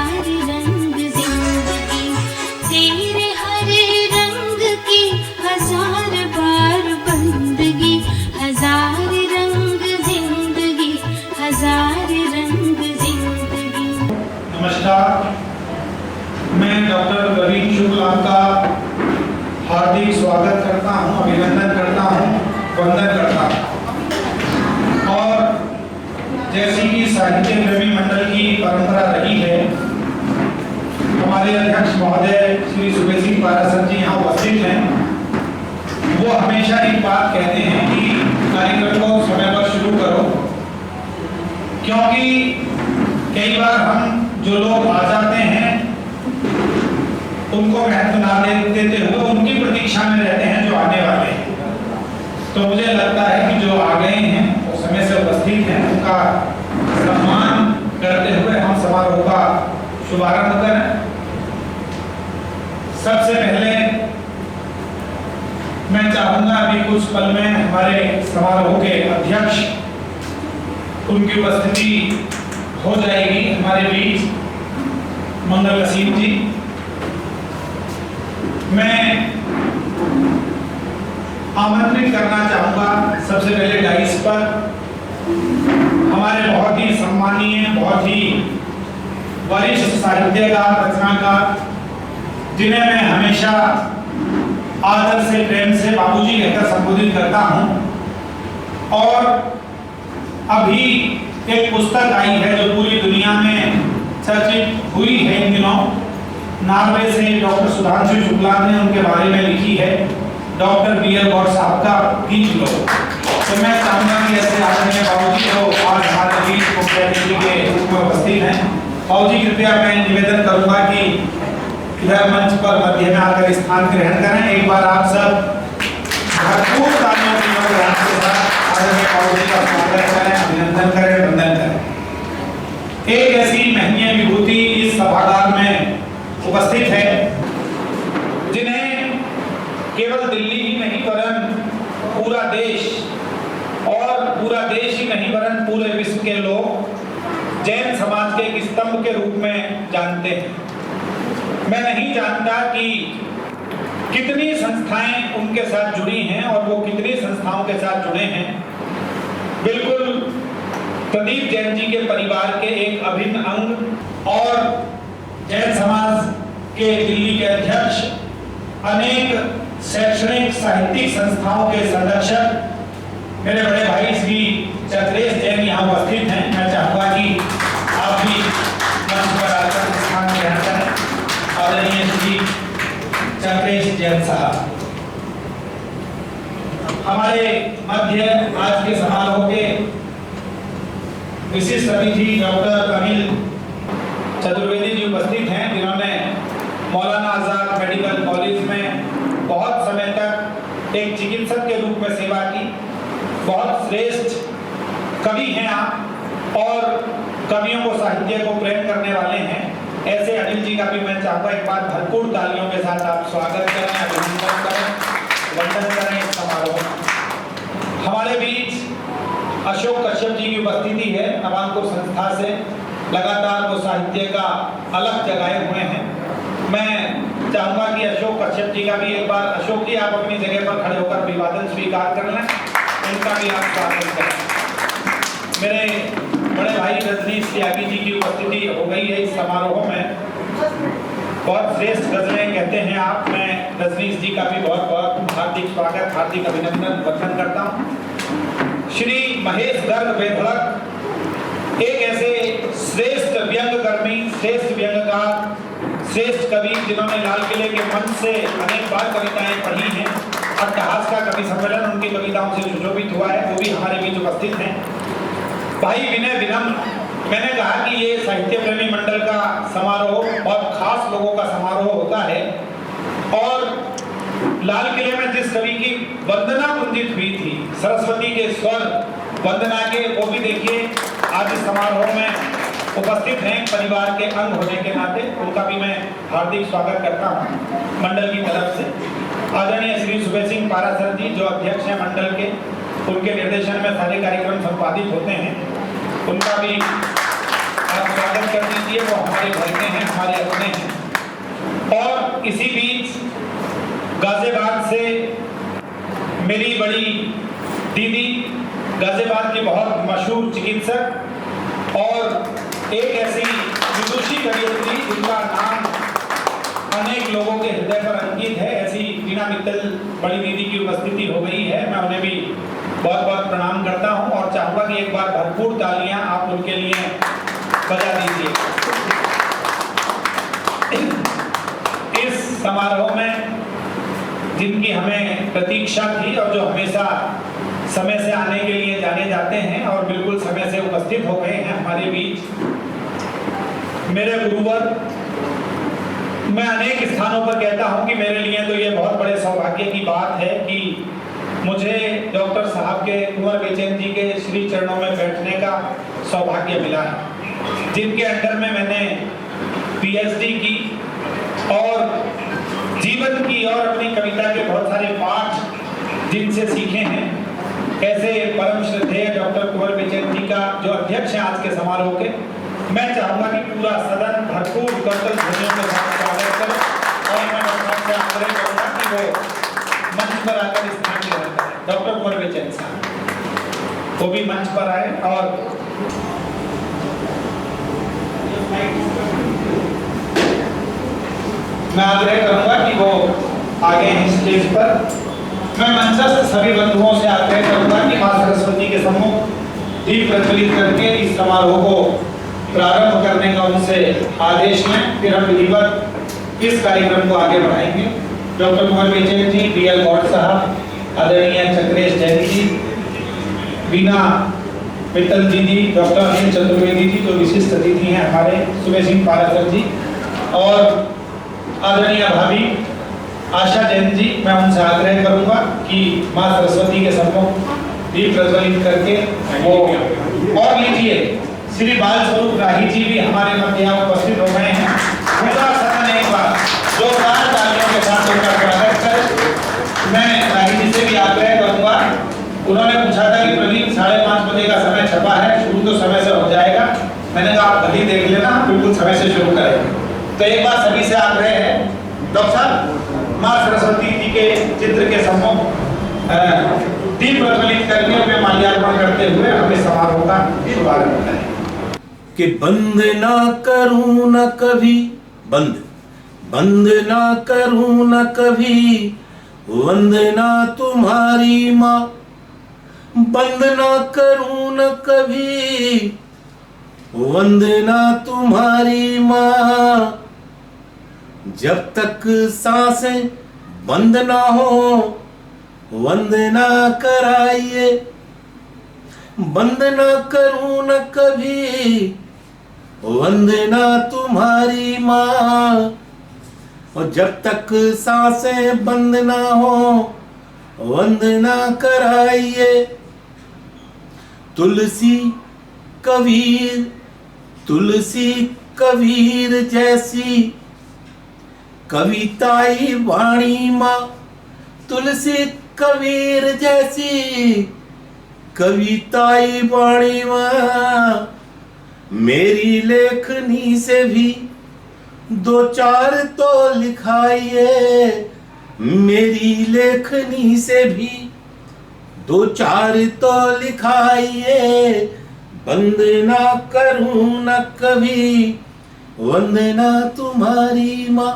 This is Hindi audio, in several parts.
हजार रंग जिंदगी, तेरे हरे रंग की हजार बार बंदगी, हजार रंग जिंदगी, हजार रंग जिंदगी। नमस्कार, मैं डॉक्टर प्रवीण शुक्ल आपका हार्दिक स्वागत करता हूं, अभिनंदन करता हूं, वंदन करता हूं। और जैसी कि साहित्य प्रेमी मंडल की परंपरा रही है, हमारे अध्यक्ष महोदय श्री सुबेश सिंह पारासर जी यहाँ उपस्थित हैं। वो हमेशा एक बात कहते हैं कि कार्यक्रम को समय पर शुरू करो, क्योंकि कई बार हम जो लोग आ जाते हैं उनको महत्व ना देते हुए उनकी प्रतीक्षा में रहते हैं जो आने वाले हैं। तो मुझे लगता है कि जो आ गए हैं वो समय से उपस्थित हैं, उनका सम्मान करते हुए हम समारोह का शुभारंभ करें। सबसे पहले मैं चाहूंगा अभी कुछ पल में हमारे समारोह के अध्यक्ष, उनकी उपस्थिति हो जाएगी हमारे बीच, मंगल असीम जी। मैं आमंत्रित करना चाहूंगा सबसे पहले डाइस पर हमारे बहुत ही सम्मानीय, बहुत ही वरिष्ठ साहित्यकार, रचनाकार, जिन्हें मैं हमेशा आदर से, प्रेम से बाबूजी कहकर संबोधित करता हूं। और अभी एक पुस्तक आई है जो पूरी दुनिया में चर्चित हुई है इन दिनों, नॉर्वे से डॉक्टर सुधांशु शुक्ला ने उनके बारे में लिखी है, डॉक्टर बियरगॉड साहब का खींच लो। तो मैं चाहूंगा कि ऐसे आदरणीय बाबूजी जो आज हमारे बीच मुख्य अतिथि के रूप में उपस्थित हैं, बाबूजी कृपया मैं निवेदन करूंगा कि इधर मंच पर मध्य में आकर स्थान ग्रहण करें। एक बार आप सब भरपूर तालियों की आवाज के साथ आदरणीय बाबूजी का स्वागत करें, अभिनंदन करें, वंदन करें। एक ऐसी महनीय विभूति इस सभागार में उपस्थित है जिन्हें केवल दिल्ली ही नहीं वरन पूरा देश, और पूरा देश ही नहीं वरन पूरे विश्व के लोग जैन समाज के एक स्तंभ के रूप में जानते हैं। मैं नहीं जानता कि कितनी संस्थाएं उनके साथ जुड़ी हैं और वो कितनी संस्थाओं के साथ जुड़े हैं। बिल्कुल प्रदीप जैन जी के परिवार के एक अभिन्न अंग और जैन समाज के दिल्ली के अध्यक्ष, अनेक शैक्षणिक साहित्यिक संस्थाओं के संरक्षक मेरे बड़े भाई श्री चक्रेश जैन यहाँ उपस्थित हैं। मैं चाहूंगा कि आप भी मंच पर आकर स्थान ग्रहण करें। आदरणीय श्री चक्रेश जैन साहब हमारे मध्य आज के समारोह के विशिष्ट अतिथि डॉक्टर अनिल चतुर्वेदी जी उपस्थित हैं, जिन्होंने मौलाना आजाद मेडिकल कॉलेज में बहुत समय तक एक चिकित्सक के रूप में सेवा की। बहुत श्रेष्ठ कवि हैं आप और कवियों को, साहित्य को प्रेम करने वाले हैं। ऐसे अनिल जी का भी मैं चाहूंगा एक बार भरपूर तालियों के साथ आप स्वागत करें, अभिनंदन करें, वंदन करें इस समारोह में। हमारे बीच अशोक कश्यप जी की उपस्थिति है, नवांकुर संस्था से लगातार वो साहित्य का अलग जगाए हुए हैं। मैं चाहूंगा कि अशोक कश्यप जी का भी एक बार, अशोक जी आप अपनी जगह पर खड़े होकर अभिवादन स्वीकार कर लें, उनका भी आप स्वागत करें। मेरे बड़े भाई रजनीश त्यागी जी की उपस्थिति हो गई है इस समारोह में। बहुत श्रेष्ठ गजलें कहते हैं आप। मैं रजनीश जी का भी बहुत बहुत हार्दिक स्वागत, हार्दिक अभिनंदन, वंदन करता हूँ। श्री महेश गर्ग बेधड़क एक ऐसे श्रेष्ठ व्यंग्यकर्मी, श्रेष्ठ व्यंग्यकार, श्रेष्ठ कवि, जिन्होंने लाल किले के मंच से अनेक बार कविताएं पढ़ी हैं। अट्टहास का कवि सम्मेलन उनकी कविताओं से सुशोभित हुआ है, वो भी हमारे बीच उपस्थित हैं। भाई विनय विनम्र, मैंने कहा कि ये साहित्य प्रेमी मंडल का समारोह बहुत खास लोगों का समारोह होता है, और लाल किले में जिस कवि की वंदना कुंजित हुई थी, सरस्वती के स्वर वंदना के, वो भी देखिए आज इस समारोह में उपस्थित हैं। परिवार के अंग होने के नाते उनका भी मैं हार्दिक स्वागत करता हूं मंडल की तरफ से। आदरणीय श्री सुबेश सिंह पारासर जी जो अध्यक्ष हैं मंडल के, उनके निर्देशन में सारे कार्यक्रम संपादित होते हैं, उनका भी आप स्वागत कर दीजिए, वो हमारे घर के हैं, हमारे अपने हैं। और इसी बीच गाजियाबाद से मेरी बड़ी दीदी, गाजियाबाद की बहुत मशहूर चिकित्सक और एक ऐसी विदुषी कवयित्री जिनका नाम अनेक लोगों के हृदय पर अंकित है, ऐसी टीना मित्तल बड़ी दीदी की उपस्थिति हो गई है। मैं उन्हें भी बहुत बहुत प्रणाम करता हूं और चाहूंगा कि एक बार भरपूर तालियां आप उनके लिए बजा दीजिए। इस समारोह में जिनकी हमें प्रतीक्षा थी और जो हमेशा समय से आने के लिए जाने जाते हैं और बिल्कुल समय से उपस्थित हो गए हैं हमारे बीच, मेरे गुरुवर, मैं अनेक स्थानों पर कहता हूं कि मेरे लिए तो ये बहुत बड़े सौभाग्य की बात है कि मुझे डॉक्टर साहब के, कुंवर बेचैन जी के श्री चरणों में बैठने का सौभाग्य मिला है, जिनके अंडर में मैंने पीएचडी की और जीवन की और अपनी कविता के बहुत सारे पाठ जिनसे सीखे हैं। ऐसे परम श्रद्धेय डॉक्टर कुंवर बेचैन जी का जो अध्यक्ष हैं आज के समारोह के, मैं चाहूंगा कि पूरा सदन भरपूर करतल ध्वनियों के साथ स्वागत करे और मैं आपसे आग्रह करूंगा कि वो मंच पर आकर स्थान ग्रहण करें। डॉक्टर कुंवर बेचैन साहब वो भी मंच पर आए और मैं आग्रह करूंगा कि वो आगे हैं स्टेज पर। मैं मंचस्थ सभी बंधुओं से आग्रह करूंगा कि मां सरस्वती के सम्मुख दीप प्रज्वलित करके इस समारोह को प्रारंभ करने का उनसे आदेश लें, फिर हम विधिवत इस कार्यक्रम को आगे बढ़ाएंगे। डॉक्टर कुंवर बेचैन जी, बीएल गौड़ साहब, आदरणीय चक्रेश जैन जी, बीना मित्तल दीदी, डॉक्टर अनिल चतुर्वेदी जी जो विशिष्ट अतिथि हैं हमारे, सुबह सिंह पारासर जी और आदरणीय भाभी आशा जैन जी, मैं उनसे आग्रह करूंगा कि मां सरस्वती के सम्मुख दीप प्रज्वलित करके वो और लीजिए। श्री बाल स्वरूप राही जी भी हमारे मध्य यहाँ उपस्थित हो गए हैं। पूरा सदन एक बार जोरदार तालियों के साथ उनका स्वागत करें। मैं राही जी से भी आग्रह करूंगा, उन्होंने पूछा था कि प्रवीण 5:30 बजे का समय छपा है, शुरू तो समय से हो जाएगा। मैंने कहा आप भली देख लेना, बिल्कुल समय से शुरू करेंगे। तो एक बार सभी से आग्रह है, डॉक्टर साहब मां सरस्वती जी के चित्र के सम्मुख दीप प्रज्वलित करके उन्हें माल्यार्पण करते हुए हमें समारोह का शुभारंभ करें। कि बंद ना करूं न कभी, बंद ना करूं न कभी, वंदना तुम्हारी माँ, बंद ना करूं न कभी, वंदना तुम्हारी माँ। जब तक सांसें बंद ना हो वंदना कराइए, बंद ना करूं न कभी, वंदना तुम्हारी माँ। और जब तक सांसें बंद ना हो वंदना कराइए। तुलसी कबीर, तुलसी कबीर जैसी कविताई वाणी माँ, तुलसी कबीर जैसी कविताई वाणी माँ। मेरी लेखनी से भी 2-4 तो लिखाइए, मेरी लेखनी से भी 2-4 तो लिखाइए। वंदना करूं न कभी, वंदना तुम्हारी माँ।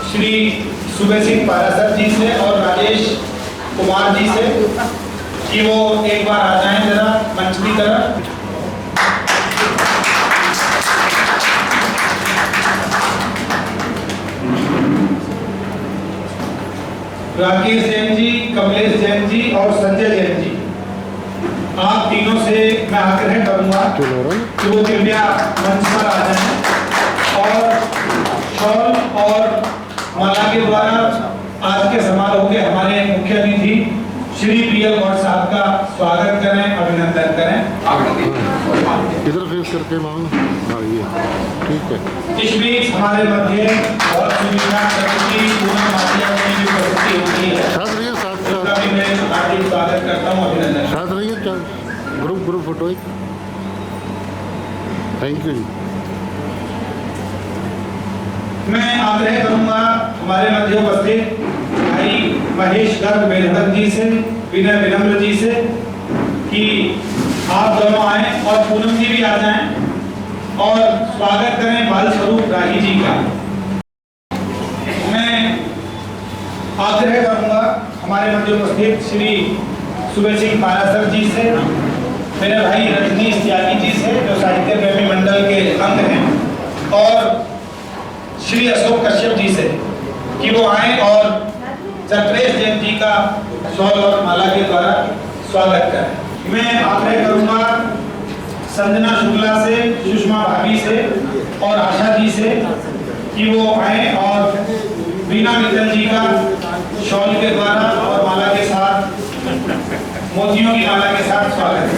श्री सुबह सिंह पारासर जी से और राजेश कुमार जी से कि वो एक बार आ जाएं जरा मंच की तरफ। राकेश जैन जी, कमलेश जैन जी और संजय जैन जी, आप तीनों से मैं आग्रह करूंगा कि वो कृपया मंच पर आ जाएं और शॉल और माला के द्वारा आज के समारोह के हमारे मुख्य अतिथि श्री बीएल गौड़ साहब का स्वागत करें, अभिनंदन करें। इधर फेस करके मांग। हाँ ये ठीक है। इस बीच हमारे मध्य बहुत सुविधा करती पूर्ण मात्रा में भी उपस्थिति होती है। साथ रहिए, उसका भी मैं हार्दिक स्वागत करता हूँ, अभिनंदन। साथ रहिए, ग्रुप फोटो। थैंक यू जी। मैं आग्रह करूंगा हमारे मध्य उपस्थित भाई महेश गर्ग बेलहर जी से, विनय विनम्र जी से कि आप दोनों आए और पूनम जी भी आ जाएं और स्वागत करें बाल स्वरूप राही जी का। मैं आग्रह करूंगा हमारे मध्य उपस्थित श्री सुबह सिंह पारासर जी से, मेरे भाई रजनीश त्यागी जी से जो साहित्य प्रेमी मंडल के अंग हैं, और श्री अशोक कश्यप जी से कि वो आए और चक्रेश जैन जी का शॉल और माला के द्वारा स्वागत करें। मैं आग्रह करूंगा संजना शुक्ला से, सुषमा भाभी से और आशा जी से कि वो आए और रीना मित्तल जी का शॉल के द्वारा और माला के साथ, मोतियों की माला के साथ स्वागत है।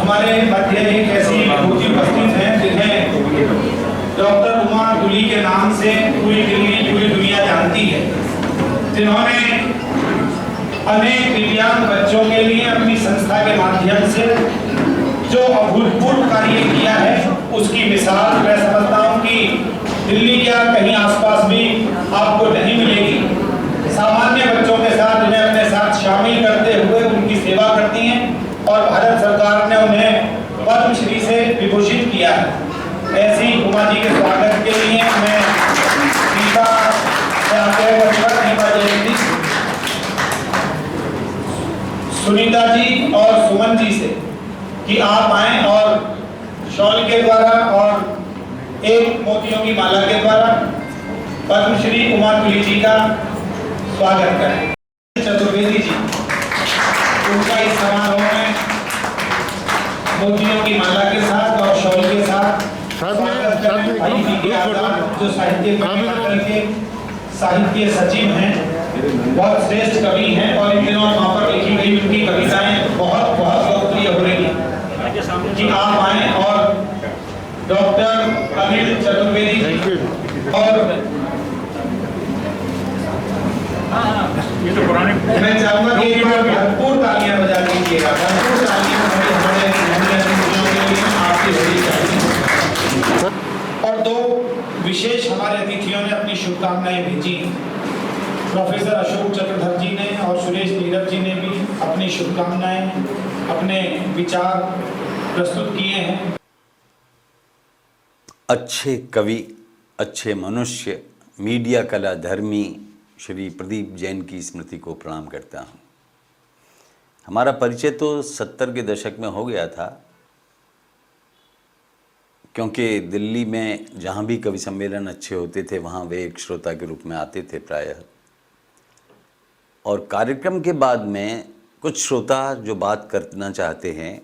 हमारे मध्य एक ऐसी विभूति उपस्थित है जिन्हें डॉक्टर उमा दुली के नाम से पूरी दिल्ली, पूरी दुनिया जानती है, जिन्होंने अनेक दिव्यांग बच्चों के लिए अपनी संस्था के माध्यम से जो अभूतपूर्व कार्य किया है उसकी मिसाल मैं समझता हूँ कि दिल्ली के कहीं आसपास भी आपको नहीं मिलेगी। सामान्य बच्चों के साथ उन्हें अपने साथ शामिल करते हुए उनकी सेवा करती हैं और भारत सरकार ने उन्हें पद्मश्री से विभूषित किया है। ऐसी उमा जी के स्वागत के लिए मैं दीपा जयंती, सुनीता जी और सुमन जी से कि आप आएं और शॉल के द्वारा और एक मोतियों की माला के द्वारा पद्मश्री उमा दुली जी का स्वागत करें। चतुर्वेदी जी, उनका इस समारोह में मोतियों की माला के साथ और शॉल के साथ स्वागत करें। भाई डी आजाद जो साहित्य मंडल के साहित्य सचिव हैं, बहुत श्रेष्ठ कवि हैं और इन दिनों वहाँ पर लिखी गई उनकी कविताएं बहुत बहुत लोकप्रिय हो रही हैं कि आप आए और डॉक्टर अनिल चतुर्वेदी जी और मैं चाहूंगा कि एक बार भरपूर तालियां बजा दीजिएगा, भरपूर तालियां हमारे के लिए आपकी होनी चाहिए। और दो विशेष हमारे अतिथियों ने अपनी शुभकामनाएं भेजी, प्रोफेसर अशोक चक्रधर जी ने और सुरेश नीरव जी ने भी अपनी शुभकामनाएं, अपने विचार प्रस्तुत किए हैं। अच्छे कवि, अच्छे मनुष्य, मीडिया कला धर्मी श्री प्रदीप जैन की स्मृति को प्रणाम करता हूँ। हमारा परिचय तो 70 के दशक में हो गया था, क्योंकि दिल्ली में जहाँ भी कवि सम्मेलन अच्छे होते थे वहाँ वे एक श्रोता के रूप में आते थे प्रायः, और कार्यक्रम के बाद में कुछ श्रोता जो बात करना चाहते हैं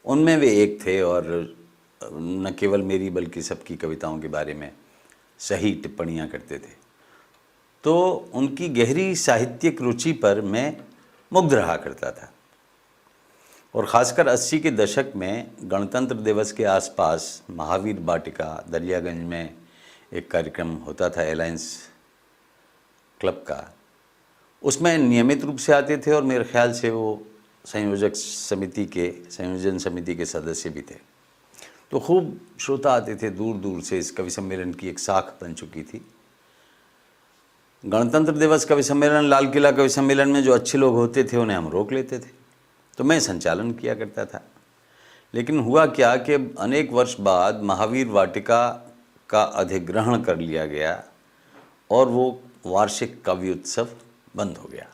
उनमें वे एक थे, और न केवल मेरी बल्कि सबकी कविताओं के बारे में सही टिप्पणियाँ करते थे। तो उनकी गहरी साहित्यिक रुचि पर मैं मुग्ध रहा करता था, और ख़ासकर 80 के दशक में गणतंत्र दिवस के आसपास महावीर वाटिका दरियागंज में एक कार्यक्रम होता था एलायंस क्लब का, उसमें नियमित रूप से आते थे और मेरे ख्याल से वो संयोजन समिति के सदस्य भी थे। तो खूब श्रोता आते थे दूर दूर से, इस कवि सम्मेलन की एक शाख बन चुकी थी। गणतंत्र दिवस कवि सम्मेलन, लाल किला कवि सम्मेलन में जो अच्छे लोग होते थे उन्हें हम रोक लेते थे, तो मैं संचालन किया करता था। लेकिन हुआ क्या कि अनेक वर्ष बाद महावीर वाटिका का अधिग्रहण कर लिया गया और वो वार्षिक कवि उत्सव बंद हो गया,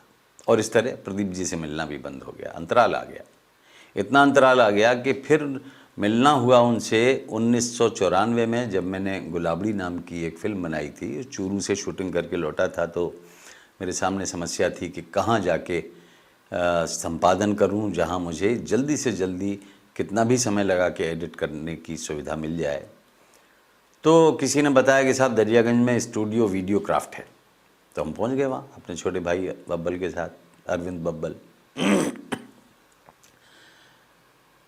और इस तरह प्रदीप जी से मिलना भी बंद हो गया। अंतराल आ गया, इतना अंतराल आ गया कि फिर मिलना हुआ उनसे 1994 में, जब मैंने गुलाबड़ी नाम की एक फ़िल्म बनाई थी, चूरू से शूटिंग करके लौटा था। तो मेरे सामने समस्या थी कि कहाँ जाके संपादन करूं जहां मुझे जल्दी से जल्दी कितना भी समय लगा के एडिट करने की सुविधा मिल जाए। तो किसी ने बताया कि साहब दरियागंज में स्टूडियो वीडियो क्राफ्ट है, तो हम पहुंच गए वहाँ अपने छोटे भाई बब्बल के साथ, अरविंद बब्बल।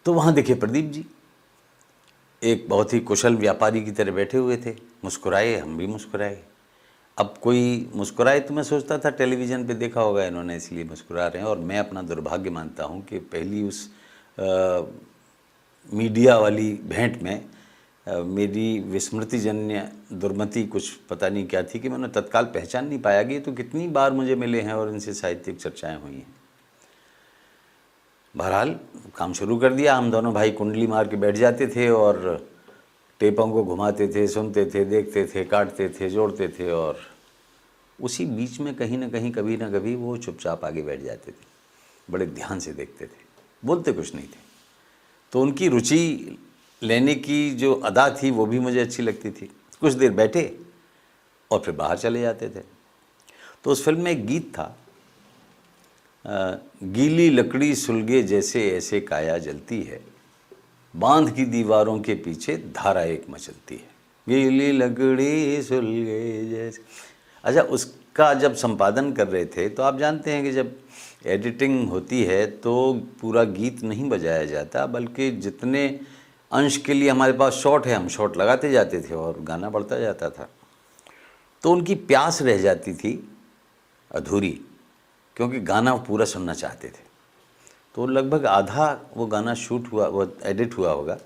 तो वहाँ देखे प्रदीप जी एक बहुत ही कुशल व्यापारी की तरह बैठे हुए थे, मुस्कुराए, हम भी मुस्कुराए। अब कोई मुस्कुराए तो मैं सोचता था टेलीविज़न पे देखा होगा इन्होंने इसलिए मुस्कुरा रहे हैं, और मैं अपना दुर्भाग्य मानता हूँ कि पहली उस मीडिया वाली भेंट में मेरी विस्मृतिजन्य दुर्मति कुछ पता नहीं क्या थी कि मैंने तत्काल पहचान नहीं पाया कि ये तो कितनी बार मुझे मिले हैं और इनसे साहित्यिक चर्चाएं हुई हैं। बहरहाल काम शुरू कर दिया। हम दोनों भाई कुंडली मार के बैठ जाते थे और टेपों को घुमाते थे, सुनते थे, देखते थे, काटते थे, जोड़ते थे और उसी बीच में कहीं ना कहीं कभी ना कभी वो चुपचाप आगे बैठ जाते थे, बड़े ध्यान से देखते थे, बोलते कुछ नहीं थे। तो उनकी रुचि लेने की जो अदा थी वो भी मुझे अच्छी लगती थी। कुछ देर बैठे और फिर बाहर चले जाते थे। तो उस फिल्म में एक गीत था, गीली लकड़ी सुलगे जैसे ऐसे काया जलती है, बांध की दीवारों के पीछे धारा एक मचलती है। गीली लकड़ी सुलगे जैसे। अच्छा, उसका जब संपादन कर रहे थे तो आप जानते हैं कि जब एडिटिंग होती है तो पूरा गीत नहीं बजाया जाता, बल्कि जितने अंश के लिए हमारे पास शॉट है हम शॉट लगाते जाते थे और गाना बढ़ता जाता था। तो उनकी प्यास रह जाती थी अधूरी, क्योंकि गाना पूरा सुनना चाहते थे। तो लगभग आधा वो गाना शूट हुआ, वो एडिट हुआ होगा।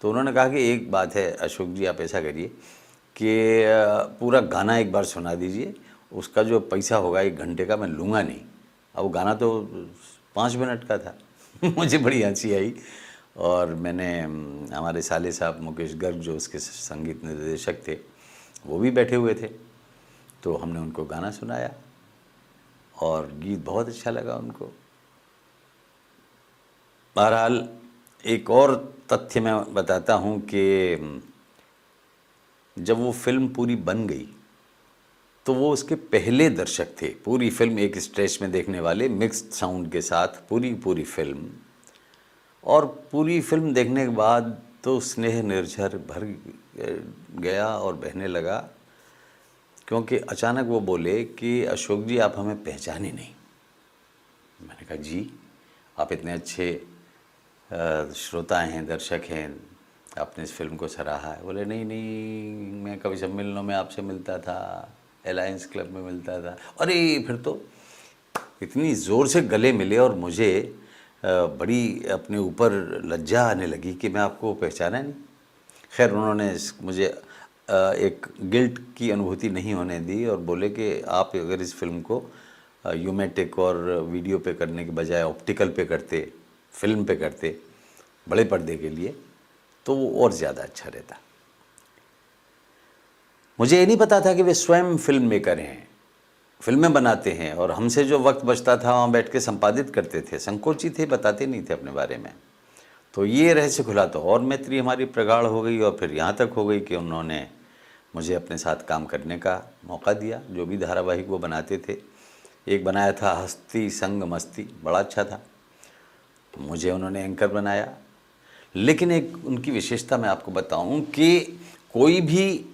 तो उन्होंने कहा कि एक बात है अशोक जी, आप ऐसा करिए कि पूरा गाना एक बार सुना दीजिए, उसका जो पैसा होगा 1 घंटे का मैं लूँगा नहीं। अब वो गाना तो 5 मिनट का था। मुझे बड़ी हंसी आई और मैंने, हमारे साले साहब मुकेश गर्ग जो उसके संगीत निर्देशक थे वो भी बैठे हुए थे, तो हमने उनको गाना सुनाया और गीत बहुत अच्छा लगा उनको। बहरहाल एक और तथ्य मैं बताता हूँ कि जब वो फिल्म पूरी बन गई तो वो उसके पहले दर्शक थे। पूरी फिल्म एक स्ट्रेच में देखने वाले, मिक्स्ड साउंड के साथ पूरी फिल्म। और पूरी फिल्म देखने के बाद तो स्नेह निर्झर भर गया और बहने लगा, क्योंकि अचानक वो बोले कि अशोक जी आप हमें पहचाने नहीं। मैंने कहा जी, आप इतने अच्छे श्रोता हैं, दर्शक हैं, आपने इस फिल्म को सराहा है। बोले नहीं, मैं कभी सम्मेलनों में आपसे मिलता था, अलायंस क्लब में मिलता था। अरे फिर तो इतनी ज़ोर से गले मिले और मुझे बड़ी अपने ऊपर लज्जा आने लगी कि मैं आपको पहचाना नहीं। खैर उन्होंने मुझे एक गिल्ट की अनुभूति नहीं होने दी और बोले कि आप अगर इस फिल्म को यूमेटिक और वीडियो पे करने के बजाय ऑप्टिकल पे करते, फिल्म पे करते, बड़े पर्दे के लिए, तो वो और ज़्यादा अच्छा रहता। मुझे ये नहीं पता था कि वे स्वयं फिल्म मेकर हैं, फिल्में बनाते हैं और हमसे जो वक्त बचता था वहाँ बैठ के संपादित करते थे। संकोची थे, बताते नहीं थे अपने बारे में। तो ये रहस्य खुला तो और मैत्री हमारी प्रगाढ़ हो गई और फिर यहाँ तक हो गई कि उन्होंने मुझे अपने साथ काम करने का मौका दिया। जो भी धारावाहिक वो बनाते थे, एक बनाया था हस्ती संग मस्ती, बड़ा अच्छा था, तो मुझे उन्होंने एंकर बनाया। लेकिन एक उनकी विशेषता मैं आपको बताऊं कि कोई भी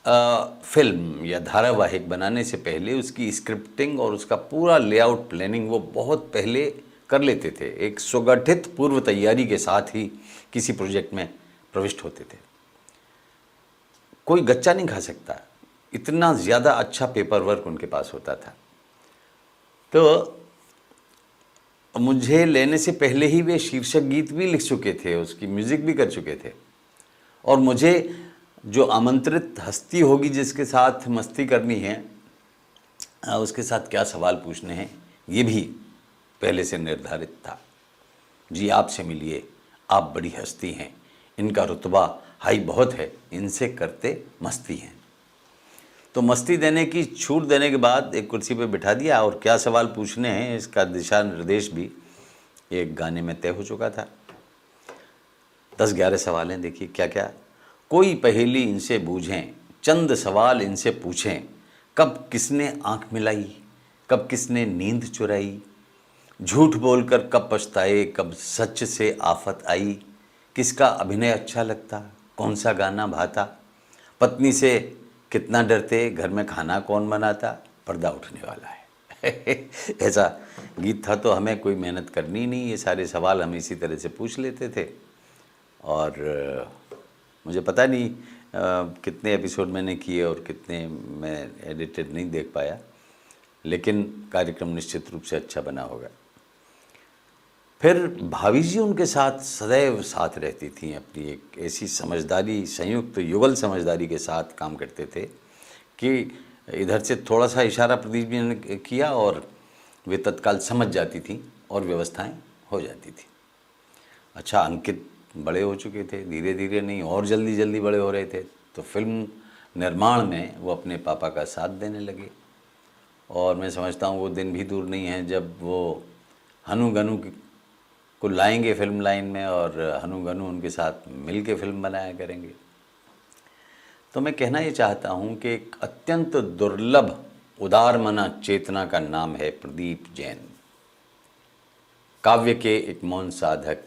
फिल्म या धारावाहिक बनाने से पहले उसकी स्क्रिप्टिंग और उसका पूरा लेआउट प्लानिंग वो बहुत पहले कर लेते थे। एक सुगठित पूर्व तैयारी के साथ ही किसी प्रोजेक्ट में प्रविष्ट होते थे। कोई गच्चा नहीं खा सकता, इतना ज़्यादा अच्छा पेपर वर्क उनके पास होता था। तो मुझे लेने से पहले ही वे शीर्षक गीत भी लिख चुके थे, उसकी म्यूज़िक भी कर चुके थे और मुझे जो आमंत्रित हस्ती होगी जिसके साथ मस्ती करनी है, उसके साथ क्या सवाल पूछने हैं, ये भी पहले से निर्धारित था। जी आपसे मिलिए, आप बड़ी हस्ती हैं, इनका रुतबा हाई बहुत है, इनसे करते मस्ती हैं। तो मस्ती देने की छूट देने के बाद एक कुर्सी पे बिठा दिया और क्या सवाल पूछने हैं इसका दिशा निर्देश भी एक गाने में तय हो चुका था। 10-11 सवाल हैं, देखिए क्या क्या। कोई पहेली इनसे बूझें, चंद सवाल इनसे पूछें, कब किसने आंख मिलाई, कब किसने नींद चुराई, झूठ बोलकर कब पछताए, कब सच से आफत आई, किसका अभिनय अच्छा लगता, कौन सा गाना भाता, पत्नी से कितना डरते, घर में खाना कौन बनाता, पर्दा उठने वाला है। ऐसा गीत था। तो हमें कोई मेहनत करनी नहीं, ये सारे सवाल हम इसी तरह से पूछ लेते थे और मुझे पता नहीं कितने एपिसोड मैंने किए और कितने मैं एडिटेड नहीं देख पाया, लेकिन कार्यक्रम निश्चित रूप से अच्छा बना होगा। फिर भाभी जी उनके साथ सदैव साथ रहती थी, अपनी एक ऐसी समझदारी, संयुक्त युगल समझदारी के साथ काम करते थे कि इधर से थोड़ा सा इशारा प्रदीप जी ने किया और वे तत्काल समझ जाती थी और व्यवस्थाएं हो जाती थी। अच्छा, अंकित बड़े हो चुके थे, धीरे धीरे नहीं और जल्दी जल्दी बड़े हो रहे थे, तो फिल्म निर्माण में वो अपने पापा का साथ देने लगे। और मैं समझता हूँ वो दिन भी दूर नहीं है जब वो हनु गनु को लाएंगे फिल्म लाइन में और हनु गनु उनके साथ मिल के फिल्म बनाया करेंगे। तो मैं कहना ये चाहता हूँ कि एक अत्यंत दुर्लभ उदारमना चेतना का नाम है प्रदीप जैन। काव्य के एक मौन साधक,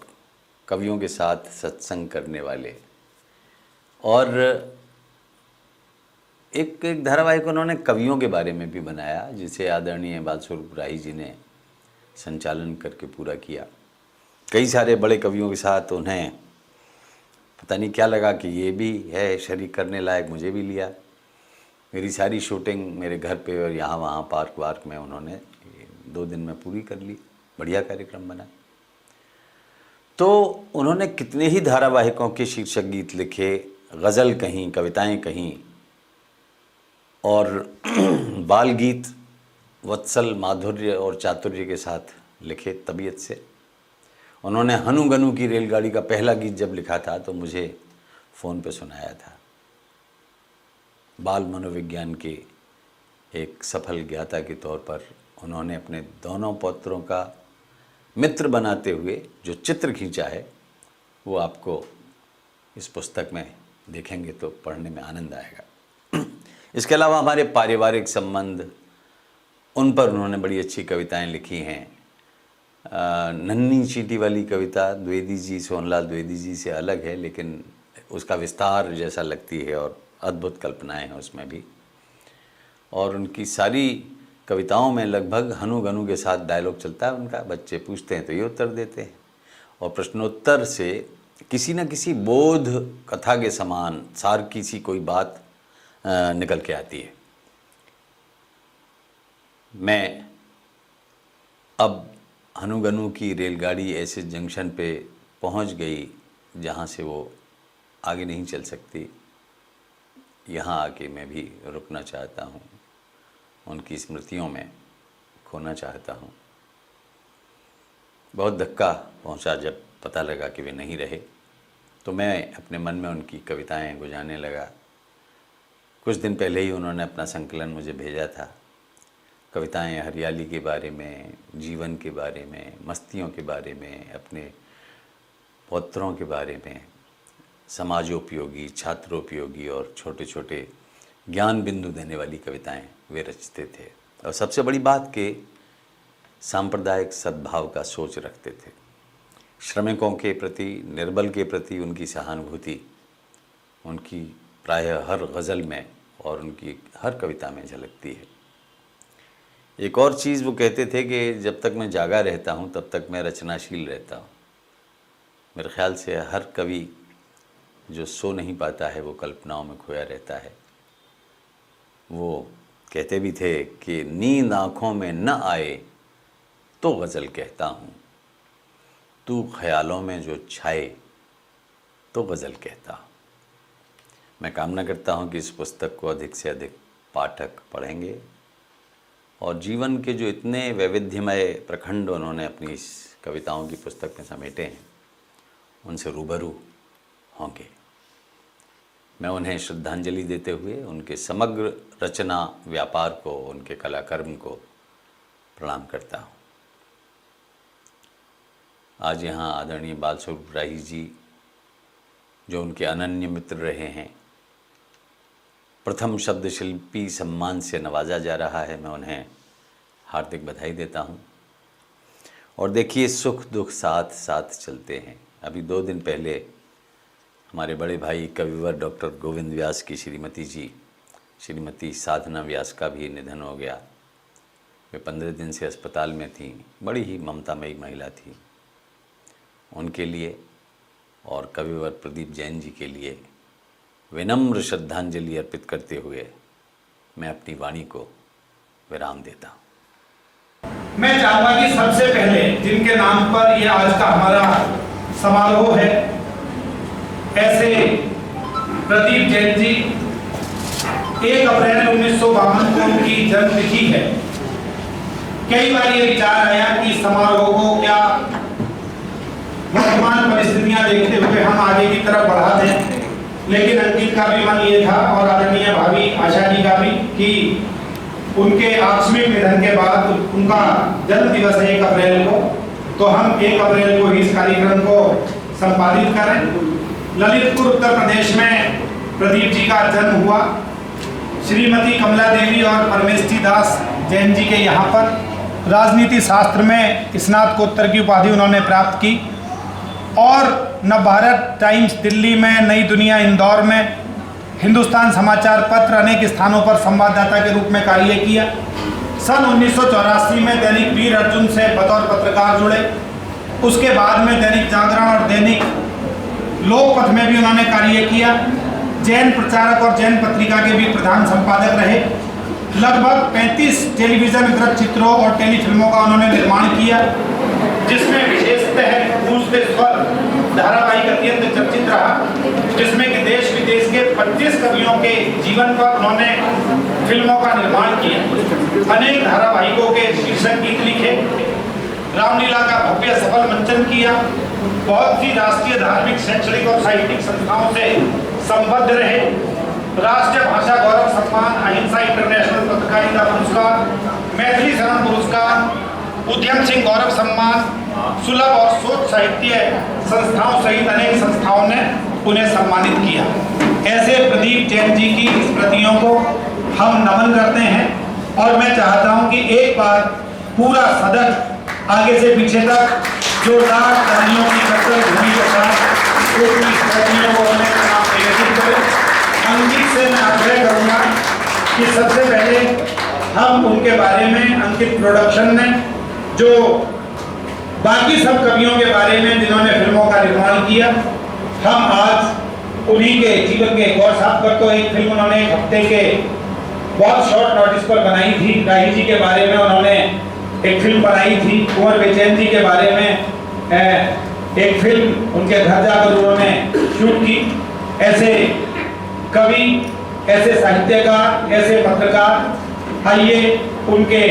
कवियों के साथ सत्संग करने वाले, और एक धारावाहिक उन्होंने कवियों के बारे में भी बनाया जिसे आदरणीय बालस्वरूप राही जी ने संचालन करके पूरा किया। कई सारे बड़े कवियों के साथ उन्हें पता नहीं क्या लगा कि ये भी है शरीक करने लायक, मुझे भी लिया। मेरी सारी शूटिंग मेरे घर पे और यहाँ वहाँ पार्क वार्क में उन्होंने 2 दिन में पूरी कर ली। बढ़िया कार्यक्रम बना। तो उन्होंने कितने ही धारावाहिकों के शीर्षक गीत लिखे, गज़ल कहीं, कविताएं कहीं, और बाल गीत वत्सल माधुर्य और चातुर्य के साथ लिखे तबीयत से। उन्होंने हनु गनु की रेलगाड़ी का पहला गीत जब लिखा था तो मुझे फ़ोन पे सुनाया था। बाल मनोविज्ञान के एक सफल ज्ञाता के तौर पर उन्होंने अपने दोनों पौत्रों का मित्र बनाते हुए जो चित्र खींचा है वो आपको इस पुस्तक में देखेंगे तो पढ़ने में आनंद आएगा। इसके अलावा हमारे पारिवारिक संबंध, उन पर उन्होंने बड़ी अच्छी कविताएं लिखी हैं। नन्ही चींटी वाली कविता द्विवेदी जी, सोहनलाल द्विवेदी जी से अलग है, लेकिन उसका विस्तार जैसा लगती है और अद्भुत कल्पनाएं हैं उसमें भी। और उनकी सारी कविताओं में लगभग हनु गनु के साथ डायलॉग चलता है उनका। बच्चे पूछते हैं तो ये उत्तर देते हैं, और प्रश्नोत्तर से किसी न किसी बोध कथा के समान सार की सी कोई बात निकल के आती है। मैं अब हनु गनु की रेलगाड़ी ऐसे जंक्शन पे पहुंच गई जहां से वो आगे नहीं चल सकती। यहाँ आके मैं भी रुकना चाहता हूँ, उनकी स्मृतियों में खोना चाहता हूँ। बहुत धक्का पहुँचा जब पता लगा कि वे नहीं रहे, तो मैं अपने मन में उनकी कविताएं गुजारने लगा। कुछ दिन पहले ही उन्होंने अपना संकलन मुझे भेजा था। कविताएं हरियाली के बारे में, जीवन के बारे में, मस्तियों के बारे में, अपने पौत्रों के बारे में, समाजोपयोगी, छात्रोपयोगी और छोटे छोटे ज्ञान बिंदु देने वाली कविताएं वे रचते थे। और सबसे बड़ी बात कि सांप्रदायिक सद्भाव का सोच रखते थे। श्रमिकों के प्रति, निर्बल के प्रति उनकी सहानुभूति उनकी प्रायः हर गज़ल में और उनकी हर कविता में झलकती है। एक और चीज़ वो कहते थे कि जब तक मैं जागा रहता हूँ तब तक मैं रचनाशील रहता हूँ। मेरे ख्याल से हर कवि जो सो नहीं पाता है वो कल्पनाओं में खोया रहता है। वो कहते भी थे कि नींद आँखों में न आए तो गज़ल कहता हूँ, तू ख्यालों में जो छाए तो गज़ल कहता हूँ। मैं कामना करता हूँ कि इस पुस्तक को अधिक से अधिक पाठक पढ़ेंगे और जीवन के जो इतने वैविध्यमय प्रखंड उन्होंने अपनी इस कविताओं की पुस्तक में समेटे हैं उनसे रूबरू होंगे। मैं उन्हें श्रद्धांजलि देते हुए उनके समग्र रचना व्यापार को, उनके कलाकर्म को प्रणाम करता हूँ। आज यहाँ आदरणीय बालस्वरूप राही जी जो उनके अनन्य मित्र रहे हैं, प्रथम शब्द शिल्पी सम्मान से नवाजा जा रहा है। मैं उन्हें हार्दिक बधाई देता हूँ। और देखिए, सुख दुख साथ साथ चलते हैं। अभी 2 दिन पहले हमारे बड़े भाई कविवर डॉक्टर गोविंद व्यास की श्रीमती जी, श्रीमती साधना व्यास का भी निधन हो गया। वे 15 दिन से अस्पताल में थीं। बड़ी ही ममतामयी महिला थी। उनके लिए और कविवर प्रदीप जैन जी के लिए विनम्र श्रद्धांजलि अर्पित करते हुए मैं अपनी वाणी को विराम देता हूँ। मैं चाहूंगा कि सबसे पहले जिनके नाम पर ये आज का हमारा समारोह है, ऐसे प्रदीप जैन जी, 1 अप्रैल 1952 को उनकी जन्मतिथि है। कई बार ये विचार आया कि समारोह को क्या वर्तमान परिस्थितियां देखते हुए हम आगे की तरफ बढ़ा दें, लेकिन अंकित का भी मन ये था और आदरणीय भाभी आशा जी का भी कि उनके आकस्मिक निधन के बाद उनका जन्म दिवस है 1 अप्रैल को, तो हम 1 अप्रैल को इस कार्यक्रम को संपादित करें। ललितपुर उत्तर प्रदेश में प्रदीप जी का जन्म हुआ। श्रीमती कमला देवी और परमेष्ठी दास जैन जी के यहाँ पर राजनीति शास्त्र में स्नातकोत्तर की उपाधि उन्होंने प्राप्त की और नवभारत टाइम्स दिल्ली में, नई दुनिया इंदौर में, हिंदुस्तान समाचार पत्र अनेक स्थानों पर संवाददाता के रूप में कार्य किया। सन 1984 में दैनिक वीर अर्जुन से बतौर पत्रकार जुड़े। उसके बाद में दैनिक जागरण और दैनिक लोकपथ में भी उन्होंने कार्य किया। जैन प्रचारक और जैन पत्रिका के भी प्रधान संपादक रहे। लगभग 35 टेलीविजन वृत्तचित्रों और टेलीफिल्मों का उन्होंने निर्माण किया, जिसमें विशेषतः गूंजते स्वर धारावाहिक अत्यंत चर्चित रहा, जिसमें कि देश विदेश के 25 कवियों के जीवन पर उन्होंने फिल्मों का निर्माण किया। अनेक धारावाहिकों के शीर्षक गीत लिखे, रामलीला का भव्य सफल मंचन किया। बहुत सी राष्ट्रीय धार्मिक, शैक्षणिक और साहित्यिक संस्थाओं से संबद्ध रहे। राष्ट्रीय भाषा गौरव सम्मान, अहिंसा इंटरनेशनल पत्रकारिता पुरस्कार, मैथिली शरण पुरस्कार, उद्यम सिंह गौरव सम्मान, सुलभ और सोच साहित्य संस्थाओं सहित अनेक संस्थाओं ने उन्हें सम्मानित किया। ऐसे प्रदीप जैन जी की स्मृतियों को हम नमन करते हैं और मैं चाहता हूं कि एक बार पूरा सदन आगे से पीछे तक जोरदार तालियों की कतर ध्वनि के साथ उनकी स्मृतियों को होने का नाम निवेदित करें। अंकित से मैं आग्रह करूंगा कि सबसे पहले हम उनके बारे में, अंकित प्रोडक्शन ने जो बाकी सब कवियों के बारे में जिन्होंने फिल्मों का निर्माण किया, हम आज उन्हीं के जीवन के गौर साहब पर तो एक फिल्म उन्होंने 1 हफ्ते के बहुत शॉर्ट नोटिस पर बनाई थी। राही जी के बारे में उन्होंने एक फिल्म बनाई थी। कुंवर बेचैन जी के बारे में एक फिल्म उनके घर जाकर उन्होंने शूट की। ऐसे कवि, ऐसे साहित्यकार, ऐसे पत्रकार, आइए उनके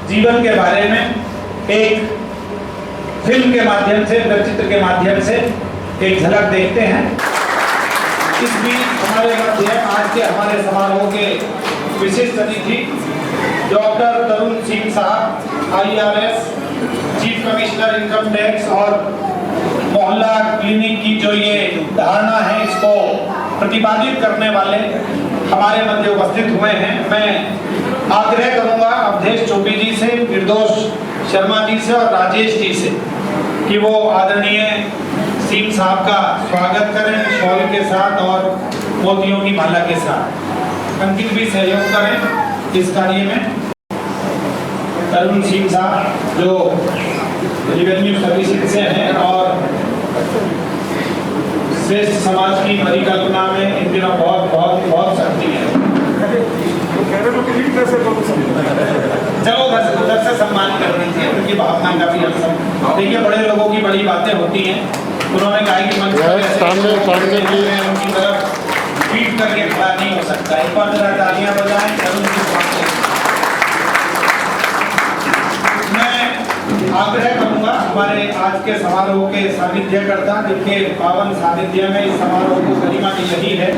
जीवन के बारे में एक फिल्म के माध्यम से, वृत्तचित्र के माध्यम से एक झलक देखते हैं। इस बीच हमारे मध्य आज के हमारे समारोह के विशिष्ट अतिथि डॉक्टर तरुण सिंह साहब, IRS, chief commissioner income tax और मोहल्ला क्लिनिक की जो ये धारणा है इसको प्रतिपादित करने वाले हमारे मध्य उपस्थित हुए हैं। मैं आग्रह करूंगा अवधेश चौबी जी से, निर्दोष शर्मा जी से और राजेश जी से कि वो आदरणीय सीम साहब का स्वागत करें शॉल के साथ और मोतियों की माला के साथ। अंकित भी सहयोग करें इस कार्य में। तरुण सिंह साहब जो रेवेन्यू सर्विसेज से हैं और श्रेष्ठ समाज की परिकल्पना में इन दिनों बहुत शक्ति है। चलो उधर से सम्मान कर दीजिए, उनकी भावना का भी हम देखिए। बड़े लोगों की बड़ी बातें होती हैं। उन्होंने कहा कि मंच पर उनकी तरफ पीट करके खड़ा नहीं हो सकता। एक बार जरा तालियां बजाएं तरुण सिंह। मैं आग्रह करूंगा हमारे आज के समारोह के सानिध्यकर्ता, जिनके पावन सानिध्य में इस समारोह को गरिमा मिल रही है,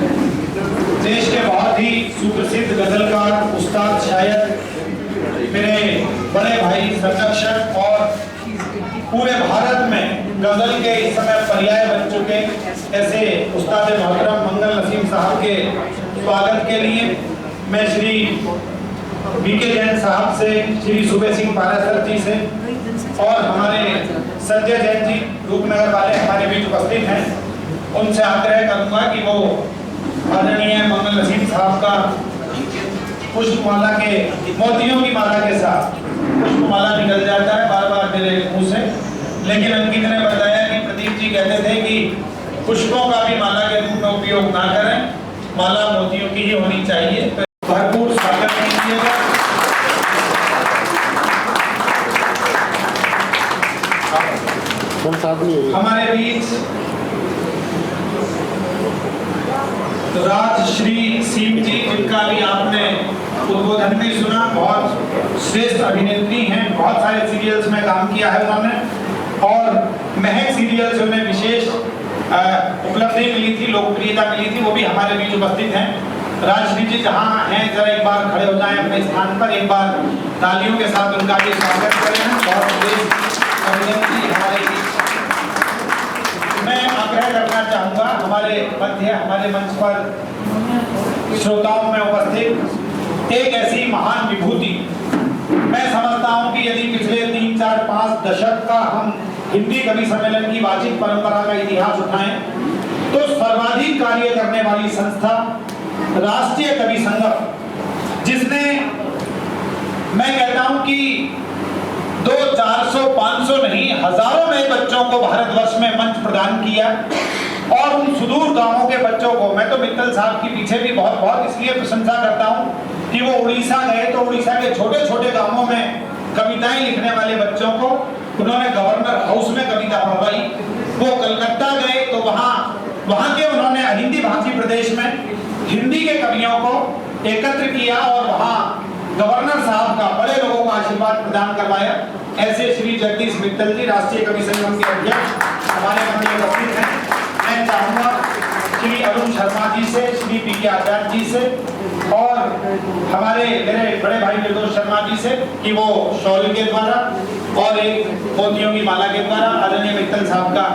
देश के बहुत ही सुप्रसिद्ध गजलकार, उस्ताद, शायर, मेरे बड़े भाई, संरक्षक और पूरे भारत में गजल के इस समय पर्याय बन चुके ऐसे उस्ताद मोहतरम मंगल नसीम साहब के स्वागत के लिए मैं श्री बीके जैन साहब से, श्री सुबे सिंह पारासर जी से और हमारे संजय जैन जी रूपनगर वाले हमारे बीच उपस्थित हैं, उनसे आग्रह करूंगा कि वो आदरणीय मंगल नसीम साहब का पुष्पमाला के, मोतियों की माला के साथ पुष्पमाला निकल जाता है बार बार मेरे मुंह से, लेकिन अंकित ने बताया कि प्रदीप जी कहते थे कि पुष्पों का भी माला के रूप में उपयोग ना करें, माला मोतियों की ही होनी चाहिए। भरपूर स्वागत कीजिएगा। कौन सा आदमी है ये? हमारे बीच राजश्री सीम जी, जिनका भी आपने उद्बोधन भी सुना, बहुत श्रेष्ठ अभिनेत्री हैं, बहुत सारे सीरियल्स में काम किया है उन्होंने, और महक सीरियल से उन्हें विशेष उपलब्धि मिली थी, लोकप्रियता मिली थी, वो भी हमारे बीच उपस्थित हैं। राजश्री जी जहाँ हैं जरा एक बार खड़े हो जाएं अपने स्थान पर, एक बार तालियों के साथ उनका भी स्वागत करें। बहुत श्रेष्ठ अभिनेत्री हमारे बीच। मैं आग्रह करना चाहूंगा हमारे मध्य, हमारे मंच पर श्रोताओं में उपस्थित एक ऐसी महान विभूति, मैं समझता हूं कि यदि पिछले 3, 4, 5 दशक का हम हिंदी कवि सम्मेलन की वाचिक परंपरा का इतिहास उठाएं तो सर्वाधिक कार्य करने वाली संस्था राष्ट्रीय कवि संगम, जिसने, मैं कहता हूं कि 200, 400, 500 नहीं, हजारों नए बच्चों को भारतवर्ष में मंच प्रदान किया, और उन सुदूर गांवों के बच्चों को, मैं तो मित्तल साहब की पीछे भी बहुत बहुत इसलिए प्रशंसा करता हूं कि वो उड़ीसा गए तो उड़ीसा के छोटे छोटे गांवों में कविताएं लिखने वाले बच्चों को उन्होंने गवर्नर हाउस में कविता पढ़वाई। वो कलकत्ता गए तो वहां के उन्होंने हिंदी भाषी प्रदेश में हिंदी के कवियों को एकत्र किया और वहां गवर्नर साहब का, बड़े लोगों का आशीर्वाद प्रदान करवाया। ऐसे श्री जगदीश मित्तल जी, राष्ट्रीय कवि संगम के अध्यक्ष, हमारे मध्य उपस्थित हैं। मैं चाहूंगा श्री अरुण शर्मा जी से, श्री पी.के. आचार्य जी से और हमारे मेरे बड़े भाई निर्दोष शर्मा जी से कि वो शॉल के द्वारा और एक मोतियों की माला के द्वारा आदरणीय मित्तल साहब का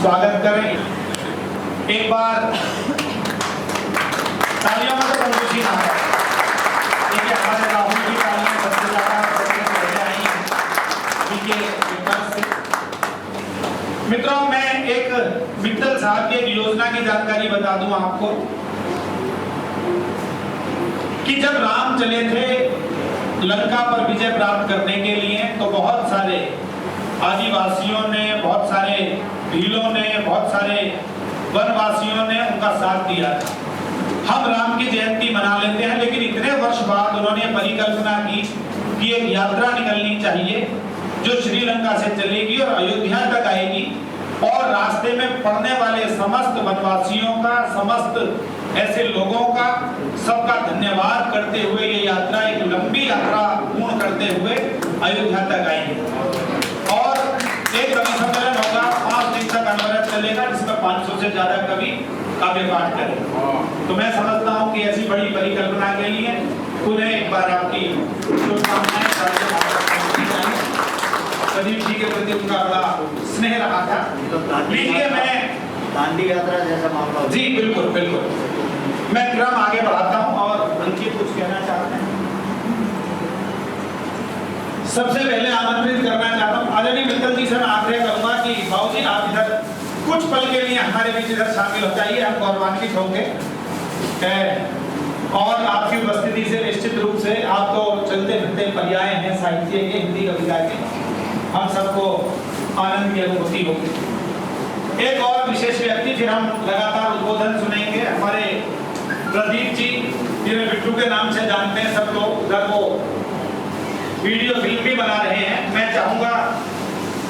स्वागत करें। एक बार तालियों में तो खुशी ना है, देखिए हमारे राहुल की तालियां सबसे ज्यादा आई हैं। मित्रों, मैं एक मित्तल साहब की एक योजना की जानकारी बता दूं आपको कि जब राम चले थे लंका पर विजय प्राप्त करने के लिए तो बहुत सारे आदिवासियों ने, बहुत सारे भीलों ने, बहुत सारे वनवासियों ने उनका साथ दिया था। हम राम की जयंती मना लेते हैं, लेकिन इतने वर्ष बाद उन्होंने परिकल्पना की कि एक यात्रा निकलनी चाहिए जो श्रीलंका से चलेगी और अयोध्या तक आएगी, और रास्ते में पड़ने वाले समस्त वनवासियों का, समस्त ऐसे लोगों का, सबका धन्यवाद करते हुए ये यात्रा, एक लंबी यात्रा पूर्ण करते हुए अयोध्या तक आएंगे। और एक कवि सम्मेलन होगा, 5 दिन तक अनवरत चलेगा, जिसमें 500 से ज्यादा कवि काव्य पाठ करेंगे। तो मैं समझता हूँ कि ऐसी बड़ी परिकल्पना के लिए पुनः एक बार आपकी शुभकामनाएं। प्रदीप जी के प्रति उनका बड़ा स्नेह रहा था। लीजिए, मैं दांडी यात्रा जैसा मामला। जी बिल्कुल बिल्कुल, मैं क्रम आगे बढ़ाता हूं और अंकित कुछ कहना चाहते हैं। सबसे पहले आमंत्रित करना चाहता हूं आदरणीय मित्तल जी से, मैं आग्रह करूंगा कि बाबू जी आप इधर कुछ पल के लिए हमारे बीच इधर शामिल हो जाइए, हम गौरवान्वित होंगे। और आपकी उपस्थिति से निश्चित रूप से आप तो चलते फिरते पर्याय हैं साहित्य के, हिंदी कविता के, हम सबको आनंद की अनुभूति होगी। एक और विशेष व्यक्ति, फिर हम लगातार उद्बोधन सुनेंगे। हमारे प्रदीप जी, जिन्हें बिट्टू के नाम से जानते हैं सब लोग, उधर वो वीडियो फिल्म भी बना रहे हैं। मैं चाहूंगा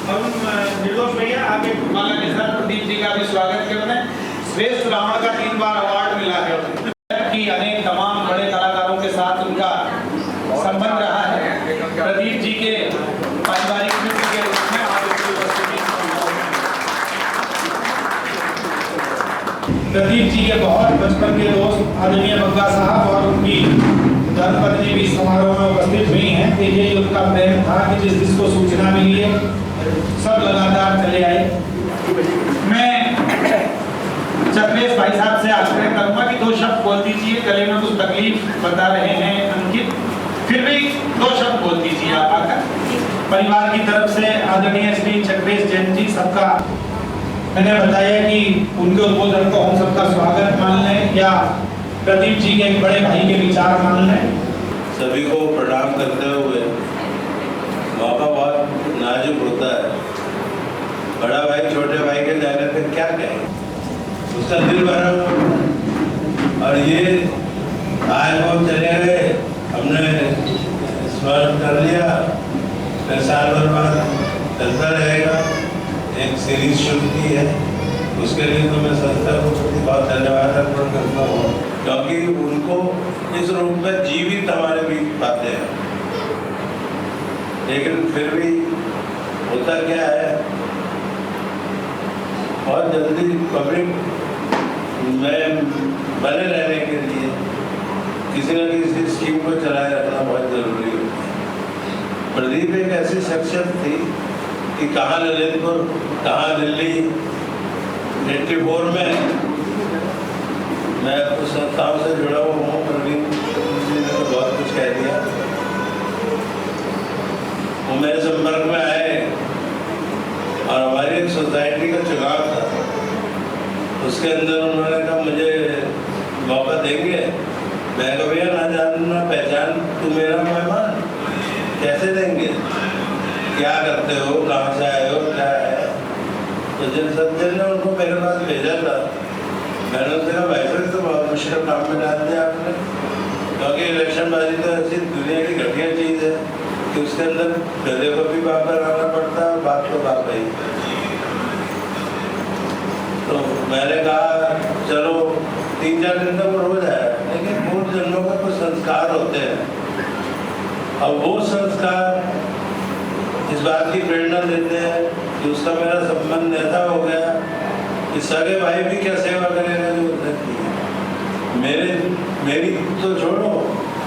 निर्दोष भैया आगे माला के साथ प्रदीप जी का भी स्वागत करते हैं। श्रेष्ठ रावण का 3 बार अवार्ड मिला है कि अनेक तमाम बड़े कलाकारों के साथ उनका संबंध रहा है। प्रदीप जी के पारिवारिक मित्र के रूप में आप इसकी उपस्थिति, प्रदीप जी के बहुत बचपन के दोस्त आदरणीय बग्गा साहब और उनकी धर्मपत्नी भी समारोह में उपस्थित हुई हैं। कि यही उनका प्रेम था कि जिसको सूचना मिली है सब लगातार चले आए। मैं चक्रेश भाई साहब से आग्रह करूंगा कि 2 शब्द बोल दीजिए, गले में कुछ तकलीफ बता रहे हैं अंकित, फिर भी 2 शब्द बोल दीजिए आप आकर। परिवार की तरफ से आदरणीय श्री चक्रेश जैन जी, सबका मैंने बताया कि उनके उद्बोधन को हम सबका स्वागत मान लें या प्रदीप जी के एक बड़े भाई के विचार मान लें। सभी को प्रणाम करते हुए, मौका बहुत नाजुक होता है, बड़ा भाई छोटे भाई के जाने पे क्या कहें, उसका दिल भरा। और ये आज वो चले गए, हमने स्मरण कर लिया, फिर साल भर बाद चलता रहेगा। एक सीरीज शुरू की है, उसके लिए तो मैं संस्था को बहुत धन्यवाद अर्पण करता हूँ, क्योंकि उनको इस रूप में जीवित हमारे बीच पाते हैं। लेकिन फिर भी होता क्या है, बहुत जल्दी पब्लिक में बने रहने के लिए किसी न किसी स्कीम को चलाए रखना बहुत जरूरी होता है। प्रदीप एक ऐसी शख्सियत थी कि कहाँ ललितपुर, कहाँ दिल्ली, 84 में मैं उस संस्थाओं से जुड़ा हुआ हूँ। प्रवीण जी ने तो बहुत कुछ कह दिया। वो मेरे संपर्क में आए और हमारी एक सोसाइटी का चुनाव था, उसके अंदर उन्होंने कहा मुझे मौका देंगे। मैं कहा भैया ना जानना पहचान, तू मेरा मेहमान, कैसे देंगे, क्या करते हो, कहाँ से आए हो, क्या है। तो जिन सज्जन ने उनको मेरे पास भेजा था, मैंने उनसे कहा भाई साहब तो बहुत मुश्किल काम में डाल दिया आपने, क्योंकि इलेक्शन बाजी तो ऐसी दुनिया की घटिया चीज़ है कि उसके अंदर गधे को भी बाप लगाना पड़ता है और बाप को बाप ही। तो मैंने कहा चलो 3-4 दिन तक वो हो जाए, लेकिन पूर्व जन्मों का कुछ संस्कार होते हैं। अब वो संस्कार इस बात की प्रेरणा देते हैं कि उसका मेरा संबंध ऐसा हो गया कि सगे भाई भी क्या सेवा करेगा जो सकती है। मेरी तो छोड़ो,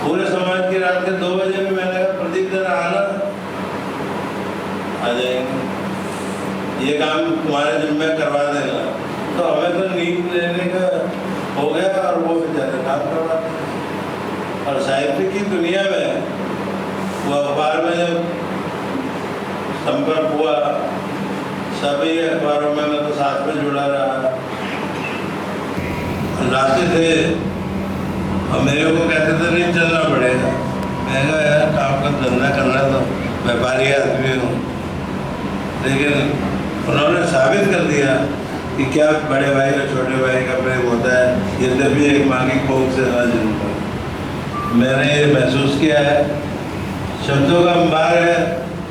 पूरे समाज की रात के 2 बजे में मैंने कहा प्रदीप जरा आना, आ जाएंगे, ये काम तुम्हारे जिम्मे करवा देना। तो हमें तो नींद लेने का हो गया और वो बेचारे काम करवाते हैं। और साहित्य की दुनिया में वो अखबार में जब संपर्क हुआ, सभी अखबारों में मैं तो साथ में जुड़ा रहा, लाते थे और मेरे को कहते थे नहीं चलना पड़ेगा। मैं कहा यार काम का धंधा करना तो व्यापारी आदमी हूँ, लेकिन उन्होंने साबित कर दिया कि क्या बड़े भाई और छोटे भाई का प्रेम होता है, यद्यपि एक माँ की कोख से ना जन्म पर। मैंने ये महसूस किया है, शब्दों का अंबार है,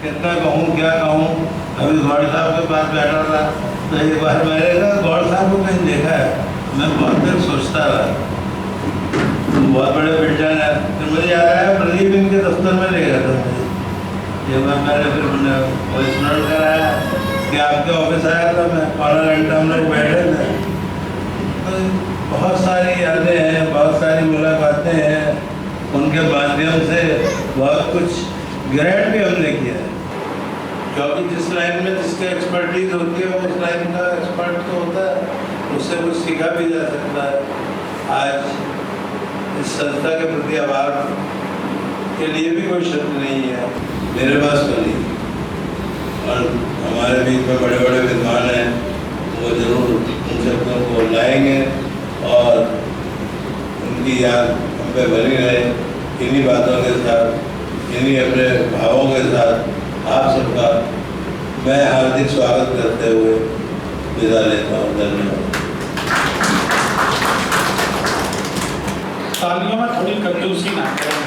कितना कहूँ क्या कहूँ। अभी गौड़ साहब के पास बैठा था तो एक बार मैंने कहा गौड़ साहब को कहीं देखा है, मैं बहुत देर सोचता रहा, बहुत बड़े बिल्डर है। फिर मुझे याद आया प्रदीप इनके दफ्तर में ले गया था मुझे, एक बार मैंने फिर वो स्मरण कराया कि आपके ऑफिस आया था, मैं पौना घंटा हम लोग बैठे थे। तो बहुत सारी यादें हैं, बहुत सारी मुलाकातें हैं, उनके माध्यम से बहुत कुछ ग्रहण भी हमने किया है, क्योंकि जिस लाइन में जिसकी एक्सपर्टीज होती है वो उस लाइन का एक्सपर्ट तो होता है, उससे कुछ सीखा भी जा सकता है। आज इस संस्था के प्रति आभार के लिए भी कोई शब्द नहीं है मेरे पास तो नहीं। और हमारे बीच में बड़े बड़े विद्वान हैं, वो जरूर उन शब्दों को लाएंगे और उनकी याद हम पे बनी रहे। इन्हीं बातों के साथ, इन्हीं अपने भावों के साथ आप सबका मैं हार्दिक स्वागत करते हुए विदा लेता हूँ। धन्यवाद। तालियों में थोड़ी कंजूसी ना करें।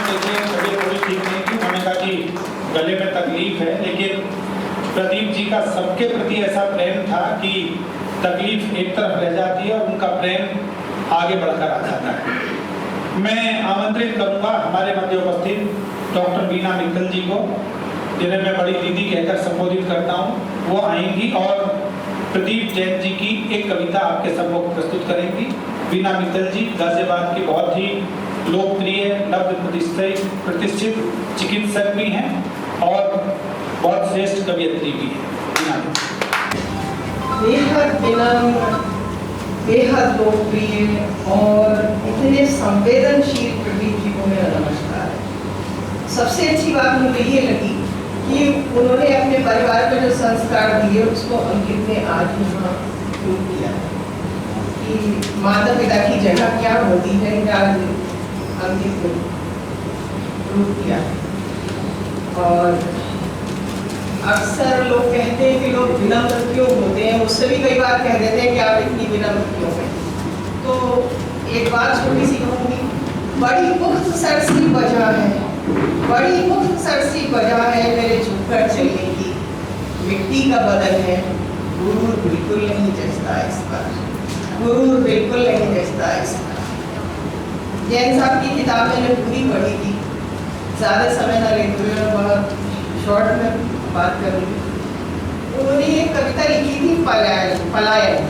देखिए तबीयत थोड़ी ठीक नहीं थी, उन्होंने कहा कि गले में तकलीफ है, लेकिन प्रदीप जी का सबके प्रति ऐसा प्रेम था कि तकलीफ एक तरफ रह जाती है और उनका प्रेम आगे बढ़कर आ जाता है। मैं आमंत्रित करूंगा हमारे मध्य उपस्थित डॉक्टर बीना मित्तल जी को, जिन्हें मैं बड़ी दीदी कहकर संबोधित करता हूं। वो आएंगी और प्रदीप जैन जी की एक कविता आपके सम्मुख प्रस्तुत करेंगी। बीना मित्तल जी गाजियाबाद की बहुत ही लोकप्रिय, नव प्रतिष्ठित चिकित्सक भी हैं और बहुत श्रेष्ठ कवियत्री भी है। बेहद विनम्र, बेहद लोकप्रिय और इतने संवेदनशील प्रदीप जी को मेरा नमस्कार। सबसे अच्छी बात मुझे ये लगी कि उन्होंने अपने परिवार में जो संस्कार दिए उसको अंकित ने आज यहाँ प्रूव किया कि माता पिता की जगह क्या होती है, क्या अंकित ने प्रूव किया। और अक्सर लोग कहते हैं कि लोग विनम्र क्यों होते हैं, उससे भी कई बार कह देते हैं कि आप इतनी विनम्र क्यों हैं। तो एक बात छोटी सी कहूँगी, बड़ी पुख्त सरसी वजह है, बड़ी पुख्त सरसी वजह है मेरे झुककर चलने की। मिट्टी का बदन है, गुरूर बिल्कुल नहीं जचता इस पर, गुरूर बिल्कुल नहीं जचता इस पर। जैन साहब की किताब मैंने पूरी पढ़ी थी, ज़्यादा समय ना लेते हुए मैं बहुत शॉर्ट में बात करूँगी। उन्होंने एक कविता लिखी थी पलायन,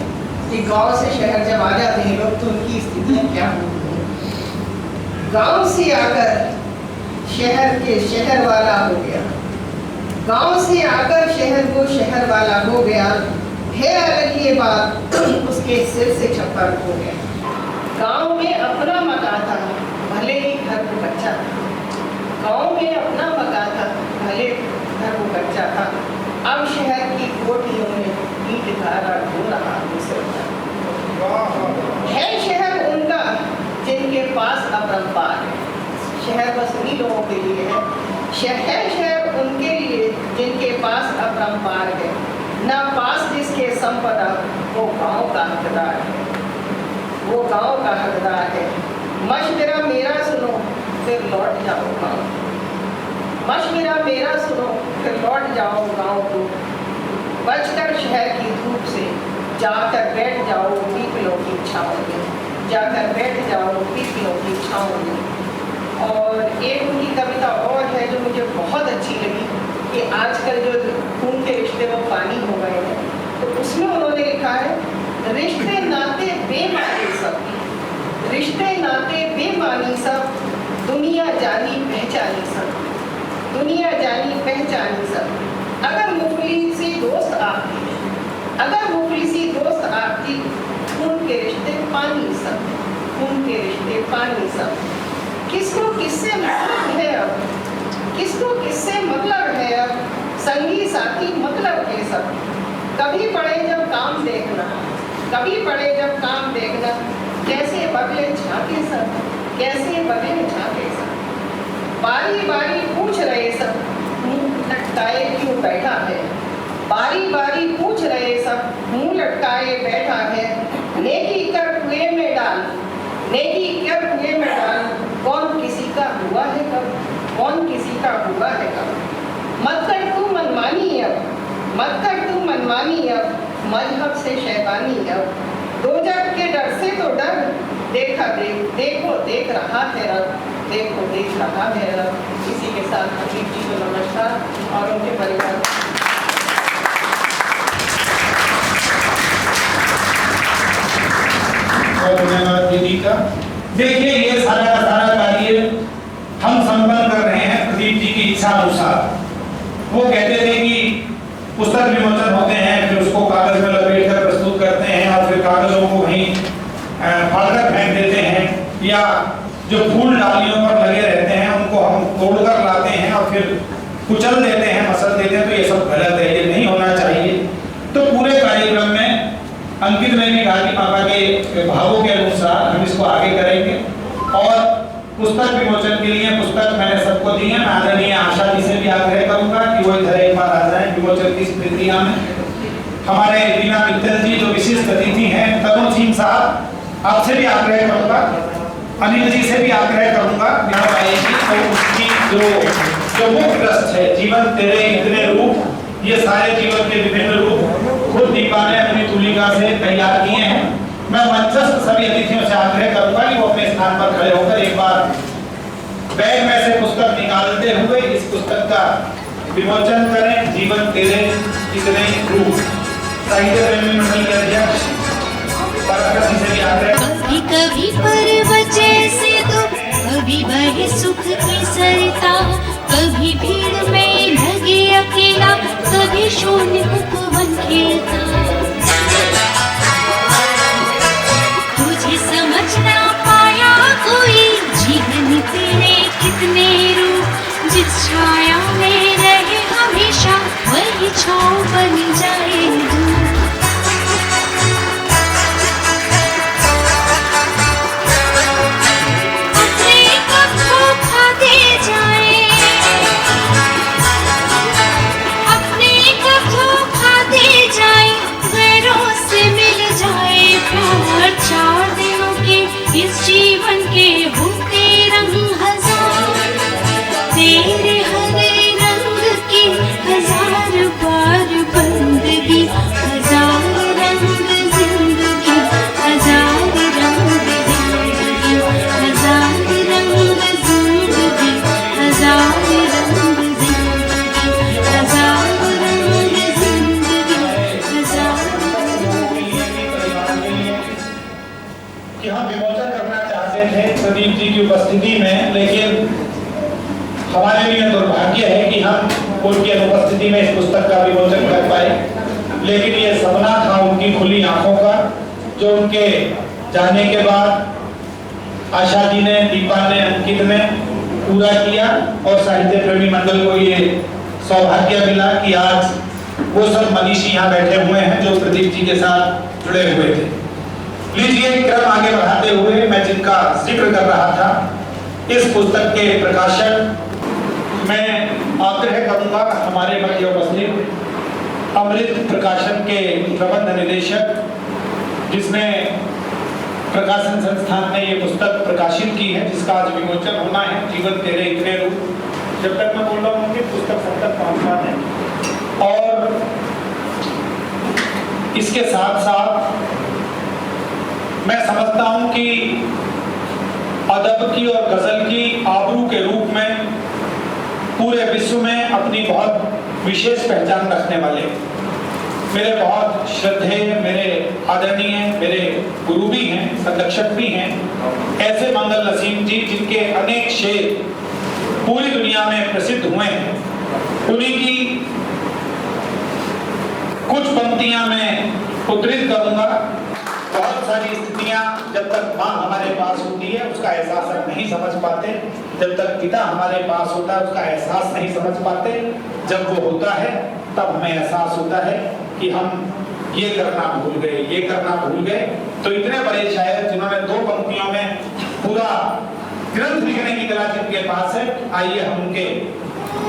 कि गांव से शहर जब आ जाते हैं लोग तो उनकी स्थितियाँ क्या होती हैं। गांव से आकर शहर वाला हो गया, गांव से आकर शहर को शहर वाला हो गया, है अलग ये बात उसके सिर से छप्पर हो गया। गांव में अपना मकान था, भले ही घर को कच्चा था, गांव में अपना मकान था, भले घर को कच्चा था, अब शहर की कोठियों में ईंट गारा ढो रहा है शहर उनका जिनके पास अपरंपार है। शहर बस उन्हीं लोगों के लिए है, शहर उनके लिए जिनके पास अपरंपार है, ना पास जिसके संपदा वो गांव का हकदार है, वो गांव का हकदार है। मशवरा मेरा सुनो फिर लौट जाओ गांव, मशवरा मेरा सुनो फिर लौट जाओ गांव को, बचकर शहर की धूप से जाकर बैठ जाओ पीपलों की छाँव में, जाकर बैठ जाओ पीपलों की छाँव में। और एक उनकी कविता और है जो मुझे बहुत अच्छी लगी कि आजकल जो खून के रिश्ते वो पानी हो गए हैं, तो उसमें उन्होंने लिखा है रिश्ते नाते बेमानी सब, रिश्ते नाते बेमानी सब, दुनिया जानी पहचानी सब, दुनिया जानी पहचानी सब। अगर मुफलिसी दोस्त आपकी, अगर मुफलिसी दोस्त आपकी, खून के रिश्ते पानी सब, खून के रिश्ते पानी सब। किसको किससे मतलब है अब, किसको किससे मतलब है अब, संगी साथी मतलब है सब। कभी पड़े जब काम देखना, कभी पड़े जब काम देखना, कैसे बदले झांके सब, कैसे बदले झांके सब। बारी बारी पूछ रहे सब, मुंह लटकाए क्यों बैठा है, बारी बारी पूछ रहे सब, मुंह लटकाए बैठा है। नेकी कर कुएं में डाल, नेकी कर कुएं में डाल, कौन किसी का हुआ है कब, कौन किसी का हुआ है कब। मत कर तू मनमानी अब, मत कर तू मनमानी अब, मजहब से शैतानी अब। दोजख के डर से तो डर, देखा देखो देख रहा है रब, देखो देख रहा है रब। इसी के साथ हबीब जी को नमस्कार और उनके परिवार। धन्यवाद दीदी का। देखिए ये सारा का सारा कार्य हम संपन्न कर रहे हैं प्रदीप जी की इच्छा अनुसार। वो कहते थे कि पुस्तक विमोचन होते हैं, फिर उसको कागज में लपेट कर प्रस्तुत करते हैं और फिर कागजों को वहीं फाड़कर फेंक देते हैं, या जो फूल डालियों पर लगे रहते हैं उनको हम तोड़कर लाते हैं और फिर कुचल देते हैं, मसल देते हैं। तो ये सब गलत है, ये नहीं होना चाहिए। तो पूरे कार्यक्रम में अंकित ने भी कहा कि पापा के भावों के अनुसार हम इसको आगे करेंगे। और पुस्तक विमोचन के लिए पुस्तक मैंने सबको दी है। मैं आदरणीय आशा जी से भी आग्रह करूंगा कि वो इधर एक बार आ जाए विमोचन की प्रक्रिया में। हमारे रीना मित्तल जी जो विशिष्ट अतिथि हैं, तरुण सिंह साहब आपसे भी आग्रह करूंगा, अनिल जी से भी आग्रह करूंगा तो उसकी जो मुख्य रस है जीवन तेरे इतने रूप, ये सारे जीवन के विभिन्न रूप खुद दीपा ने अपनी तुलिका से तैयार किए हैं। मैं मंचस्थ सभी अतिथियों से आग्रह करूंगा कि वो अपने स्थान पर खड़े होकर एक बार बैग में से पुस्तक निकालते हुए इस पुस्तक का विमोचन करें, जीवन तेरे इतने रूप। साहित्य प्रेमी मंडल के अध्यक्ष परमप्रति से भी आग्रह। कभी कभी पर्वत जैसे दुख, कभी बहे सुख की सरिता, कभी भीड़ में लगे अकेला, कभी शून्य उपवन खेलता। तुझे समझ ना पाया कोई, जीवन तेरे कितने रूप, जिस छाया में रहे हमेशा वही छाँव बन जाए धूप। अपने कब धोखा दे जाए, अपने कब धोखा दे जाए, उपस्थिति में, लेकिन हमारे लिए दुर्भाग्य है कि हम उनकी अनुपस्थिति में इस पुस्तक का विमोचन कर पाए। लेकिन ये सपना था उनकी खुली आंखों का, जो उनके जाने के बाद आशा जी ने, दीपा ने, अंकित ने पूरा किया और साहित्य प्रेमी मंडल को ये सौभाग्य मिला कि आज वो सब मनीषी यहाँ बैठे हुए हैं जो प्रदीप जी के साथ जुड़े हुए थे। लीजिए, क्रम आगे बढ़ाते हुए मैं जिनका जिक्र कर रहा था, इस पुस्तक के प्रकाशक मैं आग्रह करूंगा हमारे मध्य उपस्थित अमृत प्रकाशन के प्रबंध निदेशक, जिसने प्रकाशन संस्थान ने ये पुस्तक प्रकाशित की है, जिसका आज विमोचन होना है, जीवन तेरे इतने रूप। जब तक मैं बोल रहा हूँ कि पुस्तक सब तक पहुँचना है। और इसके साथ साथ मैं समझता हूँ कि अदब की और गजल की आबरू के रूप में पूरे विश्व में अपनी बहुत विशेष पहचान रखने वाले मेरे बहुत श्रद्धेय, मेरे आदरणीय, मेरे गुरु भी हैं, संरक्षक भी हैं, ऐसे मंगल नसीम जी, जिनके अनेक शेर पूरी दुनिया में प्रसिद्ध हुए हैं। उन्हीं की कुछ पंक्तियां मैं उद्धृत करूंगा। बहुत सारी स्थितियां जब तक माँ हमारे पास होती है उसका एहसास हम नहीं समझ पाते, जब तक पिता हमारे पास होता है उसका एहसास नहीं समझ पाते, जब वो होता है तब हमें एहसास होता है कि हम ये करना भूल गए, ये करना भूल गए। तो इतने बड़े शायर जिन्होंने 2 पंक्तियों में पूरा ग्रंथ लिखने की कला जिनके पास है, आइए हम उनके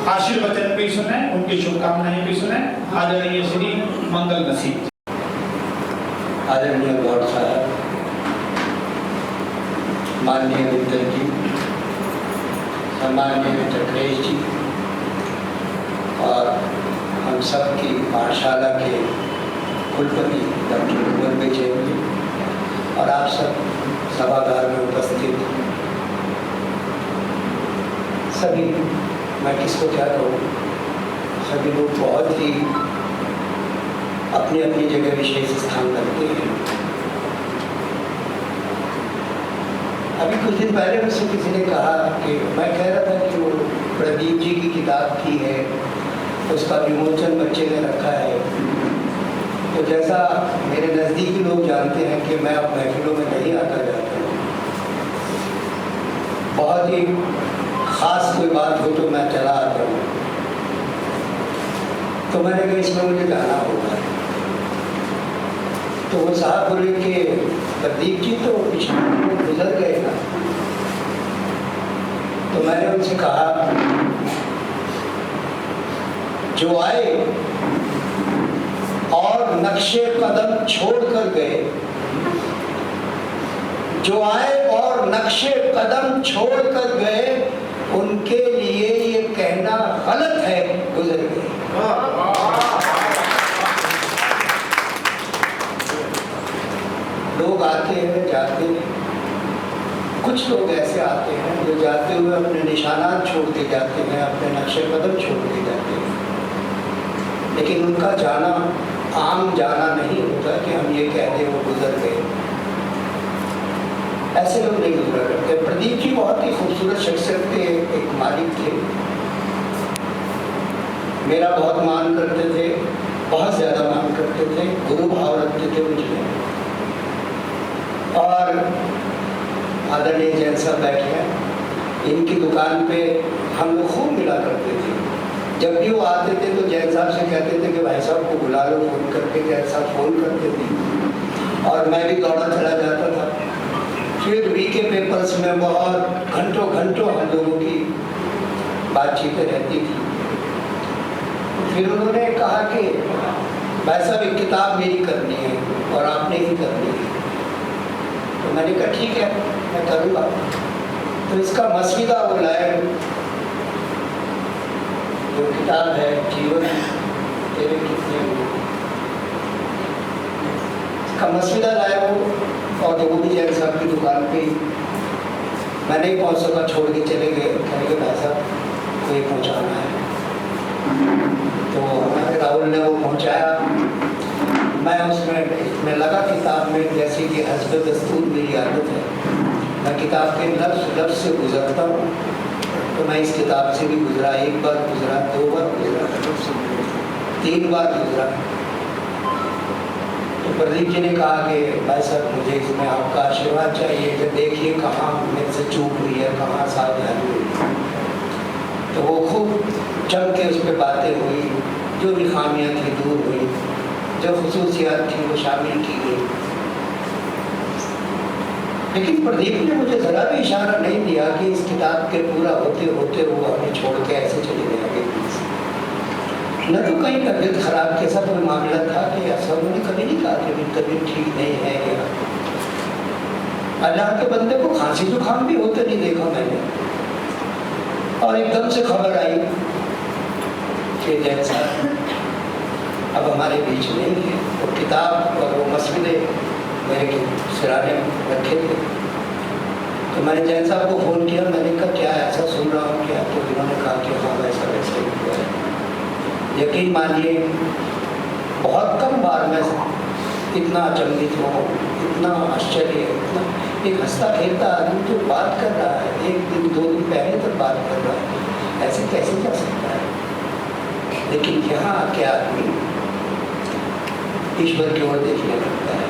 आशीर्वचन भी सुने, उनकी शुभकामनाएं भी सुने। आदरणीय श्री मंगल नसीब, आदरणीय गौड़ साहब, माननीय विद्वत जी, सम्माननीय चक्रेश जी और हम सब की पाठशाला के कुलपति डॉक्टर कुंवर विजय जी और आप सब सभागार में उपस्थित सभी, मैं किसको क्या कहूँ, सभी लोग बहुत ही अपनी अपनी जगह विशेष स्थान रखते हैं। अभी कुछ दिन पहले मुझसे किसी ने कहा कि मैं कह रहा था कि वो प्रदीप जी की किताब की है, उसका विमोचन बच्चे ने रखा है। तो जैसा मेरे नज़दीकी लोग जानते हैं कि मैं अब महफिलों में नहीं आता जाता हूँ, बहुत ही ख़ास कोई बात हो तो मैं चला आता हूँ, तो मैंने कहा इसमें मुझे जाना होगा। तो वो साहब बोले कि प्रदीप जी तो पिछले गुजर गए ना। तो मैंने उनसे कहा जो आए और नक्शे कदम छोड़ कर गए, जो आए और नक्शे कदम छोड़ कर गए, उनके लिए ये कहना गलत है गुजर गए। लोग आते हैं जाते हैं, कुछ लोग ऐसे आते हैं जो जाते हुए अपने निशानात छोड़ के जाते हैं, अपने नक्शे कदम छोड़ के जाते हैं, लेकिन उनका जाना आम जाना नहीं होता कि हम ये कह दें वो गुजर गए। ऐसे लोग नहीं गुजरा करते। प्रदीप जी बहुत ही खूबसूरत शख्सियत के एक मालिक थे, मेरा बहुत मान करते थे, बहुत ज़्यादा मान करते थे, गुरु भाव रखते थे मुझे। और आदरणीय जैन साहब बैठे हैं, इनकी दुकान पे हम लोग खूब मिला करते थे। जब भी वो आते थे तो जैन साहब से कहते थे कि भाई साहब को बुला लो, फोन करके जैन साहब फ़ोन करते थे और मैं भी दौड़ा चला जाता था। फिर वीके पेपर्स में बहुत घंटों घंटों हम लोगों की बातचीतें रहती थी। फिर उन्होंने कहा कि भाई साहब एक किताब मेरी करनी है और आपने ही करनी है। तो मैंने कहा ठीक है मैं करूँगा। तो इसका मसविदा वो लाए, जो किताब है जीवन तेरे कितने, इसका मसविदा लाया वो, और वो भी जैन साहब की दुकान पे मैं नहीं पहुँच सका, छोड़ के चले गए, कहेंगे भाई साहब को ये पहुँचाना है। तो राहुल ने वो पहुँचाया, मैं उसमें लगा किताब में, जैसे कि हस्ब दस्तूर मेरी आदत है, मैं किताब के लफ्ज़ लफ्ज़ से गुजरता हूँ, तो मैं इस किताब से भी गुजरा, 1 बार गुजरा, 2 बार गुजरा, 3 बार गुजरा। तो प्रदीप जी ने कहा कि भाई साहब मुझे इसमें आपका आशीर्वाद चाहिए कि देखिए कहाँ मेरे से चूक हुई है, कहाँ सावधानी हुई है। तो वो खूब जम के उस पर बातें हुई, जो भी खामियाँ थी दूर हुई, जो खुसूसियात थी वो शामिल की गई। लेकिन प्रदीप ने मुझे ज़रा भी इशारा नहीं दिया कि इस किताब के पूरा होते होते वो हमें छोड़ के ऐसे चले गए आगे पीछे। न तो कहीं तबीयत खराब के साथ कोई मामला था कि ऐसा उन्होंने कभी नहीं कहा कि तबीयत ठीक नहीं है, या अल्लाह के बंदे को खांसी जुकाम भी होते नहीं देखा मैंने। और एकदम से खबर आई कि जैन साहब अब हमारे बीच नहीं है। वो किताब और वो मसले मेरे सिराने रखे थे। तो मैंने जैन साहब को फ़ोन किया, मैंने कहा क्या ऐसा सुन रहा हूँ क्या? तो उन्होंने कहा कि हाँ वैसा वैसा ही हुआ है। यकीन मानिए बहुत कम बार मैं इतना अचंभित हूँ, इतना आश्चर्य, इतना एक हंसता खेलता आदमी जो बात कर रहा है 1 दिन 2 दिन पहले तक बात कर रहा है, ऐसे कैसे कर सकता है? लेकिन यहाँ आके आदमी ईश्वर की ओर देखने लगता है।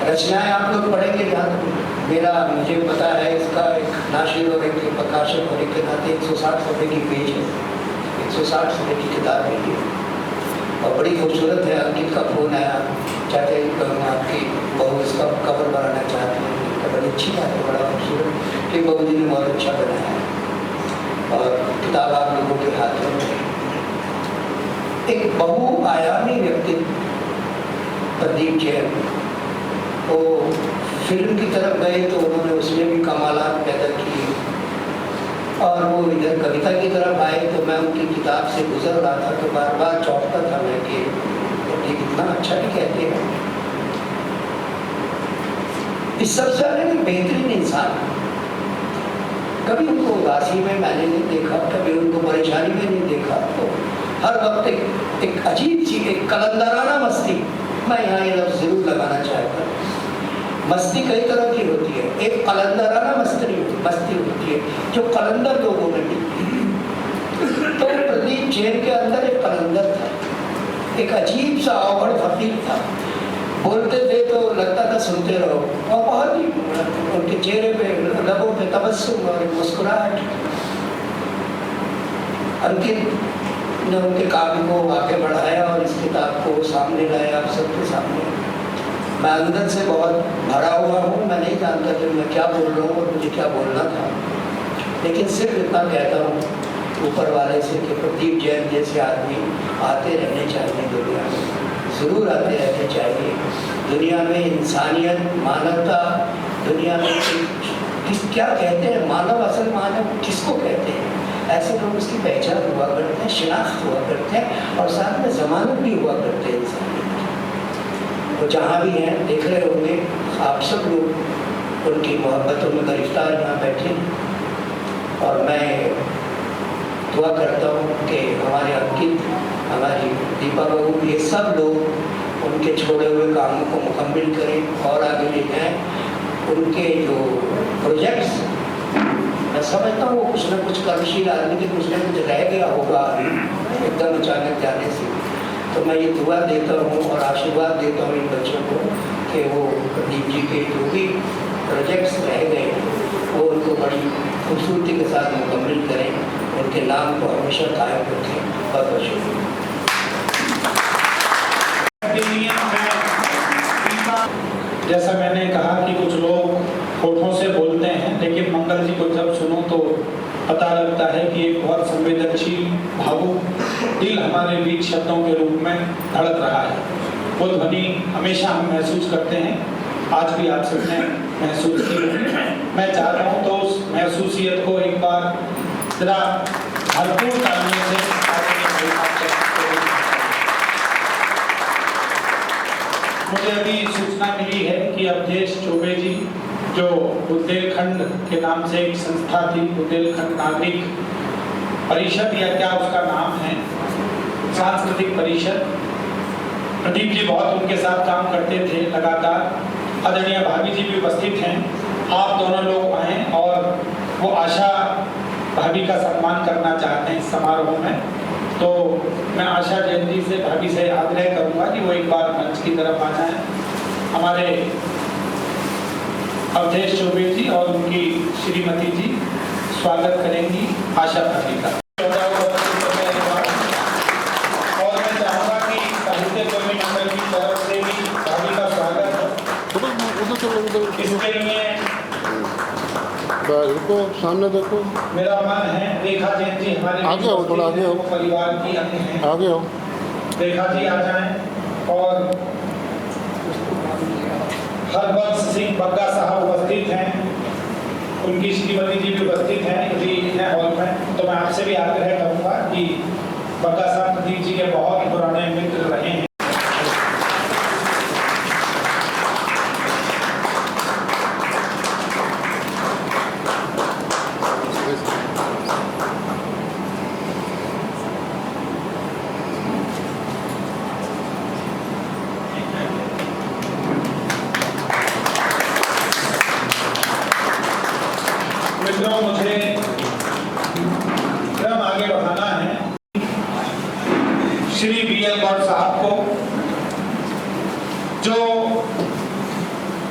रचनाएं आप लोग पढ़ेंगे जहाँ तक मेरा मुझे पता है, इसका एक नाशिर और एक प्रकाशक होने के नाते 160 सफ़े की पेज है, 160 सफ़े की किताब है ये, और बड़ी खूबसूरत है। अंकित का फ़ोन आया, चाचा जी कहूँगा आपकी बहू इसका कवर बनाना चाहते हैं, तो बड़ी अच्छी बात है, बड़ा खूबसूरत, कि बहू जी ने बहुत अच्छा बनाया है और किताब आप लोगों के हाथों में। एक बहुआयामी व्यक्तित्व प्रदीप जैन, वो फिल्म की तरफ गए तो उन्होंने उसमें भी कमालात पैदा किए, और वो इधर कविता की तरफ आए तो मैं उनकी किताब से गुजर रहा था तो बार बार चौंकता था मैं कि ये कितना अच्छा भी कहते हैं। इस सबसे अलग बेहतरीन इंसान, कभी उनको उदासी में मैंने नहीं देखा, कभी उनको परेशानी में नहीं देखा। तो हर वक्त एक अजीब सी एक कलंदराना मस्ती, मैं यहाँ ये लफ्ज़ जरूर लगाना चाहता हूँ। मस्ती कई तरह की होती है, एक कलंदराना मस्ती होती है जो कलंदर लोगों में मिलती है। तो प्रदीप जैन के अंदर एक कलंदर था, एक अजीब सा अवगढ़ फकीर था। बोलते थे तो लगता था सुनते रहो, और बहुत ही उनके चेहरे पे लबों पे तबस्सुम और मुस्कुराहट। अंकित ने उनके काम को आगे बढ़ाया और इस किताब को सामने लाया आप सबके सामने। मैं अंदर से बहुत भरा हुआ हूँ, मैं नहीं जानता कि मैं क्या बोल रहा हूँ और मुझे क्या बोलना था, लेकिन सिर्फ इतना कहता हूँ ऊपर वाले से कि प्रदीप जैन जैसे आदमी आते रहने चाहिए, दुनिया में ज़रूर आते रहने चाहिए। दुनिया में इंसानियत, मानवता, दुनिया में क्या कहते हैं मानव, असल मानव किसको कहते हैं? ऐसे लोग उसकी पहचान हुआ करते हैं, शिनाख्त हुआ करते हैं, और साथ में ज़मानत भी हुआ करते हैं इंसानियत। तो जहाँ भी हैं देख रहे होंगे आप सब लोग उनकी मोहब्बतों में गिरफ्तार यहाँ बैठे, और मैं दुआ करता हूँ कि हमारे अंकित, हमारी दीपा बहू, ये सब लोग उनके छोड़े हुए कामों को मुकम्मल करें और आगे ले जाएँ। उनके जो प्रोजेक्ट्स, मैं समझता हूँ वो कुछ न कुछ कर्मशील आदमी के कुछ न कुछ रह गया होगा एकदम अचानक जाने से। तो मैं ये दुआ देता हूँ और आशीर्वाद देता हूँ इन बच्चों को कि वो प्रदीप जी के जो भी प्रोजेक्ट्स रह गए वो उनको बड़ी खूबसूरती के साथ मुकम्मल करें, उनके नाम को हमेशा कायम रखें। बहुत बहुत शुक्रिया। जैसा मैंने कहा कि कुछ लोग होठों से बोलते हैं, लेकिन मंगल जी को जब सुनो तो पता लगता है कि एक बहुत संवेदनशील, भावुक दिल हमारे बीच शब्दों के रूप में धड़क रहा है। वो ध्वनि हमेशा हम महसूस करते हैं, आज भी आप सबने महसूस की। मैं चाह रहा हूँ तो उस महसूसियत को एक बार जरा भरपूर तालियों से मुझे अभी सूचना मिली है कि अवधेश चौबे जी, जो बुंदेलखंड के नाम से एक संस्था थी, बुंदेलखंड नागरिक परिषद या क्या उसका नाम है, सांस्कृतिक परिषद, प्रदीप जी बहुत उनके साथ काम करते थे लगातार। आदरणीय भाभी जी भी उपस्थित हैं। आप दोनों लोग आए और वो आशा भाभी का सम्मान करना चाहते हैं इस समारोह में, तो मैं आशा जैन जी से, भाभी से आग्रह करूंगा कि वो एक बार मंच की तरफ आ जाएं। हमारे अवधेश चौबे जी और उनकी श्रीमती जी स्वागत करेंगी आशा भाभी का। और मैं चाहूँगा कि साहित्य कर्मी मंडल की तरफ से भी भाभी का स्वागत हो। इसके लिए देखो सामने देखो, मेरा मन है रेखा जैन जी हमारे आगे आओ, थोड़ा आगे आओ, परिवार की अन्य हैं, आगे आओ, रेखा जी आ जाएं और हरबंश सिंह बग्गा साहब उपस्थित हैं, उनकी श्रीमती जी भी उपस्थित हैं यदि हैं हॉल में। तो मैं आपसे भी आग्रह करूंगा कि बग्गा साहब प्रदीप जी के बहुत पुराने मित्र रहे हैं। मित्रों, मुझे क्रम आगे बढ़ाना है। श्री BL गौड़ साहब को, जो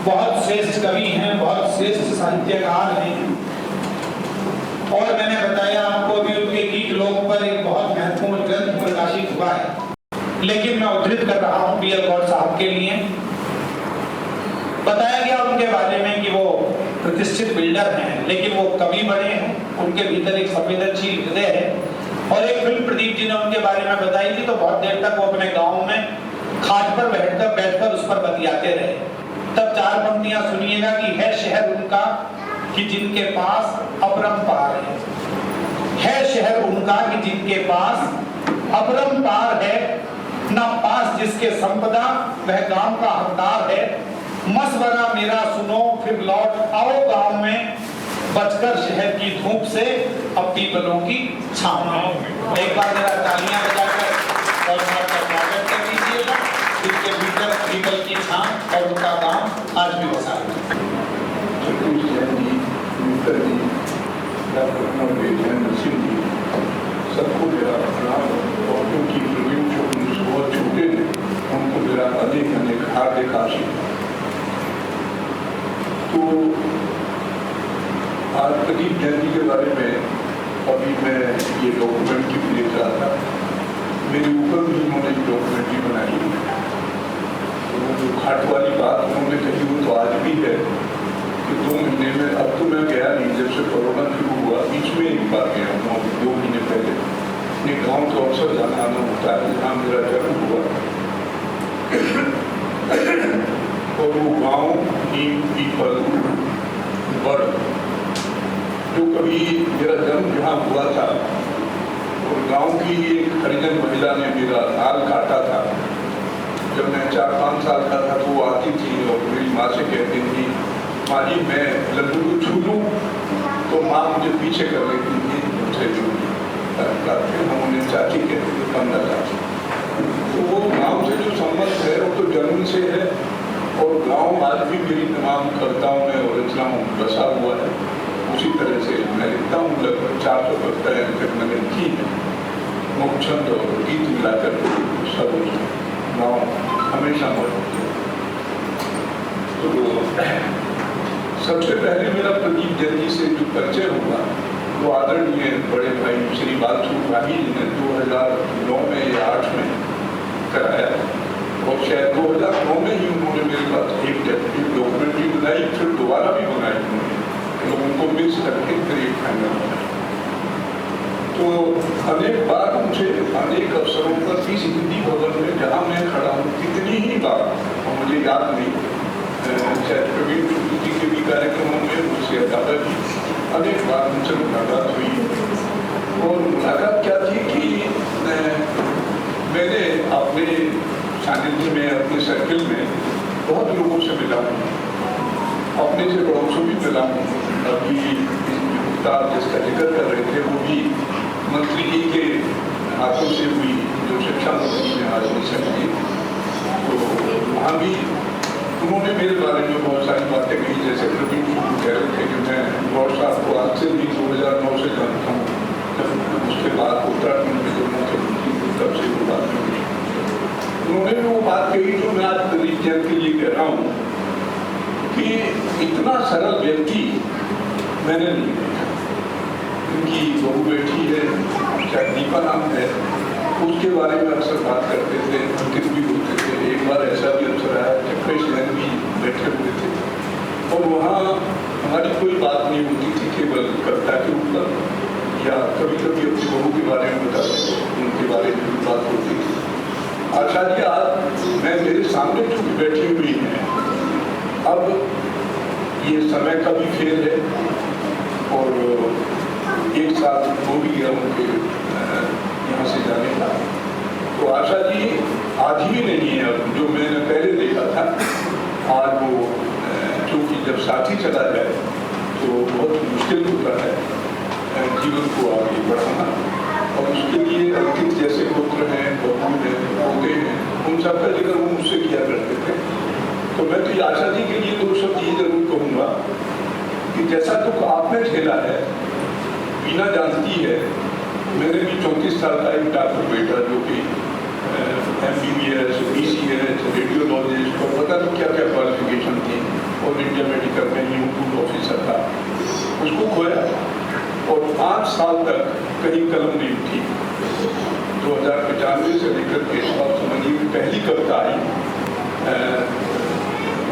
बहुत श्रेष्ठ कवि हैं, बहुत श्रेष्ठ साहित्यकार हैं, और मैंने बताया आपको अभी उनके गीत लोक पर एक बहुत महत्वपूर्ण ग्रंथ प्रकाशित हुआ है, लेकिन मैं उद्धृत कर रहा हूँ BL गौड़ साहब के लिए। बताया गया उनके बारे में कि वो प्रतिष्ठित बिल्डर हैं, लेकिन वो कवि बड़े हैं, उनके भीतर एक संवेदनशील हृदय है। और एक फिल्म प्रदीप जी ने उनके बारे में बताई थी, तो बहुत देर तक वो अपने गांव में खाट पर बैठकर उस पर बतियाते रहे। तब 4 पंक्तियां सुनिएगा कि है शहर उनका कि जिनके पास अपरंपार है शहर उनका कि जिनके पास अपरंपार है, ना पास जिसके संपदा वह गांव का हकदार है। मशवरा मेरा सुनो फिर लौट आओ गांव में, बचकर शहर की धूप से अब पीपलों की छांव में। एक बार जरा तालियां बजाकर और का स्वागत कर दीजिएगा। इसके भीतर पीपल की छांव और उनका गांव आज भी बसा है। सबको मेरा प्रणाम और उनकी बहुत छोटे थे, उनको मेरा अनेक अनेक हार्दिक आशीर्वाद। तो आज प्रदीप जैन जी के बारे में अभी मैं ये डॉक्यूमेंट्री भी देख रहा था, मेरे ऊपर भी उन्होंने डॉक्यूमेंट्री बनाई। तो वो जो खाट वाली बात उन्होंने कही वो तो आज भी है कि 2 महीने में, अब तो मैं गया नहीं, जब से कोरोना शुरू हुआ बीच में एक बार गया 2 महीने पहले। अपने गाँव तो अक्सर जाना आना होता है जहाँ मेरा जन्म हुआ, और वो गाँव नीम पीपल बड़, जो कभी मेरा जन्म जहाँ हुआ था, और गांव की एक हरिजन महिला ने मेरा नाल काटा था। जब मैं 4-5 साल का था तो वो आती थी और मेरी माँ से कहती थी, माँ जी मैं लड्डू को छू लूँ, तो माँ मुझे पीछे कर लेती थी, मुझसे जो फिर हम उन्हें चाची कहते थे, कमला चाची। तो वो गाँव से जो संबंध है वो तो जन्म से है, और गांव आज भी मेरी तमाम कविताओं में और रचनाओं में बसा हुआ है। उसी तरह से मैं लिखता हूँ, लगभग 400 कविताएं अभी तक मैंने लिखी है, मुखछंद और गीत मिलाकर सब गाँव हमेशा मौजूद है। तो सबसे पहले मेरा प्रदीप जैन जी से जो परिचय हुआ वो आदरणीय बड़े भाई श्री बालसूर भाई ने 2009 में या 8 में कराया, और शायद 2009 में ही उन्होंने मेरे पास एक डॉक्यूमेंट्री बनाई, फिर दोबारा भी बनाई उन्होंने, तो उनको मिक्स करके फिर एक फाइनल बनाई। तो अनेक बार मुझे अनेक अवसरों पर इस हिंदी भवन में जहाँ मैं खड़ा हूँ कितनी ही बार, और मुझे याद नहीं, शायद प्रवीण जी के भी कार्यक्रमों में मुझसे ज़्यादा भी अनेक बार मुझसे मुलाकात हुई। और मुलाकात क्या थी कि मैंने अपने सानिध्य में, अपने सर्किल में बहुत लोगों से मिला हूँ, अपने से बड़ों से भी मिला हूँ। अभी किताब जिसका जिक्र कर रहे थे वो भी मंत्री जी के हाथों से हुई, जो शिक्षा मंत्री ने आज से की, तो वहाँ भी उन्होंने मेरे बारे में बहुत सारी बातें कही, जैसे प्रवीण कह रहे थे कि मैं गौर साहब को आज से भी 2009 से जानता हूँ, जब उसके बाद उत्तराखंड में जो मुख्यमंत्री थे तब से वो बात कही। उन्होंने भी वो बात कही जो मैं आज प्रदीप जैन के लिए कह रहा हूँ कि इतना सरल व्यक्ति मैंने नहीं देखा। उनकी बहू बेटी है, शायद दीपा नाम है, उसके बारे में अक्सर बात करते थे, अंकित भी होते थे। एक बार ऐसा भी अवसर आया कि प्रेसिडेंट भी बैठे हुए थे और वहाँ हमारी कोई बात नहीं होती थी, केवल कविता के ऊपर या कभी कभी अपनी बहू के बारे में बता देते, उनके बारे में भी बात होती थी। आशा जी आज मैं मेरे सामने जो बैठी हुई हैं, अब ये समय का भी खेल है और एक साल हो भी गया उनके यहाँ से जाने का। तो आशा जी आज ही नहीं है, अब जो मैंने पहले देखा था, आज वो क्योंकि जब साथी चला जाए तो बहुत मुश्किल होता है जीवन को आगे बढ़ाना, और उसके लिए अंकित जैसे पुत्र हैं, बहू हैं, पोते हैं, उन सबका जिक्र वो मुझसे किया करते थे। तो मैं तो आशा जी के लिए दो शब्द ये जरूर कहूँगा कि जैसा दुख आपने झेला है, बीना जानती है, मेरे भी 34 साल का एक डॉक्टर बेटा जो कि MBBS, BCS, रेडियोलॉजिस्ट और पता नहीं क्या क्या क्वालिफिकेशन थी और इंडिया मेडिकल में यूट्यूब ऑफिसर था, उसको खोया और 5 साल तक कहीं कलम नहीं उठी। 2095 से लेकर के आप समझिए कि पहली कविता आई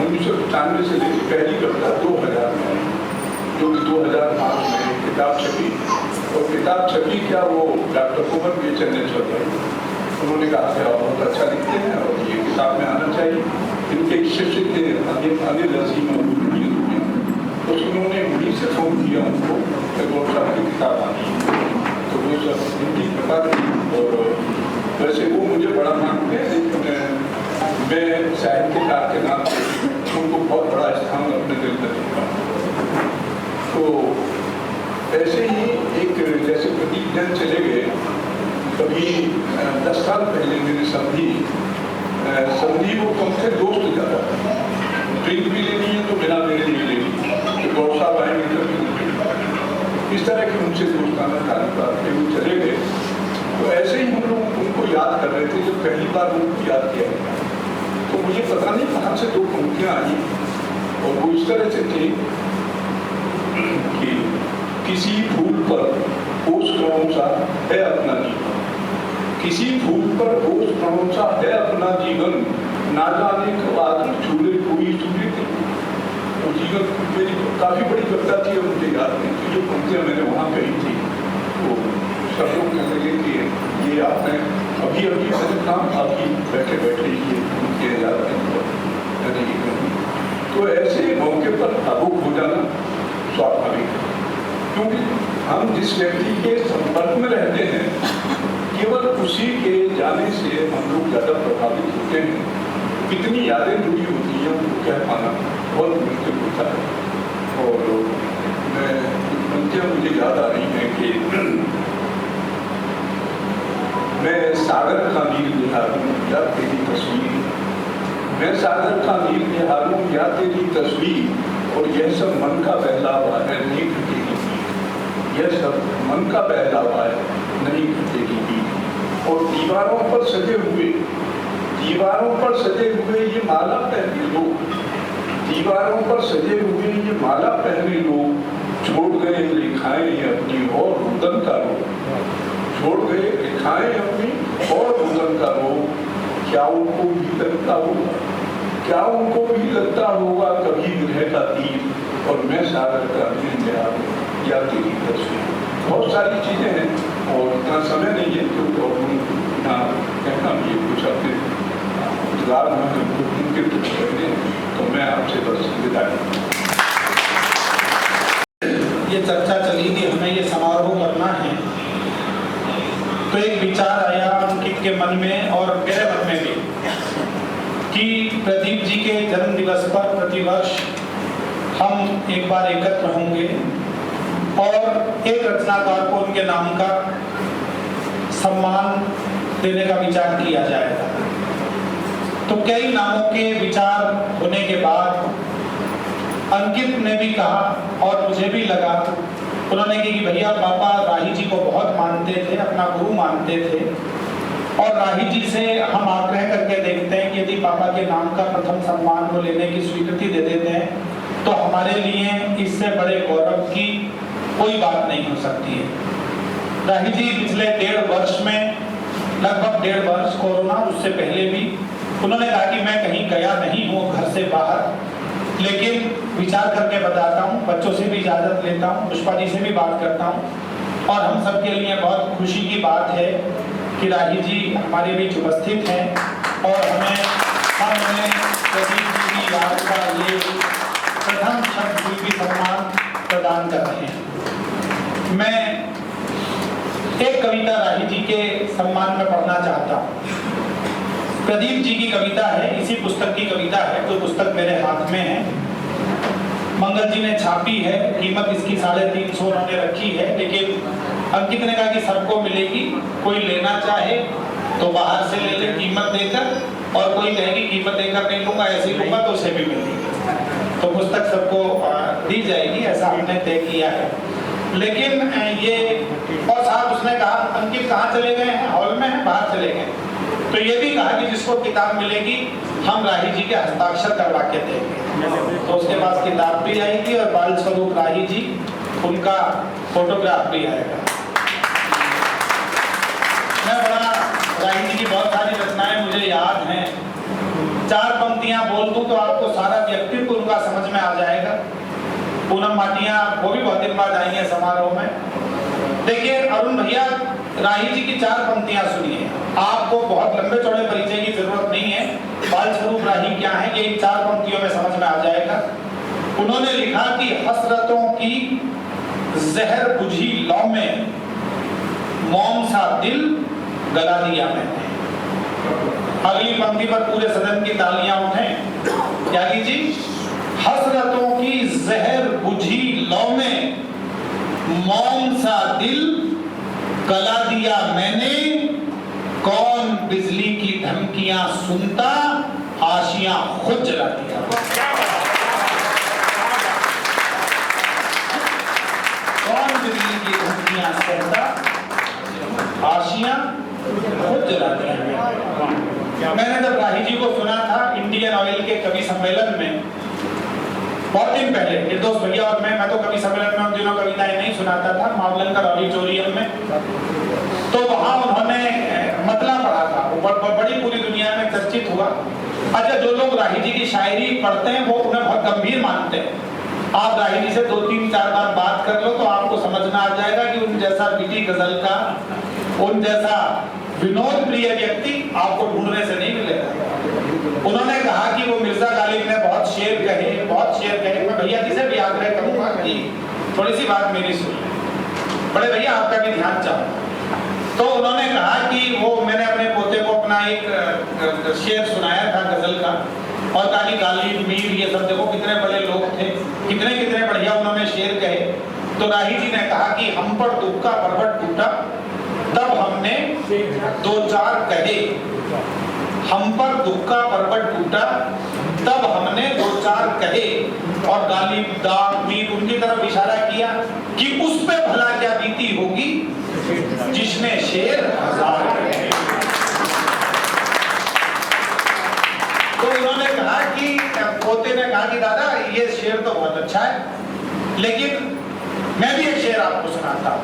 1995 से लेकर पहली कविता 2000 में आई, जो कि 2005 में किताब छपी। और किताब छपी क्या, वो डॉक्टर कुमार बेचन ने छपाई। उन्होंने कहा कि आप बहुत अच्छा लिखते हैं और ये किताब में आना चाहिए। इनके एक शिष्य थे अनिल रसीम, तो उन्होंने वहीं से फोन किया उनको कि गौर साहब की किताब आनी है। तो वो सब उनकी कृपा थी और वैसे वो मुझे बड़ा मानते हैं, लेकिन मैं साहित्यकार के नाम से उनको बहुत बड़ा स्थान अपने दिल में देता हूँ। तो ऐसे ही एक जैसे प्रदीप जैन चले गए, कभी 10 साल पहले मेरे समधी वो कम थे दोस्त ज़्यादा, ड्रिंक भी लेनी है तो बिना मेरे लिए लेनी, तो गौर साहब आएंगे कभी इस तरह के उनसे दोस्ताना ताल्लुकात थे। वो चले गए तो ऐसे ही हम लोग उनको याद कर रहे थे। जब पहली बार उनको याद किया तो मुझे पता नहीं कहाँ से 2 पंक्तियाँ आई और वो इस तरह से थी कि किसी फूल पर ओस कौन सा है अपना जीवन, किसी फूल पर ओस कौन सा है अपना जीवन, ना जाने कब आकर छूले कोई सूर्य थी। वो जीवन मेरी काफी बड़ी कविता थी और मुझे याद नहीं, तो जो पंक्तियां मैंने वहाँ कही थी तो सब लोग कहने लगे कि ये आपने अभी काम अभी बैठे बैठे ये पंक्तियां याद नहीं। तो ऐसे मौके पर भावुक हो जाना स्वाभाविक है, क्योंकि हम जिस व्यक्ति के संपर्क में रहते हैं केवल उसी के जाने से हम लोग ज़्यादा प्रभावित होते हैं। कितनी यादें जुड़ी होती हैं उनको कह पाना बहुत मुश्किल होता है। और मैं पंक्तियाँ मुझे याद आ रही हैं कि मैं सागर का नील निहारूं या तेरी तस्वीर, मैं सागर का नील निहारूं या तेरी तस्वीर, और यह सब मन का बहलावा है नहीं घटेगी पीर, यह सब मन का बहलावा है नहीं घटेगी पीर। और दीवारों पर सजे हुए ये माला पहने लोग, दीवारों पर सजे हुए ये माला पहने लोग, छोड़ गए रेखाएं अपनी और रुदन का रोग, छोड़ गए रेखाएं अपनी और रुदन का रोग। क्या उनको भी लगता होगा, क्या उनको भी लगता होगा कभी गृह का तीर, और मैं सागर का नील निहारूं या तेरी तस्वीर। बहुत सारी चीजें हैं और इतना समय नहीं है तो और यहाँ कहना भी कुछ अपने उद्गार उनके करने, तो मैं आपसे बस विदा। ये चर्चा चली कि हमें ये समारोह करना है, तो एक विचार आया अंकित के मन में और मेरे मन में भी कि प्रदीप जी के जन्म दिवस पर प्रतिवर्ष हम एक बार एकत्र होंगे और एक रचनाकार को उनके नाम का सम्मान देने का विचार किया जाएगा। तो कई नामों के विचार होने के बाद अंकित ने भी कहा और मुझे भी लगा, उन्होंने कहा कि भैया पापा राही जी को बहुत मानते थे, अपना गुरु मानते थे, और राही जी से हम आग्रह करके देखते हैं कि यदि पापा के नाम का प्रथम सम्मान को लेने की स्वीकृति दे देते हैं तो हमारे लिए इससे बड़े गौरव की कोई बात नहीं हो सकती है। राही जी पिछले 1.5 वर्ष में, लगभग 1.5 वर्ष, कोरोना उससे पहले भी, उन्होंने कहा कि मैं कहीं गया नहीं हूँ घर से बाहर, लेकिन विचार करके बताता हूँ, बच्चों से भी इजाजत लेता हूँ, पुष्पा जी से भी बात करता हूँ, और हम सबके लिए बहुत खुशी की बात है कि राही जी हमारे बीच उपस्थित हैं और हमें प्रदीप जी की याद का ये प्रथम शब्द सम्मान प्रदान कर रहे हैं। मैं एक कविता राही जी के सम्मान में पढ़ना चाहता हूँ। प्रदीप जी की कविता है, इसी पुस्तक की कविता है जो पुस्तक मेरे हाथ में है, मंगल जी ने छापी है, कीमत इसकी 350 उन्होंने रखी है, लेकिन अंकित ने कहा कि सबको मिलेगी, कोई लेना चाहे तो बाहर से ले ले कीमत देकर, और कोई कहेगी कीमत देकर नहीं लूंगा, ऐसे लूंगा तो उसे भी मिलेगी, तो पुस्तक सबको दी जाएगी, ऐसा हमने तय किया है। लेकिन ये, और साथ उसने कहा अंकित कहाँ चले गए हैं, हॉल में हैं, बाहर चले गए, तो ये भी कहा कि जिसको किताब मिलेगी हम राही जी के हस्ताक्षर करवा के देंगे, तो उसके पास किताब भी आएगी और बाल स्वरूप राही जी, उनका फोटोग्राफ भी आएगा। मैं बड़ा, राही जी की बहुत सारी रचनाएं मुझे याद हैं, 4 पंक्तियां बोल दूं तो आपको सारा व्यक्तित्व उनका समझ में आ जाएगा। पूनम माटिया वो भी बहुत दिन बाद आई है समारोह में। देखिए अरुण भैया, राही जी की 4 पंक्तियां सुनिए, आपको बहुत लंबे चौड़े परिचय की जरूरत नहीं है, बाल स्वरूप राही क्या है ये इन 4 पंक्तियों में समझ में आ जाएगा। उन्होंने लिखा कि हसरतों की जहर बुझी लौ में मौन सा दिल गला दिया मैंने। अगली पंक्ति पर पूरे सदन की तालियां उठें, क्या लीजिए, हसरतों की जहर बुझी लौ में मौन सा दिल गला दिया मैंने, कौन बिजली की धमकियां सुनता, आशियां खुद जला दिया। कौन बिजली की धमकियां सहता, आशियां खुद जला दिया। मैंने जब राही जी को सुना था इंडियन ऑयल के कवि सम्मेलन में, बहुत दिन पहले, निर्दोष भैया और मैं तो कवि सम्मेलन में उन दिनों कविताएं नहीं सुनाता था, मावलंकर ऑडिटोरियम में, तो वहां उन्होंने मतला पढ़ा था, बड़ी पूरी दुनिया में चर्चित हुआ। अच्छा, जो लोग राही जी की शायरी पढ़ते हैं वो उन्हें बहुत गंभीर मानते हैं। आप राही जी से 2-3-4 बार बात कर लो तो आपको समझ में आ जाएगा कि उन जैसा बीटी गजल का, उन जैसा विनोद प्रिय व्यक्ति आपको ढूंढने से नहीं मिलेगा। उन्होंने कहा कि वो मिर्जा गालिब ने बहुत शेर कहे, बहुत शेर कहे। मैं भैया जी से भी आग्रह करूंगा कि थोड़ी सी बात मेरी सुन लें, बड़े भैया आपका भी ध्यान चाहूंगा। तो उन्होंने कहा कि वो, मैंने अपने पोते को अपना एक शेर सुनाया था गजल का, और कहा कि गालिब, मीर, ये सब देखो कितने बड़े लोग थे, कितने कितने बढ़िया उन्होंने शेर कहे। तो राही जी ने कहा कि हम पर दुख का पर्वत टूटा, तब हमने 2-4 कहे, हम पर दुख का पर्वत टूटा, तब हमने 2-4 कहे, और गालिब, दाग, मीर उनकी तरफ इशारा किया कि उस पे भला क्या बीती होगी जिसने शेर 1000 कहे। तो उन्होंने कहा कि, पोते ने कहा कि दादा ये शेर तो बहुत अच्छा है, लेकिन मैं भी एक शेर आपको सुनाता हूँ।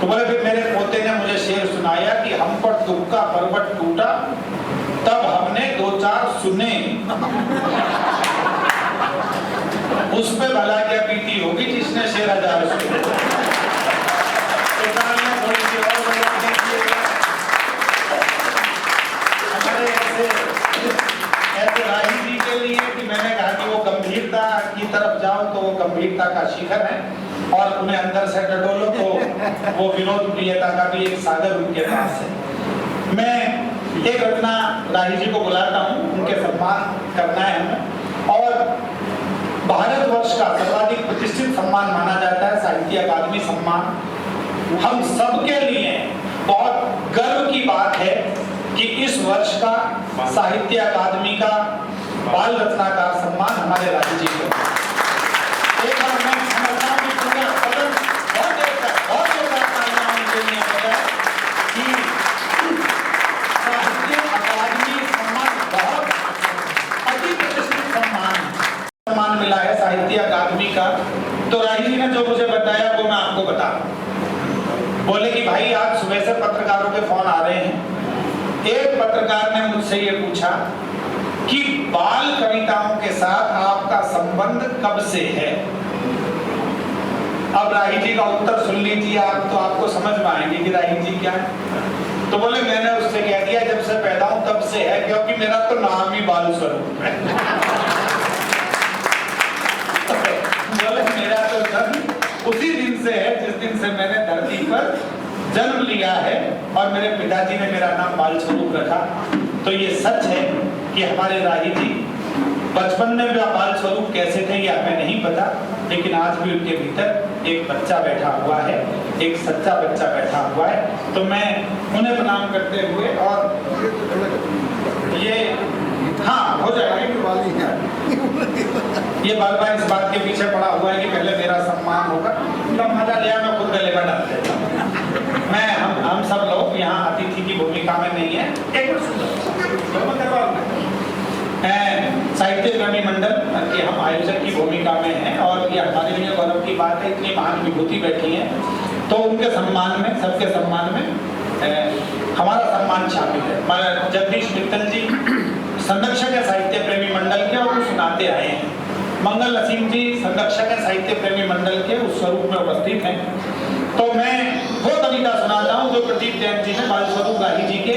तो बोले, फिर मेरे पोते ने मुझे शेर सुनाया कि हम पर दुख का पर्वत टूटा, तब हमने 2-4 सुने, उस पे भला क्या बीती होगी जिसने शेर 1000 सुने। ऐसे राही जी के लिए कि मैंने कहा कि वो गंभीरता की तरफ जाओ तो वो गंभीरता का शिखर है, और उन्हें अंदर से टटोलो तो वो विनोद प्रियता का भी एक सागर उनके पास है। मैं एक रचना राही जी को बुलाता हूँ, उनके सम्मान करना है हमें, और भारतवर्ष का सर्वाधिक प्रतिष्ठित सम्मान माना जाता है साहित्य अकादमी सम्मान। हम सबके लिए बहुत गर्व की बात है कि इस वर्ष का साहित्य अकादमी का बाल रत्नाकार सम्मान हमारे राही जी को। एक बार मैं समझता हूं कि पूरा सदन बहुत जोरदार तालियां उनके लिए होता है कि साहित्य अकादमी सम्मान बहुत अति प्रतिष्ठित सम्मान मिला है साहित्य अकादमी का। तो राही जी ने जो मुझे बताया वो मैं आपको बता, बोले कि भाई आज सुबह से पत्रकारों के फोन आ रहे हैं। एक पत्रकार ने मुझसे ये पूछा कि बाल कविताओं के साथ आपका संबंध कब से है। अब राही जी का उत्तर सुन लीजिए आप, तो आपको समझ में आएंगे कि राही जी क्या है। तो बोले मैंने उससे कह दिया जब से पैदा हूं तब से है, क्योंकि मेरा तो नाम ही बाल स्वरूप है। बोले मेरा तो जन्म उसी दिन से है जिस दिन से मैंने धरती पर जन्म लिया है और मेरे पिताजी ने मेरा नाम बाल स्वरूप रखा। तो ये सच है कि हमारे राही जी बचपन में बाल स्वरूप कैसे थे ये हमें नहीं पता, लेकिन आज भी उनके भीतर एक बच्चा बैठा हुआ है, एक सच्चा बच्चा बैठा हुआ है। तो मैं उन्हें प्रणाम करते हुए, और ये हाँ हो जाएगा, ये बार बार इस बात के पीछे पड़ा हुआ है कि पहले मेरा सम्मान होगा। तो मजा लिया मैं खुद गले में डाल देता हूं। मैं हम सब लोग यहाँ अतिथि की भूमिका में नहीं है। एक साहित्य प्रेमी मंडल के हम आयोजक की भूमिका में हैं और ये हमारे लिए गौरव की बात है, इतनी महान विभूति बैठी है तो उनके सम्मान में, सबके सम्मान में हमारा सम्मान शामिल है। जगदीश मित्तल जी संरक्षक है साहित्य प्रेमी मंडल के और वो सुनाते आए हैं। मंगल नसीम जी संरक्षक है साहित्य प्रेमी मंडल के, उस स्वरूप में उपस्थित हैं। तो मैं वो कविता सुनाता हूँ जो प्रदीप जैन जी ने बाल स्वरूप राही जी के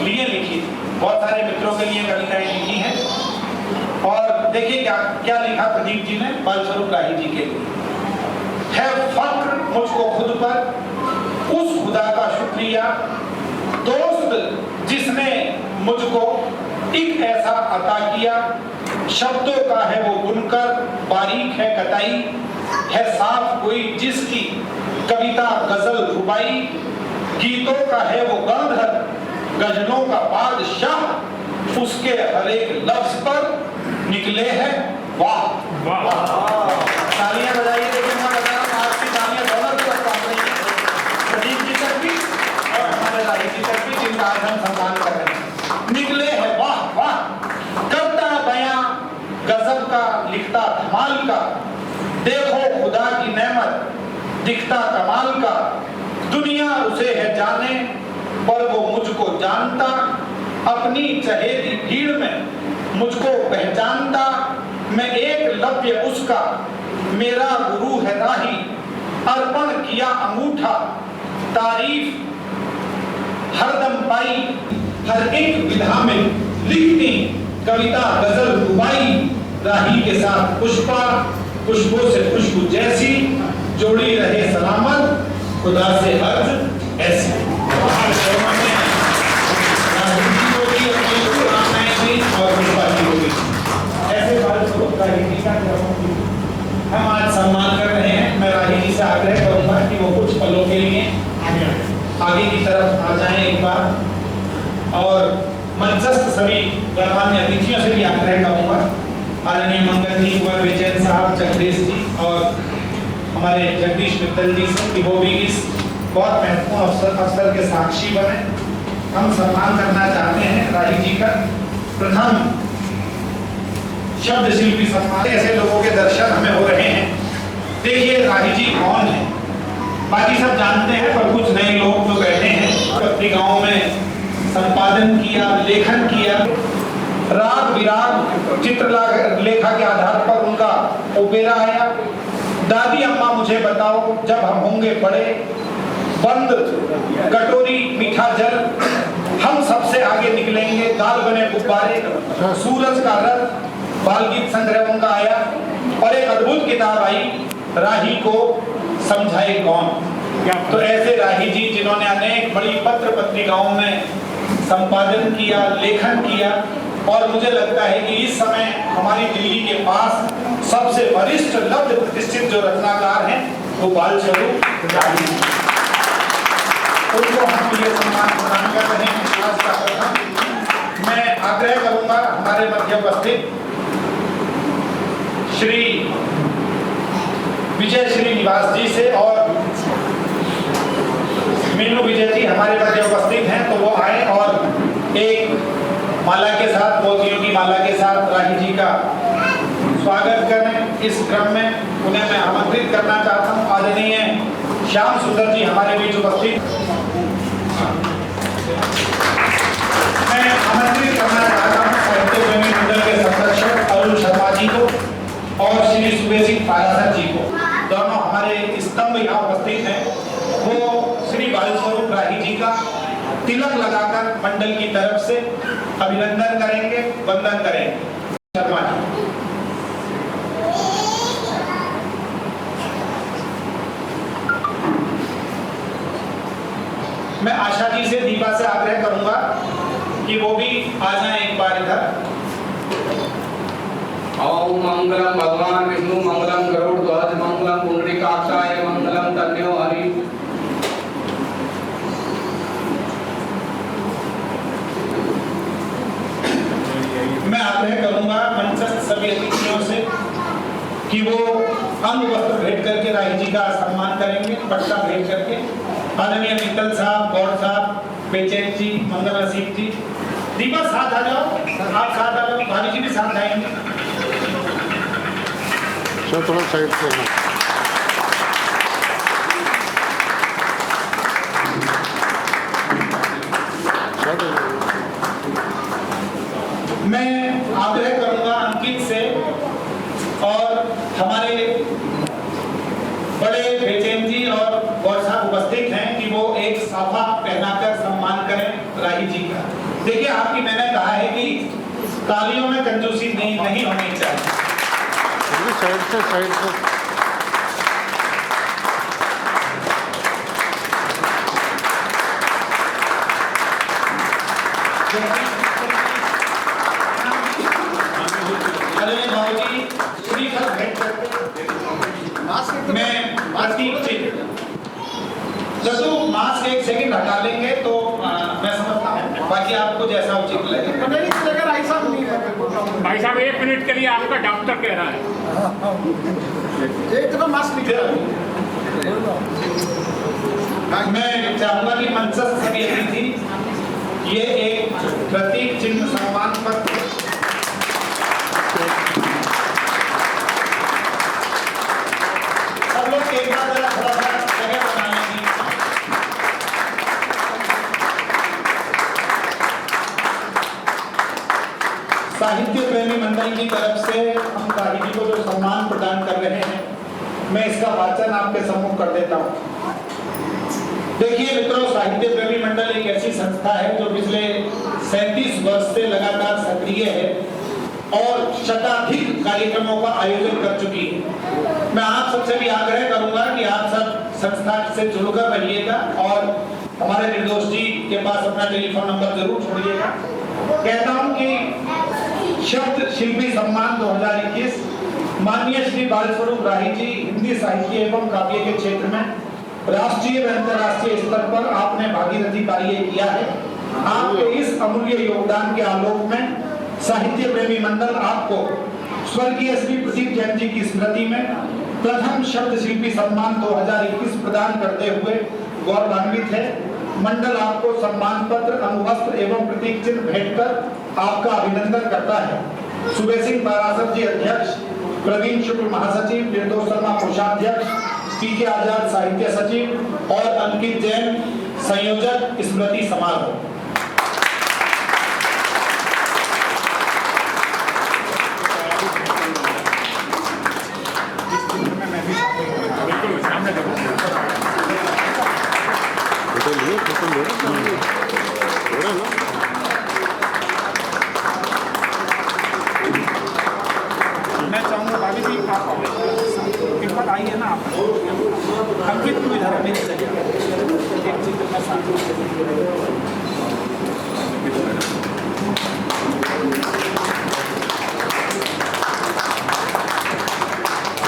लिए लिखी थी। बहुत सारे मित्रों के लिए कविताएं लिखी हैं और देखिए क्या क्या लिखा प्रदीप जी ने बाल स्वरूप राही जी के लिए। है फक्र मुझको खुद पर उस खुदा का शुक्रिया, दोस्त जिसने मुझको एक ऐसा अता किया। शब्दों का है वो बुनकर, बारीक है कताई, है साफ कोई जिसकी कविता गजल रुबाई। गीतों का है वो गणधर, गजलों का बादशाह, उसके हर एक लफ्ज पर निकले हैं वाह वाह। तालियां बजाइए। लेकिन मैं बता रहा हूँ आपकी तालियां दोनों तरफ पहुंच रही है, प्रदीप जी तक भी और हमारे राही जी तक भी, जिनका आज हम सम्मान कर रहे हैं। निकले हैं वाह वाह, करता बयां गजब का, लिखता धमाल का। देखो खुदा की नेमत, दिखता कमाल का। दुनिया उसे है जाने पर वो मुझको जानता, अपनी चहेती भीड़ में मुझको पहचानता। मैं एक लव्य उसका, मेरा गुरु है राही। अर्पण किया अंगूठा, तारीफ हरदम पाई। हर एक विधा में लिखती कविता गजल रुबाई। राही के साथ पुष्पा, खुशबू से खुशबू जैसी, जोड़ी रहे सलामत खुदा से अर्ज ऐसी। ऐसे हम आज सम्मान कर रहे हैं। मैं राही जी से आग्रह करूंगा कि वो कुछ पलों के लिए आगे की तरफ आ जाएं एक बार, और मंचस्थ सभी गणमान्य अतिथियों से भी आग्रह करूंगा, आदरणीय मंगल जी, कुंवर विजयन साहब, जगदीश जी और हमारे जगदीश मित्तल जी से, कि वो भी इस बहुत महत्वपूर्ण अवसर के साक्षी बने। हम सम्मान करना चाहते हैं राही जी का। प्रथम शब्द शिल्पी सम्मान, ऐसे लोगों के दर्शन हमें हो रहे हैं। देखिए राही जी कौन है, बाकी सब जानते हैं पर कुछ नए लोग जो बैठे हैं। पत्रिकाओं में संपादन किया, लेखन किया, राग विराग चित्र लेखा के आधार पर उनका ओपेरा आया। दादी अम्मा मुझे बताओ जब हम होंगे बड़े, बंद कटोरी मीठा जल, हम सबसे आगे निकलेंगे, गाल बने गुब्बारे, सूरज का रथ, बाल गीत संग्रह उनका आया। और एक अद्भुत किताब आई, राही को समझाए कौन। तो ऐसे राही जी जिन्होंने अनेक बड़ी पत्र पत्रिकाओं में संपादन किया, लेखन किया, और मुझे लगता है कि इस समय हमारी दिल्ली के पास सबसे वरिष्ठ लब्ध प्रतिष्ठित जो रचनाकार हैं वो बाल स्वरूप राही। उनको हम ये सम्मान प्रदान कर रहे हैं आज का प्रथम। मैं आग्रह करूंगा हमारे मध्य उपस्थित श्री विजय श्रीनिवास जी से, और मीनू विजय जी हमारे मध्य उपस्थित हैं, तो वो आए और एक माला के साथ, मोतियों की माला के साथ राही जी का स्वागत करें। इस क्रम में उन्हें मैं आमंत्रित करना चाहता हूं, आदरणीय श्याम सुंदर जी हमारे बीच उपस्थित। मैं आमंत्रित करना चाहता हूं साहित्य प्रेमी मंडल के संरक्षक अरुण शर्मा जी को और श्री सुबेश सिंह पारासर जी को, दोनों हमारे स्तंभ यहाँ उपस्थित हैं। वो श्री बाल स्वरूप राही जी का तिलक लगाकर मंडल की तरफ से अभिनंदन करेंगे, वंदन करेंगे। शर्मा जी। मैं आशा जी से, दीपा से आग्रह करूंगा कि वो भी आ जाएं एक बार इधर। ओम मंगलम भगवान विष्णु मंगलम गरुड़ ध्वज मंगलम पुंडरीकाक्षाय मंगलम तन्यो हरि। मैं आग्रह करूंगा मंचस्थ सभी अतिथियों से कि वो अंग वस्त्र भेंट करके राही जी का सम्मान करेंगे, पट्टा भेंट करके। आदरणीय मित्तल साहब, गौड़ साहब, बेचैन जी, मंगल रसिक जी, दीपा साथ आ जाओ, आप साथ आ जाओ, भाभी जी भी साथ आएंगे। सर थोड़ा साइड से मैं आग्रह करूंगा अंकित से और हमारे बड़े बेचैन जी और गौर साहब उपस्थित हैं कि वो एक साफा पहनाकर सम्मान करें राही जी का। देखिए, आपकी मैंने कहा है कि तालियों में कंजूसी नहीं होनी चाहिए। साइड से अरे भाजी श्रीफल भेंट करके मैं प्रतीक चिन्ह जदू मास्क एक सेकंड हटा लेंगे तो मैं समझता हूँ, बाकी आपको जैसा उचित लगे। भाई साहब 1 मिनट के लिए आपका डॉक्टर कह रहा है। मैं चाहूंगा कि मंचस्थ सभी अतिथि ये एक प्रतीक चिन्ह सम्मान पत्र सब लोग एक बार जरा थोड़ा सा जगह बना लेंगे। साहित्य प्रेमी मंडल की तरफ से हम राही जी को जो सम्मान प्रदान कर रहे हैं, मैं इसका वाचन आपके सम्मुख कर देता हूँ। देखिए मित्रों, साहित्य प्रेमी मंडल एक ऐसी संस्था है जो पिछले 37 वर्ष से लगातार सक्रिय है और शताधिक कार्यक्रमों का आयोजन कर चुकी है। मैं आप सबसे भी आग्रह करूंगा कि आप सब संस्था से जुड़कर रहिएगा और हमारे निर्दोष जी के पास अपना टेलीफोन नंबर जरूर छोड़िएगा। कहता हूं कि शब्द शिल्पी सम्मान 2021 माननीय श्री बाल स्वरूप राही जी हिंदी साहित्य एवं काव्य के क्षेत्र में राष्ट्रीय व अंतर्राष्ट्रीय स्तर पर आपने भागीरथी कार्य किया है। आपके इस अमूल्य योगदान के आलोक में साहित्य प्रेमी मंडल आपको स्वर्गीय श्री प्रदीप जैन जी की स्मृति में प्रथम शब्द शिल्पी सम्मान 2021 प्रदान करते हुए गौरवान्वित है। मंडल आपको सम्मान पत्र, अनुवस्त्र एवं प्रतीक चिन्ह भेंट कर आपका अभिनंदन करता है। सुबेश सिंह पारासर जी अध्यक्ष, प्रवीण शुक्ल महासचिव, निर्दोष शर्मा कोषाध्यक्ष, पीके आजाद साहित्य सचिव और अंकित जैन संयोजक स्मृति समारोह। मैं चाहूंगा भाभी जी आप एक बार आइए ना, आप अंकित को इधर आने दीजिए। एक चित्र का साथ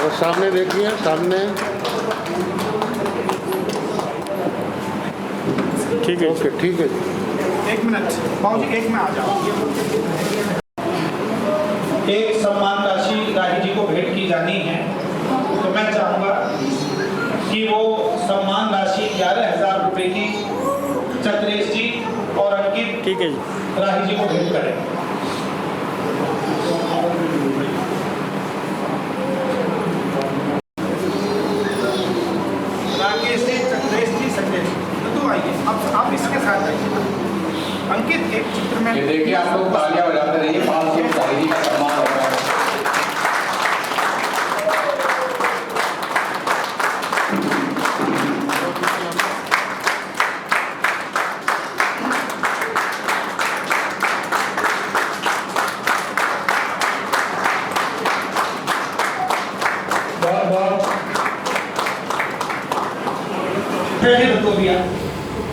और सामने देखिए, सामने ठीक है ओके ठीक है। एक मिनट बाबू जी, एक में आ जाओ। एक सम्मान राशि राही जी को भेंट की जानी है, तो मैं चाहूंगा कि वो सम्मान राशि 11,000 रुपए की चक्रेश जी और अंकित, ठीक है जी, राही जी को भेंट करें। राकेश जी, चक्रेश जी, संजय जी, तो आइए अब आप इसके साथ आइए। अंकित एक चित्र में ये देखिए, आप लोग तालियां बजाते रहिए, 500 शायरी का सम्मान होगा।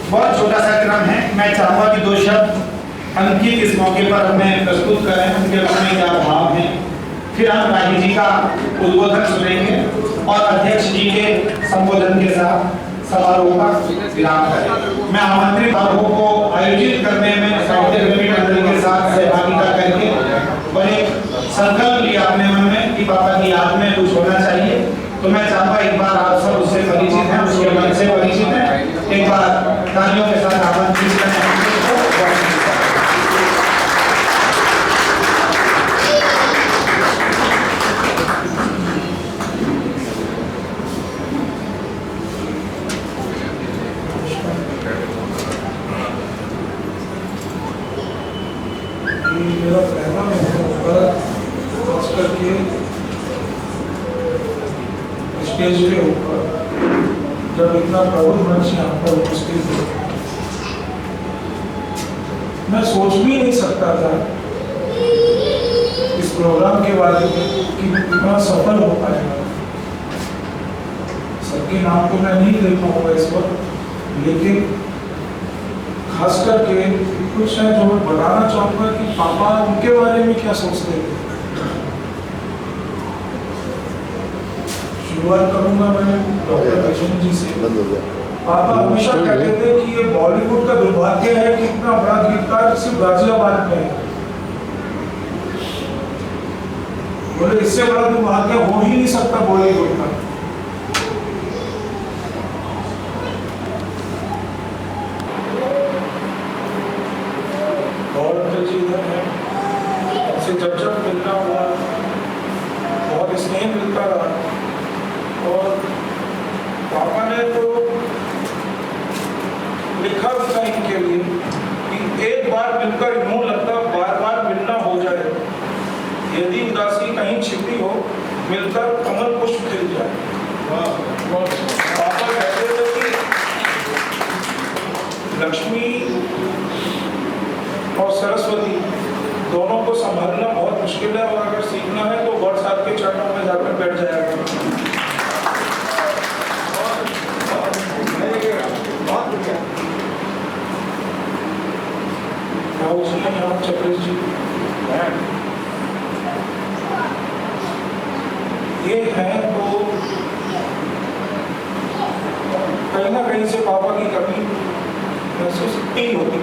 बहुत छोटा सा क्रम है, मैं चाहूंगा कि 2 शब्द अंकित इस मौके पर हमें प्रस्तुत करें, उनके मन में क्या भाव है, फिर हम राही जी का उद्बोधन सुनेंगे और अध्यक्ष जी के संबोधन के साथ समारोह का विराम करें। मैं आमंत्रित समारोह को आयोजित करने में साहित्य प्रेमी मंडल के साथ सहभागिता करके और एक संकल्प लिया अपने मन में कि पापा की याद में कुछ होना चाहिए, तो मैं चाहूंगा एक बार आप सब उससे परिचित हैं, उसके मन से परिचित हैं, एक बार तालियों के साथ आमंत्रित करें। मेरा पहला मौका खास करके स्टेज के ऊपर जब इतना प्रबुद्ध मंच यहाँ पर उपस्थित है, मैं सोच भी नहीं सकता था इस प्रोग्राम के बारे में कि इतना सफल हो पाएगा। सबके नाम को मैं नहीं ले पाऊंगा इस वक्त, लेकिन खास करके कुछ है जो मैं बताना चाहूंगा कि पापा उनके बारे में क्या सोचते थे। शुरुआत करूंगा मैं डॉक्टर वैष्णव जी से। पापा हमेशा कहते थे कि ये बॉलीवुड का दुर्भाग्य है कि इतना बड़ा गीतकार सिर्फ गाजियाबाद में है। बोले इससे बड़ा दुर्भाग्य हो ही नहीं सकता बॉलीवुड का। जब जब मिलना हुआ बहुत स्नेह मिलता रहा और पापा ने तो लिखा था इनके लिए कि एक बार मिलकर यूं लगता बार बार मिलना हो जाए, यदि उदासी कहीं छिपी हो मिलकर कमल पुष्प खिल जाए। पापा कहते थे कि लक्ष्मी और सरस्वती दोनों को संभालना बहुत मुश्किल है और अगर सीखना है तो गॉड साहब के चरणों में जाकर बैठ जाएगा। चक्रेश जी ये है तो कहीं ना कहीं से पापा की कमी महसूस नहीं होती।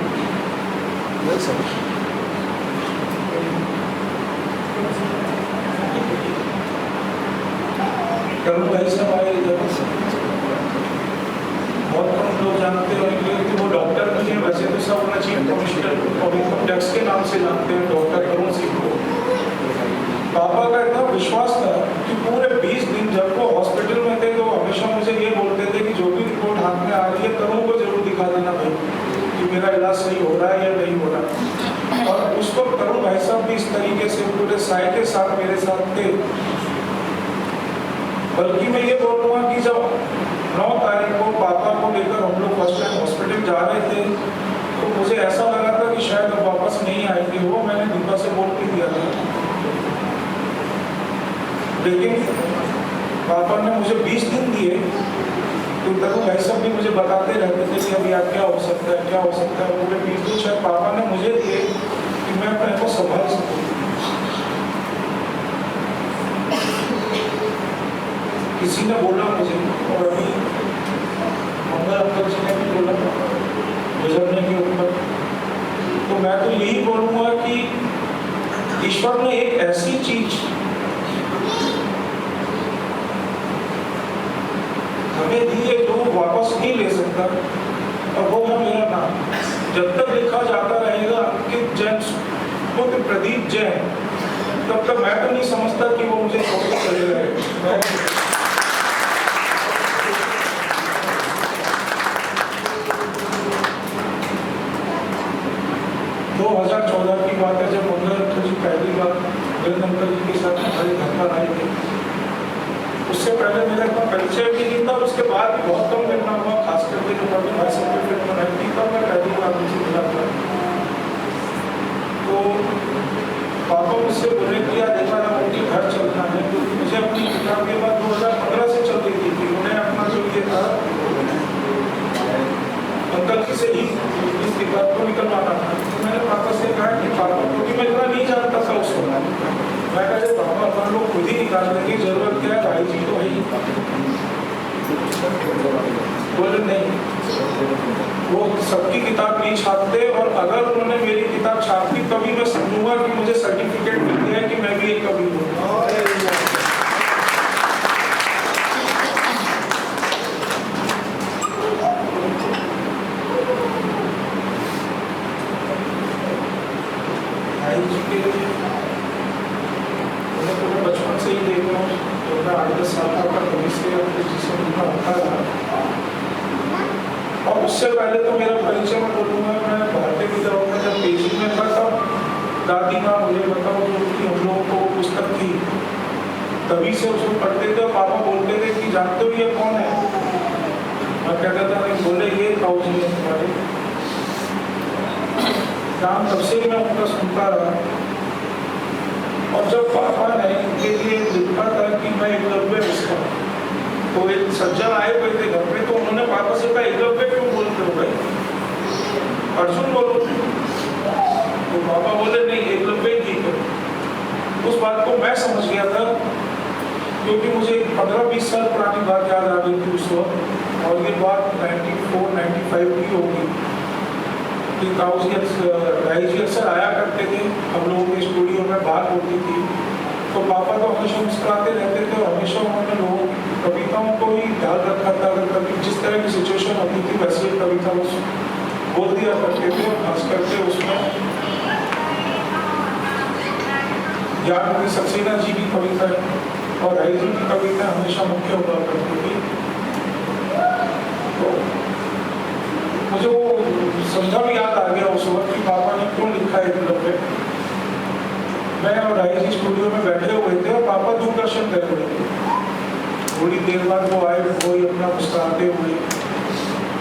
भाई साहब आए जब बहुत कम लोग जानते होंगे कि वो डॉक्टर नहीं है, वैसे तो सब उन्हें चीफ कमिश्नर और इनकम टैक्स के नाम से जानते हैं, डॉक्टर अरुण सिंह को। पापा का इतना विश्वास था कि पूरे 20 दिन जब वो हॉस्पिटल में थे तो हमेशा मुझे ये बोलते थे कि जो भी रिपोर्ट हाथ में आ रही है तरुण को जरूर दिखा देना भाई कि मेरा इलाज सही हो रहा है या नहीं हो रहा। और उस वक्त तरुण भाई साहब भी इस तरीके से पूरे साय के साथ मेरे साथ थे। बल्कि मैं ये बोलूँगा कि जब 9 तारीख को पापा को लेकर हम लोग फर्स्ट टाइम हॉस्पिटल जा रहे थे तो मुझे ऐसा लगा था कि शायद अब वापस नहीं आएंगे वो, मैंने दीपा से बोल के दिया था। लेकिन पापा ने मुझे 20 दिन दिए तो तरुण भाई साहब भी मुझे बताते रहते थे कि अभी आप क्या हो सकता है, क्या हो सकता है। पूरे 20 दिन शायद पापा ने मुझे दिए कि मैं अपने को संभाल सकूँ। किसी ने बोला मुझे और अभी मंगल अंकल जी ने भी बोला, ईश्वर ने एक ऐसी चीज हमें दी है जो वापस नहीं ले सकता, और वो है मेरा नाम। जब तक लिखा जाता रहेगा अंकित जैन पुत्र प्रदीप जैन, तब तक मैं तो नहीं समझता कि वो मुझे छोड़ चले गए। 2014 की बात है, जब मंगल जी पहली बार वीरेंद्र अंकल जी के साथ हमारे घर पर आए थे। उससे पहले मेरा इतना परिचय भी नहीं था, उसके बाद भी बहुत कम मिलना हुआ, खास करके जो प्रवीण भाई सब फिल्म बनाई थी तब मैं पहली बार उनसे मिला था। तो पापा मुझसे बोले कि यार देखा ना उनके घर चलना है, क्योंकि मुझे अपनी किताब के बाद 2015 से चल रही थी। उन्हें अपना जो ये था अंकल जी से ही इस किताब को निकलवाना था। मैंने पापा से कहा कि पापा, क्योंकि मैं इतना नहीं जानता था उस समय, मैं कहा पापा अपन लोग खुद ही निकाल देंगे, जरूरत क्या है, भाई जी तो है ही। बोले नहीं, वो सबकी किताब नहीं छापते, और अगर उन्होंने मेरी किताब छाप दी तभी मैं समझूंगा कि मुझे सर्टिफिकेट मिल गया है कि मैं भी एक कवि हूँ। बचपन से ही देख रहा हूँ, तो मैं 8-10 साल का कभी से जिसे उनका रखा था। और उससे पहले तो मेरा परिचय मैं बोलूँगा, मैं भारतीय विद्यालय में जब पेजी में था तब दादी माँ मुझे बताओ जो कि हम लोगों को पुस्तक थी तभी से उसको पढ़ते थे। पापा बोलते थे कि जानते हो ये कौन है, मैं कहता था नहीं, बोले ये काऊ जी है तुम्हारे नाम। तब से मैं उनका सुनता रहा, और जब पापा ने इनके लिए लिखा था कि मैं एकलव्य उसका, तो एक सज्जन आए हुए थे घर में, तो उन्होंने पापा से कहा एकलव्य क्यों बोलते हो भाई, अर्जुन बोलो। तो पापा बोले नहीं, एकलव्य ही ठीक है। उस बात को मैं समझ गया था, क्योंकि मुझे 15-20 साल पुरानी बात याद आ गई थी उस वक्त, और ये बात 94-95 की होगी। राय जी अक्सर आया करते थे, हम लोगों के स्टूडियो में बात होती थी, तो पापा तो हमेशा मुस्कुराते रहते थे, और हमेशा उन्होंने लोगों की कविताओं को ही ध्यान रखा था। अगर कभी जिस तरह की सिचुएशन होती थी वैसे ही कविता वो बोल दिया करते थे, और खास करके उसमें याद सक्सेना जी की कविता और राय जी की कविता हमेशा मुख्य हुआ करती थी। तो मुझे वो समझा भी याद आ गया उस वक्त कि पापा ने क्यों लिखा है एकलव्य। मैं और राय जी स्टूडियो में बैठे हुए थे, और पापा दूरदर्शन कर रहे थे। थोड़ी देर बाद वो आए, वो ही अपना मुस्कुराते हुए,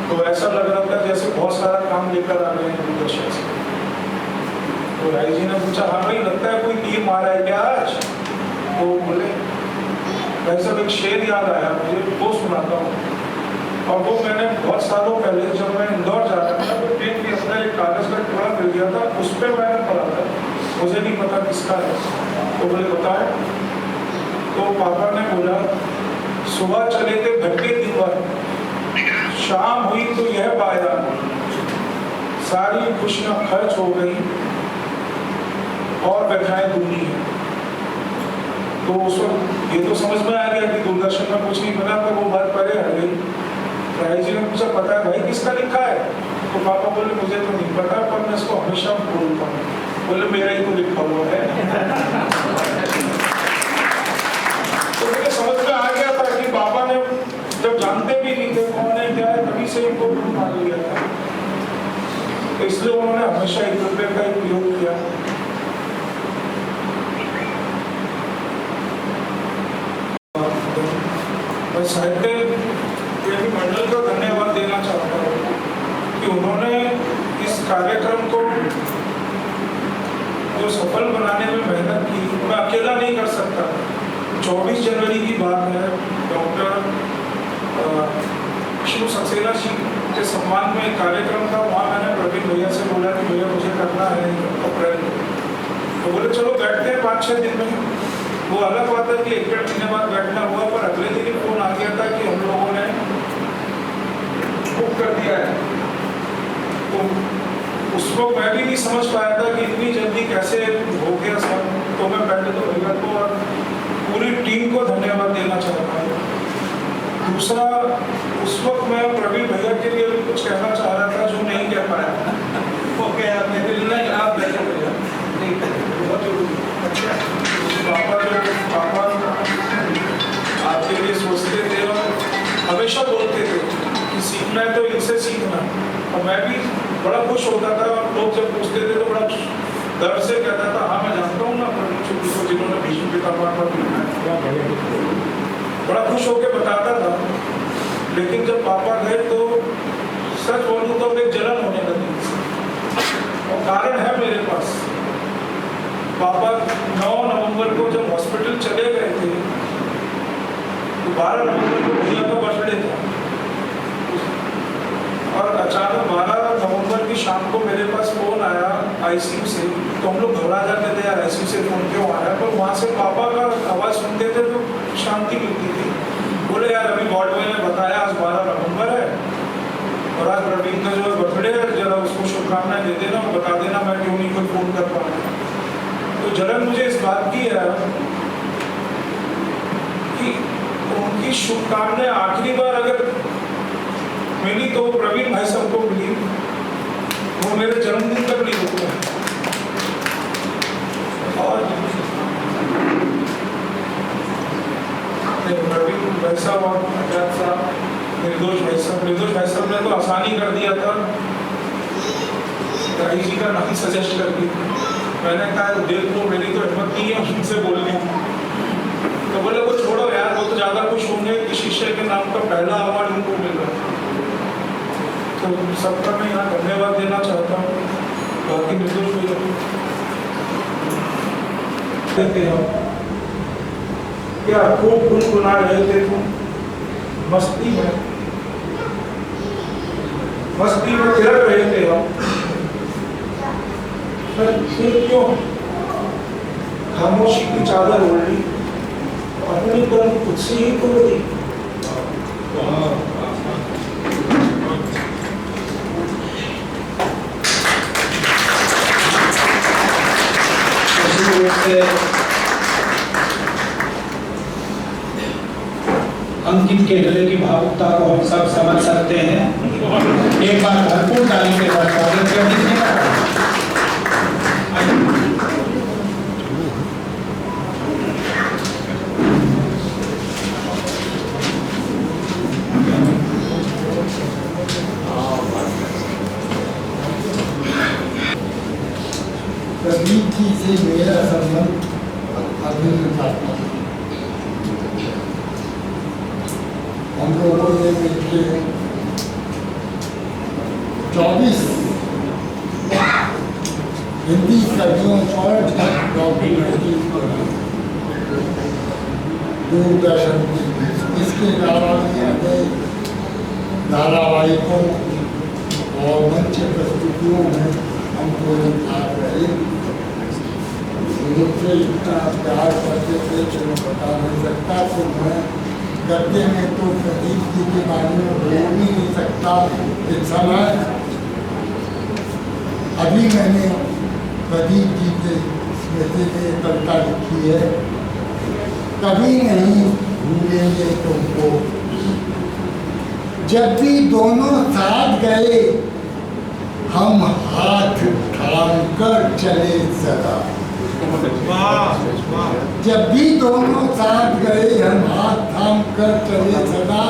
तो ऐसा लग रहा था जैसे बहुत सारा काम लेकर आ गए हैं दूरदर्शन से। तो राय जी ने पूछा, हाँ भाई लगता है कोई तीर मारा है क्या आज? तो बोले भाई साहब एक शेर याद आया मुझे, वो सुनाता हूँ। और वो मैंने बहुत सालों पहले जब मैं इंदौर जा रहा था, तो ट्रेन के अंदर एक कागज का टुकड़ा मिल गया था, उस पर मैंने पढ़ा था, मुझे नहीं पता किसका है। तो बोले बताए। तो पापा ने बोला, सुबह चले थे भटके दिन भर, शाम हुई तो यह पाया, सारी खुशियां खर्च हो गई और व्यथाएं दूनी है। तो उस वक्त ये तो समझ में आ गया कि दूरदर्शन में कुछ नहीं बना, पर वो बात परे हट गई। राय जी ने पूछा, पता है भाई किसका लिखा है? तो पापा बोले मुझे तो नहीं पता, पर मैं इसको हमेशा बोलता हूँ। बोले मेरा ही तो लिखा हुआ है। तो मुझे समझ में आ गया था कि पापा ने जब जानते भी नहीं थे कौन है क्या है, तभी से इनको मान लिया था। तो इसलिए उन्होंने हमेशा एकलव्य का उपयोग किया। मैं साहित्य प्रेमी मंडल को धन्यवाद देना चाहता हूँ कि उन्होंने इस कार्यक्रम को जो सफल बनाने में मेहनत की, मैं अकेला नहीं कर सकता। 24 जनवरी की बात है, डॉक्टर शिव सक्सेना जी के सम्मान में एक कार्यक्रम था, वहाँ मैंने प्रवीण भैया से बोला कि भैया मुझे करना है अप्रैल में। तो बोले चलो बैठते हैं 5-6 दिन में। वो अलग बात है कि 1-1.5 महीने बाद बैठना हुआ, पर अगले दिन ही फोन आ गया था कि हम लोगों ने बुक कर दिया है। तो उसको मैं भी नहीं समझ पाया था कि इतनी जल्दी कैसे हो गया सब। तो मैं पहले तो भैया को और पूरी टीम को धन्यवाद देना चाहता हूँ। दूसरा, उस वक्त मैं प्रवीण भैया के लिए भी कुछ कहना चाह रहा था जो नहीं कह पाया। वो क्या मेरे लिए नहीं, आप बैठे भैया, नहीं बहुत जरूरी। पापा आपके लिए सोचते थे और हमेशा बोलते थे कि सीखना है तो इनसे सीखना। और मैं भी बड़ा खुश होता था और लोग जब पूछते थे तो बड़ा गर्व से कहता था, हाँ मैं जानता हूँ ना प्रवीण को जिन्होंने भीष्म पितामह पर लिखा है, बड़ा खुश होकर बताता था। लेकिन जब पापा गए तो सच बोलूं तो एक जलन होने लगी और कारण है मेरे पास। पापा 9 नवंबर को जब हॉस्पिटल चले गए थे तो 12 नवंबर को भैया का बर्थडे था और अचानक 12 नवंबर की शाम को मेरे पास फोन आया आईसीयू से। तो हम लोग घबरा जाते थे, यार आईसीयू से फोन क्यों आ रहा है, पर वहाँ से पापा का आवाज़ सुनते थे तो शांति मिलती थी। बोले यार अभी वार्ड में बताया आज 12 नवंबर है और आज प्रवीण का जो बर्थडे है, जरा उसको शुभकामनाएं दे देना और बता देना मैं क्यों नहीं कोई फोन कर पाऊँ। तो जलन मुझे इस बात की है कि उनकी शुभकामनाएं आखिरी बार अगर मिली तो प्रवीण भाई साहब को मिली, वो मेरे जन्मदिन तक नहीं रुके। और प्रवीण भाई साहब और आजाद साहब, निर्दोष भाई साहब ने तो आसानी कर दिया था, गाई जी का नाम सजेस्ट कर दिया। मैंने कहा देख लो मेरी तो हिम्मत नहीं है उनसे बोलने की। तो बोले वो छोड़ो यार, वो तो ज़्यादा खुश होंगे कि शिष्य के नाम का पहला अवार्ड उनको मिल रहा है। तो सबका मैं यहाँ धन्यवाद देना चाहता हूँ। बाकी निर्दोष भैया क्या खूब गुनगुना रहे थे तुम, मस्ती में थिरक रहे थे हम। फिर क्यों खामोशी की चादर ओढ़ ली, अपनी कलम खुद से ही तोड़ दी। अंकित के गले की भावुकता को हम सब समझ सकते हैं। एक बार भरपूर ताली के साथ स्वागत कर दीजिएगा। प्रवीण जी से मेरा संबंध अभिन्न था। हम लोगों ने मिलकर 24 हिंदी कवियों और डॉक्यूमेंट्री दूरदर्शन की, इसके अलावा भी अनेक धारावाहिकों और मंच प्रस्तुतियों में हमको भाग रहे। मुझसे इतना प्यार करते थे कि मैं बता नहीं सकता। तो मैं गद्य में तो प्रदीप जी के बारे में बोल ही नहीं सकता। इस समय अभी मैंने प्रदीप जी के स्मृति में कविता लिखी है, कभी नहीं भूलेंगे तुमको। जब भी दोनों साथ गए हम हाथ थाम कर चले सदा। जब भी दोनों साथ गए हम हाथ थाम कर चले सदा।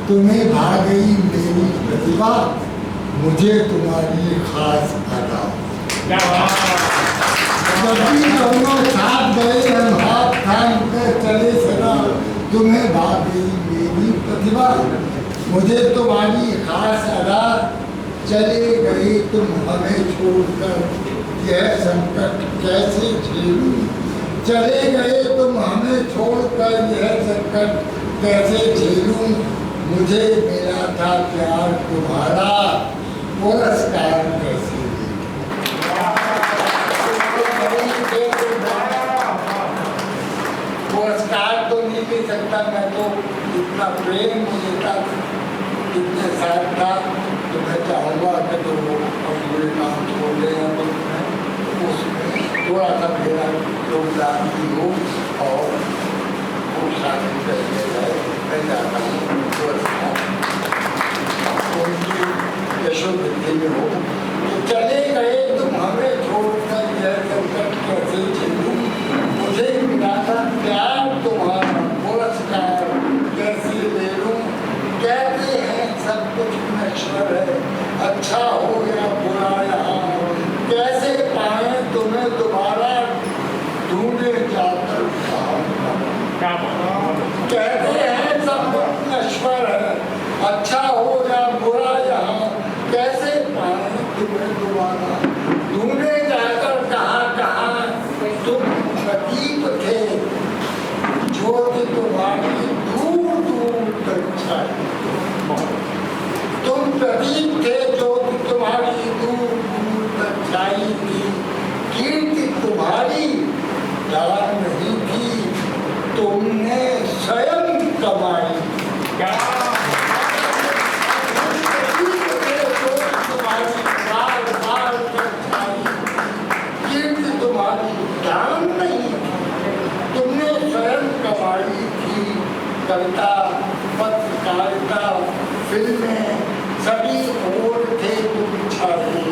तुम्हें भा गई मेरी प्रतिभा, मुझे तुम्हारी खास अदा। जब भी दोनों साथ गए हम हाथ थाम कर चले सदा। तुम्हें भा गई मेरी प्रतिभा, मुझे तुम्हारी खास अदा। चले गए तुम हमें छोड़कर, यह संकट कैसे झेलूं। चले गए तुम हमें छोड़कर, यह संकट कैसे झेलूं। मुझे मिला था प्यार तुम्हारा, पुरस्कार कैसे पुरस्कार तो नहीं दे सकता मैं, तो इतना प्रेम देता, इतने साथ था। तो मैं चाहूँगा कि तो पूरे काम छोड़ दें, तो उसमें थोड़ा सा मेरा योगदान भी हो और वो शादी कर दिया जाए। मैं जाता हूँ उनकी यशोवृद्धि में हो। तो चले गए तुम हमें छोड़कर यह संकट कैसे झेलूं, मुझे मिला था प्यार तुम्हारा पुरस्कार कैसे ले लूं। कहते हैं सब कुछ नश्वर है, अच्छा हो या बुरा यहाँ कैसे पाए तुम्हें दोबारा ढूंढे जाकर कहते हैं सब कुछ नश्वर है, अच्छा हो या बुरा यहाँ कैसे पाए तुम्हें दोबारा ढूंढे जाकर कहाँ कहाँ तुम प्रदीप थे ज्योति तुम्हारी दूर दूर तक छाई। तुम प्रदीप थे ज्योति तुम्हारी दूर दूर तक छाई थी। कीर्ति तुम्हारी जान नहीं थी, तुमने स्वयं कमाई। कीर्ति तुम्हारी जान नहीं तुमने स्वयं कमाई थी। कविता पत्रकारिता फिल्में सभी ओर थे तुम छाए।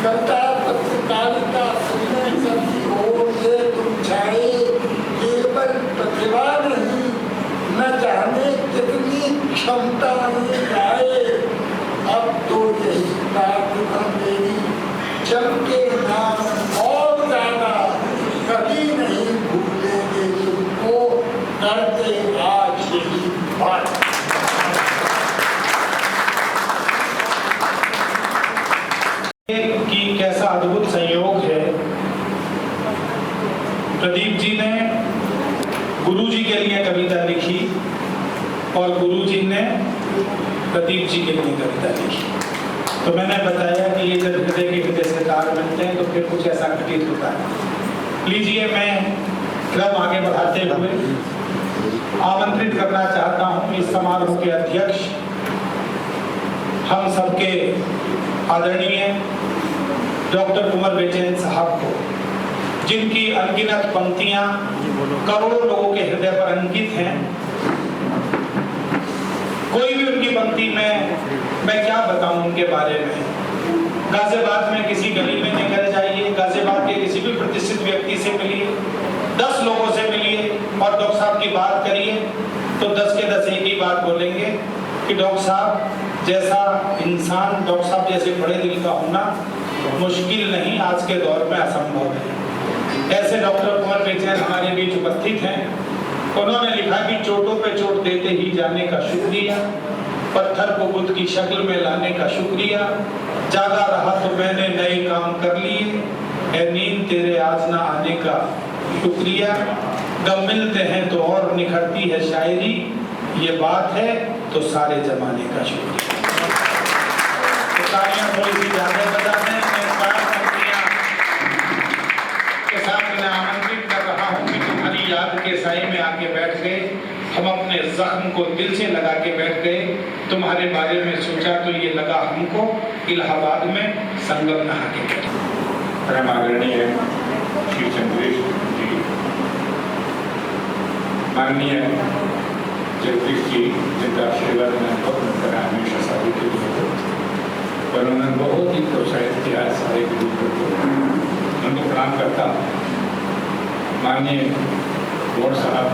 कविता पत्रकारिता फिल्में सभी ओर थे तुम छाए। केवल प्रतिभा नहीं न जाने कितनी क्षमता आए। अब तो यही प्रार्थना मेरी चमके नाम और ज्यादा कभी नहीं भूलेंगे तुमको करते आज यही बात। कि कैसा अद्भुत संयोग है। प्रदीप जी ने गुरु जी के लिए कविता लिखी और गुरु जी ने प्रदीप जी के लिए कविता लिखी। तो मैंने बताया कि ये जब हृदय के हृदय से तार मिलते हैं तो फिर कुछ ऐसा घटित होता है। लीजिए, मैं क्रम आगे बढ़ाते हुए आमंत्रित करना चाहता हूँ इस समारोह के अध्यक्ष हम सबके आदरणीय डॉक्टर कुंवर बेचैन साहब को, जिनकी अनगिनत पंक्तियां करोड़ों लोगों के हृदय पर अंकित हैं। कोई भी उनकी पंक्ति में मैं क्या बताऊं उनके बारे में। गाजियाबाद में किसी गली में निकल जाइए, गाजियाबाद के किसी भी प्रतिष्ठित व्यक्ति से मिलिए, 10 लोगों से मिलिए और डॉक्टर साहब की बात करिए तो 10 के 10 एक ही बात बोलेंगे कि डॉक्टर साहब जैसा इंसान, डॉक्टर साहब जैसे बड़े दिल का होना मुश्किल नहीं, आज के दौर में असंभव है। ऐसे डॉक्टर कुंवर बेचैन हमारे बीच उपस्थित हैं। उन्होंने लिखा कि चोटों पे चोट देते ही जाने का शुक्रिया, पत्थर को बुद्ध की शक्ल में लाने का शुक्रिया, जागा रहा तो मैंने नए काम कर लिए, है नींद तेरे आज ना आने का शुक्रिया, गम मिलते हैं तो और निखरती है शायरी, ये बात है तो सारे जमाने का शुक्रिया। तो तालियां थोड़ी सी ज्यादा बजा दें। के साथ मैं आमंत्रित कर रहा हूँ कि तुम्हारी याद के साए में आके बैठ गए, हम अपने जख्म को दिल से लगा के बैठ गए। तुम्हारे बारे में सोचा तो ये लगा हमको इलाहाबाद में संगम नहा के बैठे। परम आदरणीय श्री चंद्रेश जी, माननीय जगदीश जी, जिनका आशीर्वाद मैंने बहुत मिलकर हमेशा सारे के लिए, पर उन्होंने बहुत ही प्रोत्साहित किया सारे के लिए, उनको प्रणाम करता हूँ। माननीय गौड़ साहब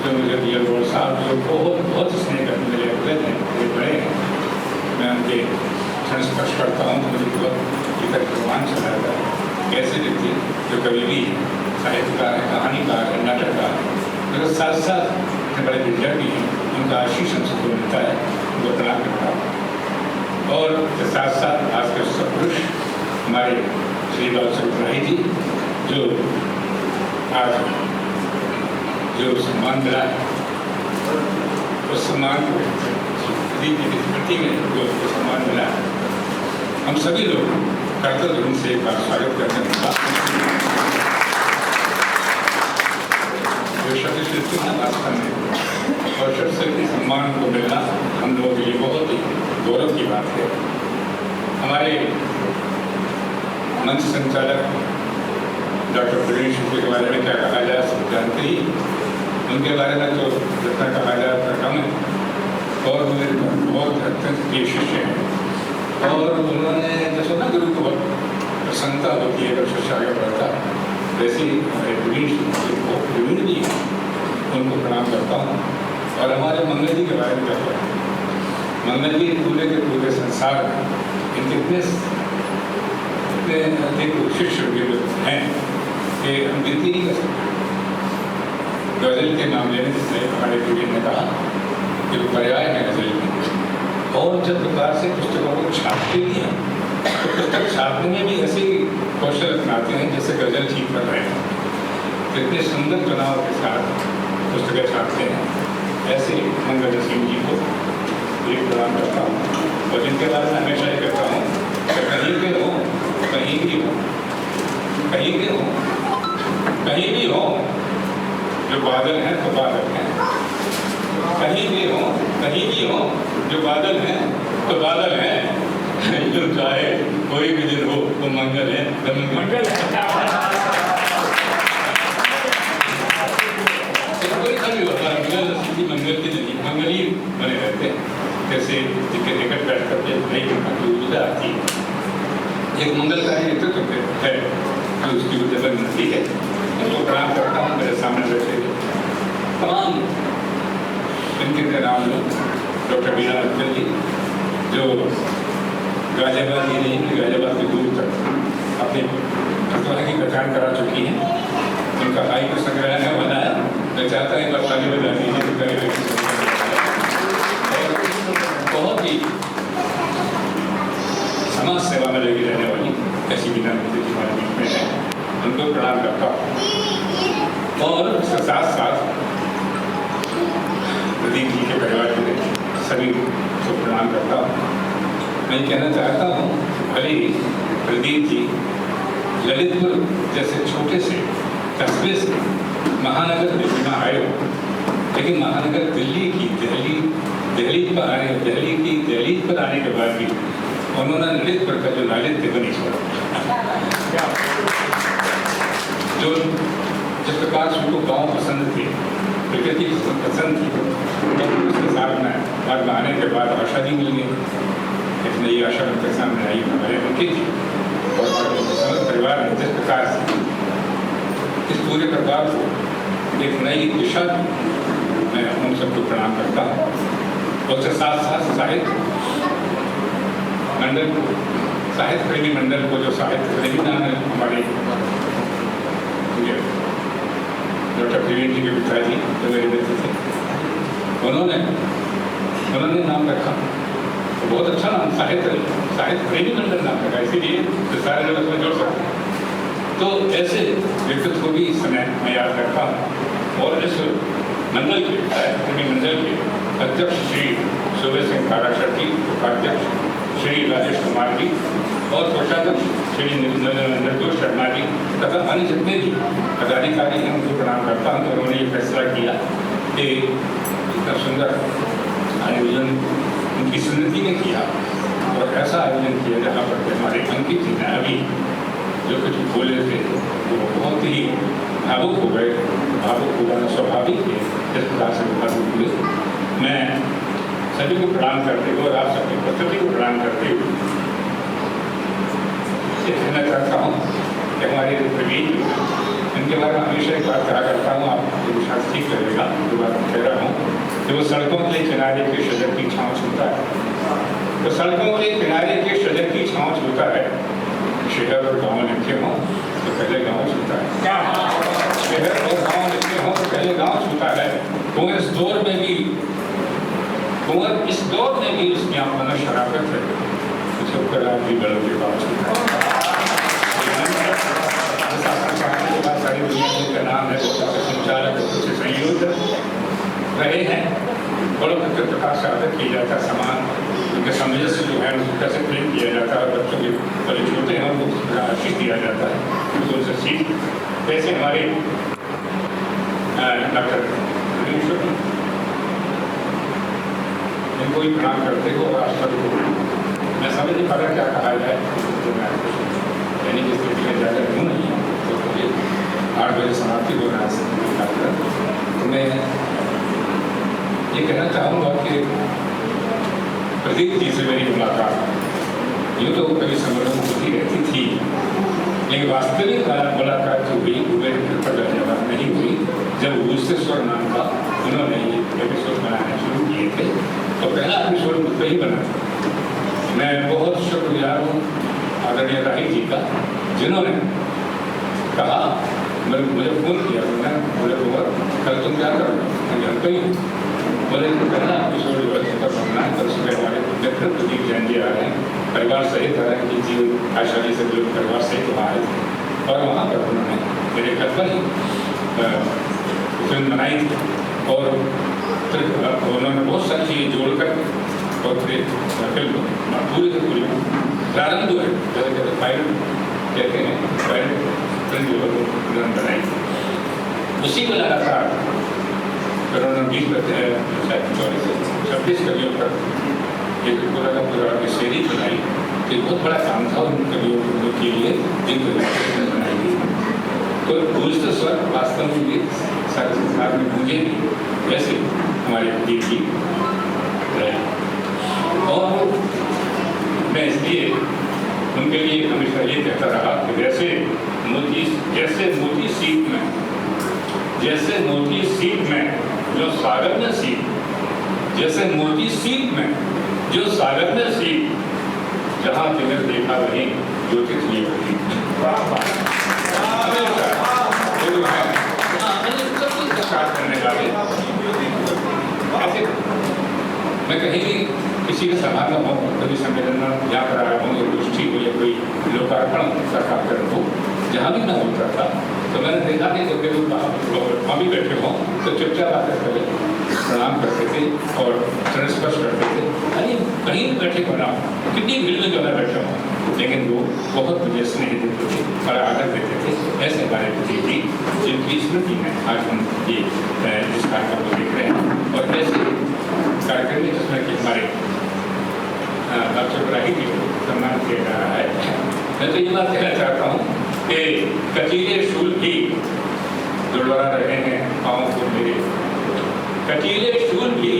जो मुझे दिया, गौड़ साहब जो बहुत स्नेह करने मेरे अग्रज हैं, वे बड़े हैं, मैं उनके क्षण स्पर्श करता हूँ तो मुझे बहुत भीतर रोमांच चला जाता है। कैसे व्यक्ति जो कवि भी साहित्यकार है, कहानीकार है, नाटककार है, मेरे साथ साथ बड़े विद्यार्थी हैं, उनका आशीष हमसे मिलता है, उनको प्रणाम करता हूँ। और साथ साथ आज के सपुरुष हमारे श्री बाल राय जी, जो आज जो सम्मान मिला है, उस सम्मान की स्मृति में जो सम्मान मिला है, हम सभी लोग कर्तव्य उनसे एक बार स्वागत करने का जो शक्ति शिल्पी वास्तव में और शक्ति सम्मान को मिलना हम लोगों के लिए बहुत ही गौरव की बात है। हमारे मंच संचालक डॉक्टर प्रवीण शुक्ल के बारे में क्या कहा जाए सब जानते ही, उनके बारे में तो जितना कहा जाए उतना कम है। और मेरे बहुत अत्यंत प्रिय शिष्य हैं और उन्होंने जैसे ना गुरु को प्रसन्नता होती है अगर शिष्य आगे बढ़ता, वैसे ही हमारे प्रवीण जी उनको प्रणाम करता हूँ। और हमारे मंगल जी के बारे में कहता हूँ, मंगल जी पूरे के पूरे संसार में इनके इतने अधिक शिष्य हैं कि हम गिनती नहीं कर सकते। गजल के मामले में जिसने हमारे प्रवीण ने कहा कि वो पर्याय है गजल में, और जब प्रकार से पुस्तकों को छापते भी हैं तो पुस्तक छापने में भी ऐसे कौशल अपनाते हैं जैसे गजल ठीक कर रहे हैं। कितने सुंदर चुनाव के साथ पुस्तकें छापते हैं। ऐसे मंगल सिंह जी को एक प्रदान करता हूँ और जिनके बारे में हमेशा ये कहता हूँ कि कहीं के हो, कहीं भी हो, कहीं के हो, कहीं भी हो, जो बादल हैं तो बादल हैं। कहीं भी हो, कहीं भी हो, जो बादल हैं तो बादल हैं। जो चाहे कोई भी दिन हो वो मंगल है, मंगल है। मंगल के दिन मंगल ही बने रहते हैं। जैसे जिनके निकट बैठ करके नई ऊर्जा आती है, एक मंगल का नेतृत्व है जो उसकी ऊर्जा बनती है। उनको प्रणाम करता हूँ। मेरे सामने बैठे तमाम इनके नाम लोग डॉक्टर बीना अब्दुल जी जो गाजियाबाद ही नहीं गाजियाबाद के दूर तक अपने प्रतिभा की पहचान करा चुकी हैं। उनका हाई को संग्रह है बनाया, मैं चाहता हूँ बस ताली बजा दीजिए। और बहुत ही समाज सेवा में लगी रहने वाली ऐसी बिना हमारे बीच में है, उनको प्रणाम करता हूँ। और उसके साथ साथ प्रदीप जी के परिवार के सभी को प्रणाम करता हूँ। मैं कहना चाहता हूँ भले ही प्रदीप जी ललितपुर जैसे छोटे से कस्बे से महानगर दिल्ली में आए हो, लेकिन महानगर दिल्ली की दिल्ली पर आने के बाद भी उन्होंने ललितपुर का जो लालित्य नहीं छोड़ा। जो जिस प्रकार से उनको गाँव पसंद थे, प्रकृति पसंद थी, उसके साथ में बाद में आने के बाद आशा भी मिल गई। एक नई आशा उनके सामने आई हमारे उनकी थी और परिवार ने जिस प्रकार से इस पूरे प्रकार को एक नई दिशा मैं उन सबको प्रणाम करता हूँ। उसके साथ साथ साहित्य मंडल को, साहित्य प्रेमी मंडल को, जो साहित्य प्रेमी नाम है हमारे डॉक्टर प्रवीण जी के पिताजी जो मेरे मित्र थे, उन्होंने नाम रखा तो बहुत अच्छा नाम साहित्य प्रेमी मंडल नाम रखा, इसीलिए तो सारे लोग उसमें जोड़ सकते हैं। तो ऐसे व्यक्तित्व को भी इस समय मैं याद रखा हूँ। और इस मंडल के साहित्य प्रेमी मंडल के अध्यक्ष श्री सूर्य सिंह काराशर्ती, उपाध्यक्ष श्री राजेश कुमार जी और कोषाध्यक्ष श्री निर्दोष शर्मा जी तथा अन्य जितने भी पदाधिकारी हैं उनको प्रणाम करता हूँ। तो उन्होंने ये फैसला किया कि इतना सुंदर आयोजन उनकी स्मृति में किया और ऐसा आयोजन किया जहाँ पर हमारे अंकित जी ने अभी जो कुछ बोले थे वो बहुत ही भावुक हो गए। भावुक हो जाना स्वाभाविक है, जिस प्रकार से भावुक हुए। मैं सभी को प्रणाम करते हुए और आप सबकी उपस्थिति को प्रणाम करते हुए ये कहना चाहता हूँ कि हमारे प्रवीण इनके बारे में हमेशा एक बात कहा करता हूँ, आप विश्वास ठीक करेगा जो बात कह रहा हूँ कि वो सड़कों के किनारे के शजर की छाँव छूता है। तो सड़कों के किनारे के शजर की छाँव छूता है। शहर और गाँव लिखे हों तो पहले गाँव छूता है। शहर और गाँव लिखे हों तो पहले गाँव छूता है। कुंवर इस दौर में भी उसकी आंखों में शरारत है, उसे ऊपर भी बड़ों के बाद छूता है। सारी दुनिया का नाम है, संचालक उससे संयोजक रहे हैं। बड़ों के प्रकार से आदर किया जाता है, समान उनके सामंजस्य जो है उनको कैसे प्रेम किया जाता है और बच्चों के बड़े छोटे हैं उनको आशीष दिया जाता है तो उनसे सीख। वैसे हमारे डॉक्टर इनको भी प्रणाम करते हो और राष्ट्रपति को मैं समझ नहीं पा रहा क्या कहा जाए, तो मैं यानी कि स्थिति में जाकर क्यों नहीं है तो परिसमाप्ति हो रहा है कार्यक्रम, तो मैं ये कहना चाहूँगा कि प्रदीप जी से मेरी मुलाकात यूँ तो कभी सम्मेलन होती रहती थी, लेकिन वास्तविक मुलाकात जो हुई वो मेरी कृपा करने वाला नहीं हुई। जब गुस्तेश्वर नाम का उन्होंने ये एपिसोड बनाने शुरू किए थे तो पहला एपिसोड मुझ पर ही बना था। मैं बहुत शुक्रगुजार हूँ आदरणीय राही जी का, जिन्होंने कहा, मुझे फ़ोन किया, मैं बोले कल तुम क्या करोगे, मैं घर पे ही हूँ। बोले पहला एपिसोड जो है पर बनना है, कल सुबह हमारे मित्र प्रदीप जैन जी आ रहे हैं, परिवार सहित आ रहे हैं कि जी आशा जी से लोग परिवार सहित वहाँ आए थे और वहाँ पर उन्होंने मेरे घर पर ही फिल्म बनाई थी और फिर उन्होंने बहुत सारी चीज़ें जोड़कर और फिर फिल्म पूरी की पूरी प्रारंभ हुए, जैसे कहते पायलट कहते हैं, पायलट फिल्म जो है उन्होंने बनाई। उसी को लगातार फिर उन्होंने 24 कवियों पर एक पूरा सीरीज बनाई। तो बहुत बड़ा काम था उन कवियों के लिए जिनको बनाई गई। तो गुलस्तर स्वर वास्तव में ये सारे संसार में मुझे भी वैसे हमारे प्रदीप जी रहे, और मैं इसलिए उनके लिए हमेशा ये कहता रहा कि जैसे मोती सीप में जो सागर में सीप, जैसे मोती सीप में जो सागर में सीप, जहाँ जिन्हें देखा वहीं ज्योतिष नहीं होती। करने वाले मैं कहीं भी किसी के सभा में हूँ, कभी सम्मेलन में या करा रहा हूँ, या गोष्ठी हो या कोई लोकार्पण का कार्यक्रम हो, जहाँ भी मैं होता था तो मैंने देखा कि जब लोग वहाँ भी बैठे हों तो चुपचाप आकर पहले प्रणाम करते थे और चरण स्पर्श करते थे। अरे कहीं भी बैठे हो ना, कितनी भीड़ में जो मैं बैठे हों, लेकिन वो बहुत मुझे स्नेह देते थे और आदर देते थे। ऐसे हमारे प्रदीप जी जिनकी स्मृति में आज हम ये इस कार्यक्रम को देख रहे हैं, और ऐसे कार्यक्रम में जिसमें कि हमारे डॉक्टर राही जी को सम्मान किया जा रहा है। मैं तो ये बात कहना चाहता हूँ कि कटीले शूल भी दुर्लरा रहे हैं पाँव को मेरे, कटीले शूल भी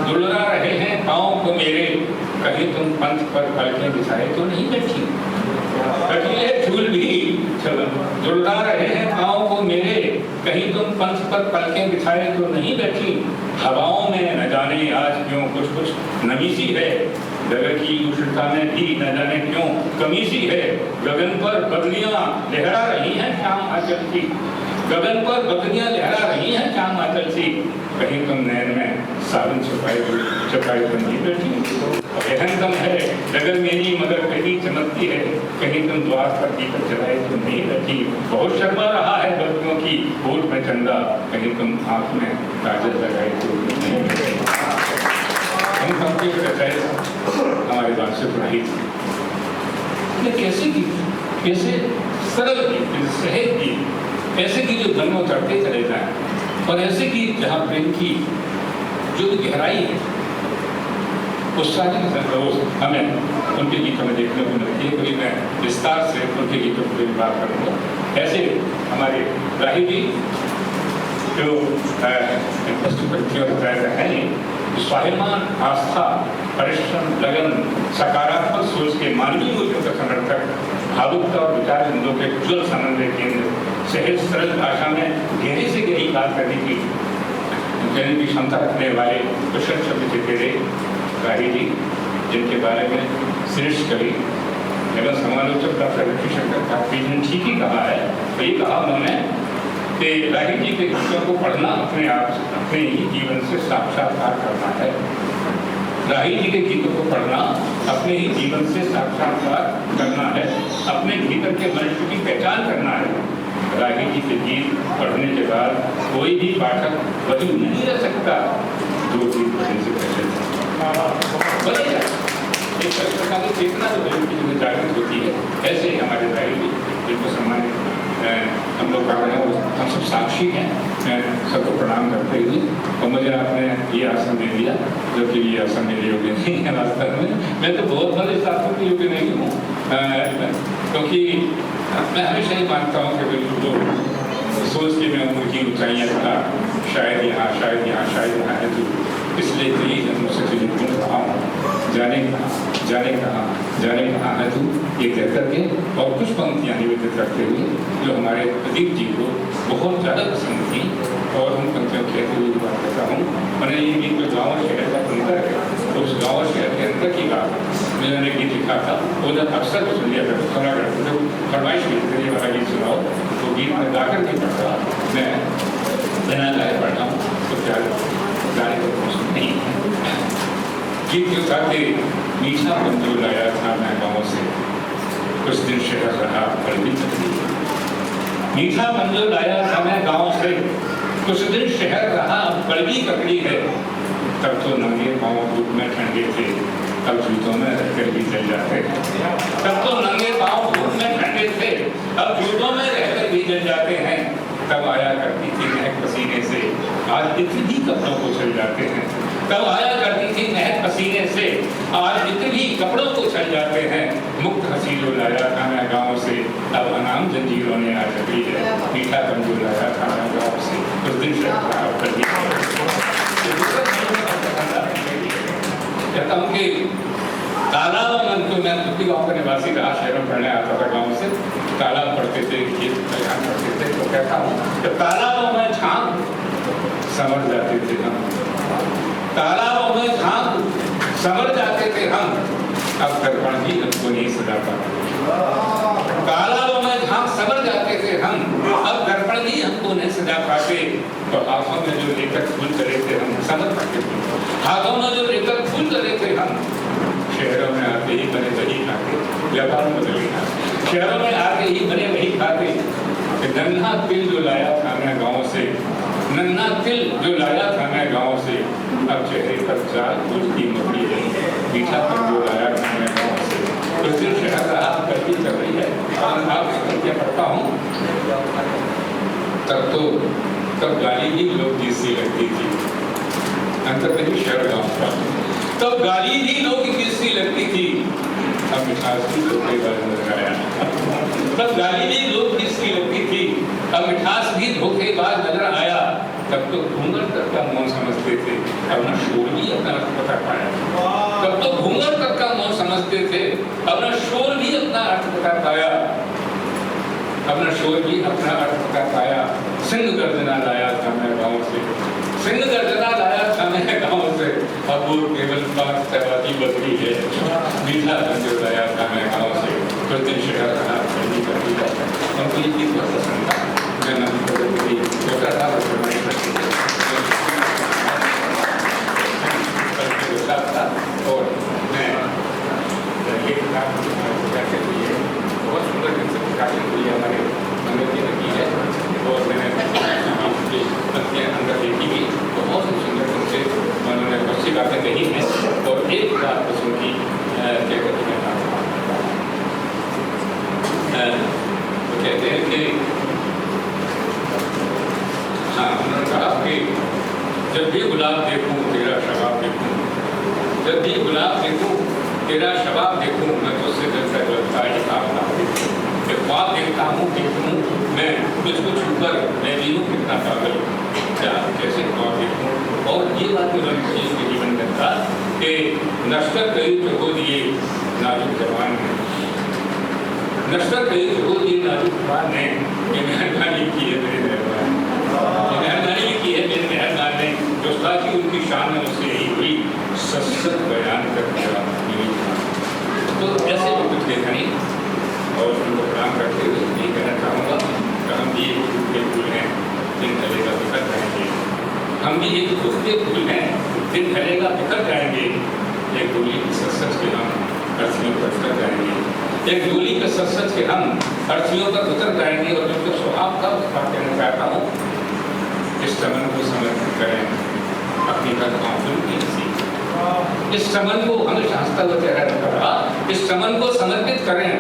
दुर्लरा रहे हैं पाँव को मेरे, कहीं तुम पंथ पर पलकें बिछाए तो नहीं बैठी। कटीले शूल भी दुर्लरा रहे हैं पाँव को मेरे, कहीं तुम पंथ पर पलकें बिछाए तो नहीं बैठी। हवाओं में न जाने आज क्यों कुछ कुछ नमी सी है, गगन की उष्णता में भी न जाने क्यों कमी सी है। गगन पर बदलियां लहरा रही हैं शाम आंचल सी, गगन पर बदलियां लहरा रही हैं शाम आंचल सी, कहीं तुम नैन में सावन छुपाए तो नहीं बैठी। एहन है गगन मेरी मगर कहीं चमकती है, कहीं तुम द्वार पर दीपक जलाए तो नहीं बैठी। बहुत शर्मा रहा है बत्तियों की होठ में चंदा, कहीं तुम आँख में काजल लगाए तो नहीं बैठी। हमारे बात से पढ़ाई थी कैसे की, कैसे सरल की, सहज की, ऐसे की जो धर्म चढ़ते चले जाए, और ऐसे की जहाँ प्रेम की जो गहराई है उस सारी हमें उनके गीतों में देखने को मिलती है। कभी मैं विस्तार से उनके गीतों की बात करूँगा। ऐसे हमारे राही जी जो है स्वाभिमान, आस्था, परिश्रम, लगन, सकारात्मक सोच के मानवीय मूल्यों का संरक्षक, भावुकता और विचार बिंदुओं के उज्ज्वल समन्वय केंद्र, सहज सरल भाषा में गहरी से गहरी बात करने की कहने की क्षमता रखने वाले कुशल शब्द चेतेरे राही जी, जिनके बारे में श्रेष्ठ कवि एवं समालोचक डॉक्टर रविशंकर ठाकुर ने ठीक ही कहा है। तो ये कहा उन्होंने कि राही जी के गीतों को पढ़ना अपने आप अपने ही जीवन से साक्षात्कार करना है। राही जी के गीतों को पढ़ना अपने ही जीवन से साक्षात्कार करना है, अपने भीतर के मनुष्य की पहचान करना है। राही जी के गीत पढ़ने के बाद कोई भी पाठक वही नहीं रह सकता जो गीत पढ़ने से पहले एक प्रकार की चेतना जो जागृत होती है। ऐसे ही हमारे राही जी जिनको सम्मानित हम लोग कर रहे हैं, हम सब साक्षी हैं। मैं सबको प्रणाम करते हुए, और मुझे आपने ये आसन दे दिया जो कि ये आसन मेरे योग्य नहीं है वास्तव में। मैं तो बहुत बड़े इस आसन के योग्य नहीं हूँ, क्योंकि मैं हमेशा ही मानता हूँ कि बिल्कुल जो सोच के मैं उम्र की ऊंचाइयां था, शायद यहाँ शायद यहाँ शायद यहाँ है तू, इसलिए कई जन्मों से तुझे ढूंढ रहा हूँ, जाने कहाँ जाने कहाँ जाने कहाँ है तू, ये कह करके और कुछ पंक्तियाँ निवेदित करते हुए जो हमारे प्रदीप जी को बहुत ज़्यादा पसंद थी, और उन पंक्तियों कहते हुए बात करता हूँ। मैंने ये गीत जो गाँव और शहर का अंतर है, तो उस गाँव और शहर के अंतर की बात मैंने गीत लिखा था, वो जब अक्सर सुन लिया करता थोड़ा करते जब फरमाइश की थी वाला गीत सुनाओ, तो गीत में गाकर नहीं पढ़ता, मैं बिना गाए पढ़ता हूँ, तो क्या गाने को पसंद नहीं है। गीत जो गाते मीठा बंधु लाया था मैं गाँव से, कुछ दिन शहर रहा पर भी तकलीफ, मीठा बंधु लाया था मैं गाँव से, कुछ दिन शहर रहा कड़वी ककड़ी है, तब तो नंगे पाँव धूप में ठंडे थे, अब जूतों में रहकर भी जल जाते, तब तो नंगे पाँव धूप में ठंडे थे, अब जूतों में रहकर भी जल जाते हैं, तब आया करती थी महक पसीने से, आज इतनी कपड़ों को चल जाते हैं, तब आया करती थी महक पसीने से, आज इतनी कपड़ों को चल जाते हैं, मुक्त हसीलो लाया था मैं गाँव से, अब अनाम जंजीरों ने आ जगी है, मीठा बंधु लाया था मैं गाँव से, उस दिन शहर कर कहता हूँ कि तालाब मन तो मैं खुद भी गाँव का निवासी रहा, शहरों में पढ़ने आता था गाँव से, तालाब पढ़ते थे, खेत खलिहान पढ़ते थे, तो कहता हूँ कि तालाबों में झांक समझ जाते थे हम, तालाबों में झांक समझ जाते थे हम, अब दर्पण भी हमको नहीं सजा पाते, तालाबों में झांक समझ जाते थे हम, अब दर्पण भी हमको नहीं सजा पाते, तो हाथों में जो लेकर फूल करे थे हम समझ पाते थे, हाथों में जो लेकर फूल करे थे हम, शहरों में आते ही बने वही खाते, व्यापार बदल गया, शहरों में आते ही बने वही खाते, नन्हा तिल जो लाया था मैं गाँव से, नन्हा तिल जो लाया था मैं गाँव से, अब चेहरे पर चाल फूल की मकड़ी है, मीठा पन जो लाया था मैं गाँव से, तो सिर्फ शहर रहा करती कर रही है, और आप क्या पढ़ता हूँ, तब गाली भी लोग सी लगती थी, अंतर नहीं शहर गाँव का, तब गाली भी लोग सी लगती थी, अब मिठास भी धोखेबाज नजर आया, तब गाली भी लोग सी लगती थी, अब मिठास भी धोखेबाज नजर आया, तब तो घूंघट तक का मौन समझते थे, अब न शोर भी अपना अर्थ बता पाया, तब तो घूंघट तक का मौन समझते थे, अब न शोर भी अपना अर्थ बता पाया, अब न शोर भी अपना अर्थ बता पाया, सिंह गर्जना लाया था मैं गाँव से, सिंह गर्जना लाया था मैं गाँव से, अब वो केवल पांच सहवादी बकरी है, मीठा बंधु लाया था मैं गाँव से, कुछ दिन शहर रहा करनी करती जाता, उनको ये गीत बहुत पसंद था, मैं नंद प्रगति छोटा था और फरमाइश करती थी, और मैं ये किताब कैसे हुई है, बहुत सुंदर ढंग से प्रकाशित हुई है हमारे अंग्रेजी में की है, और मैंने आपके पत्तियाँ अंदर देखी भी तो बहुत ही सुंदर ढंग से उन्होंने बहुत सी बातें कही हैं, और एक बात पसंद की क्या कहते हैं, तो कहते हैं कि हाँ, उन्होंने कहा कि जब भी गुलाब देखूं तेरा शबाब देखूं, जब भी गुलाब देखूं तेरा शबाब देखूं, मैं तुझसे दिल से लगता है कि ख्वाब देखता हूँ देखूं मैं तुझको छूकर मैं भी हूँ कितना पागल, क्या कैसे ख्वाब देखूं, और ये बात उन्होंने चीज़ के जीवन में था कि नश्तर करीब हो दिए नाजुक जवान ने, नश्तर करीब हो दिए नाजुक जवान ने, ये मेहरबानी की है मेरे मेहरबान, मेहरबानी की है मेरे मेहरबान ने, जो साथी उनकी शान में उससे यही हुई, सच बयान कर दिया, तो ऐसे भी कुछ देखा नहीं, और उनको प्रणाम करते हुए ये कहना चाहूँगा कि हम भी एक फूल हैं, दिन ढलेगा बिखर जाएंगे, हम भी एक दूसरे फूल हैं, दिन ढलेगा बिखर जाएंगे, एक डोली के सच के हम अर्थियों पर उतर जाएंगे, एक डोली के सच के हम अर्थियों पर उतर जाएंगे, और जो स्वभाव का उस बात कहना चाहता हूँ, इस चमन को समर्पित करें अपनी हर आंखों की हंसी, इस चमन को हमेशा हंसता हुआ चेहरा रखा, इस चमन को समर्पित करें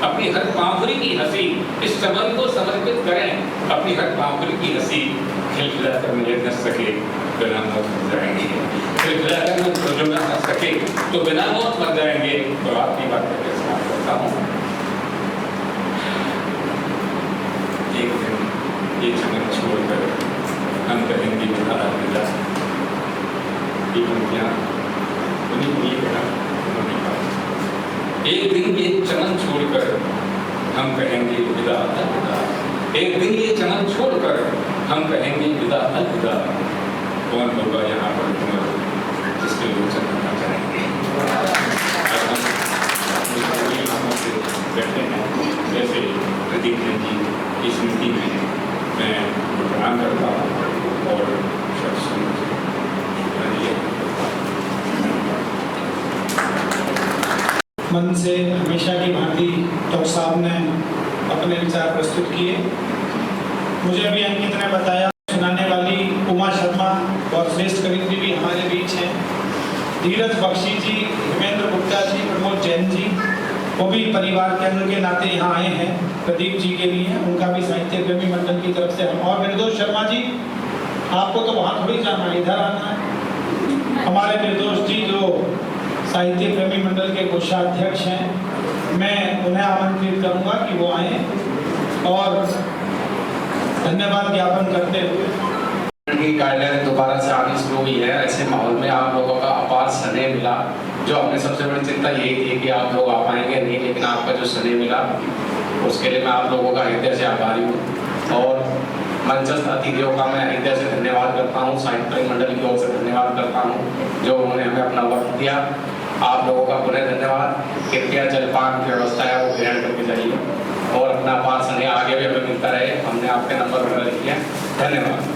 अपनी हर पाँवरी की हंसी, इस चमन को समर्पित करें अपनी हर पाँवरी की हंसी, खिलखिला कर मुझे न सके बिना मौत मर जाएंगे, खिलखिला कर जो न हंस सके तो बिना मौत मर जाएंगे, तो आपकी बात करके समाप्त करता हूँ। एक दिन ये चमन एक दिन ये चमन छोड़कर हम कहेंगे विदा अलविदा, एक दिन ये चमन छोड़कर हम कहेंगे विदा अलविदा। कौन होगा यहाँ पर उमर जिसके लोचन करना चाहेंगे। अब हम बैठे हैं, जैसे प्रदीप जी की स्मृति में मैं प्रणाम करता हूँ और मन से हमेशा की भांति डॉक्टर साहब ने अपने विचार प्रस्तुत किए। मुझे अभी अंकित ने बताया, सुनाने वाली उमा शर्मा और श्रेष्ठ कवित्री भी हमारे बीच हैं। धीरज बख्शी जी, हेमेंद्र गुप्ता जी, प्रमोद जैन जी, वो भी परिवार केंद्र के नाते यहाँ आए हैं प्रदीप जी के लिए। उनका भी साहित्य प्रेमी मंडल की तरफ से हम, और निर्दोष शर्मा जी, आपको तो वहाँ थोड़ी जाना है, इधर आना है। हमारे निर्दोष जी जो साहित्य प्रेमी मंडल के कोषाध्यक्ष हैं, मैं उन्हें आमंत्रित करूंगा कि वो आए और धन्यवाद ज्ञापन करते हुए गाइडलाइन दोबारा से आनी शुरू हुई है। ऐसे माहौल में आप लोगों का अपार स्नेह मिला, जो हमें सबसे बड़ी चिंता यही थी कि आप लोग आ पाएंगे नहीं, लेकिन आपका जो स्नेह मिला उसके लिए मैं आप लोगों का हृदय से आभारी हूँ। और मंचस्थ अतिथियों का मैं हृदय से धन्यवाद करता हूँ, साहित्य मंडल की ओर से धन्यवाद करता हूँ जो उन्होंने हमें अपना वक्त दिया। आप लोगों का पुनः धन्यवाद। कृपया जलपान की व्यवस्था है वो ग्रहण करके जाइए और अपना अपार स्नेह आगे भी हमें मिलता रहे। हमने आपके नंबर वगैरह लिखे हैं। धन्यवाद।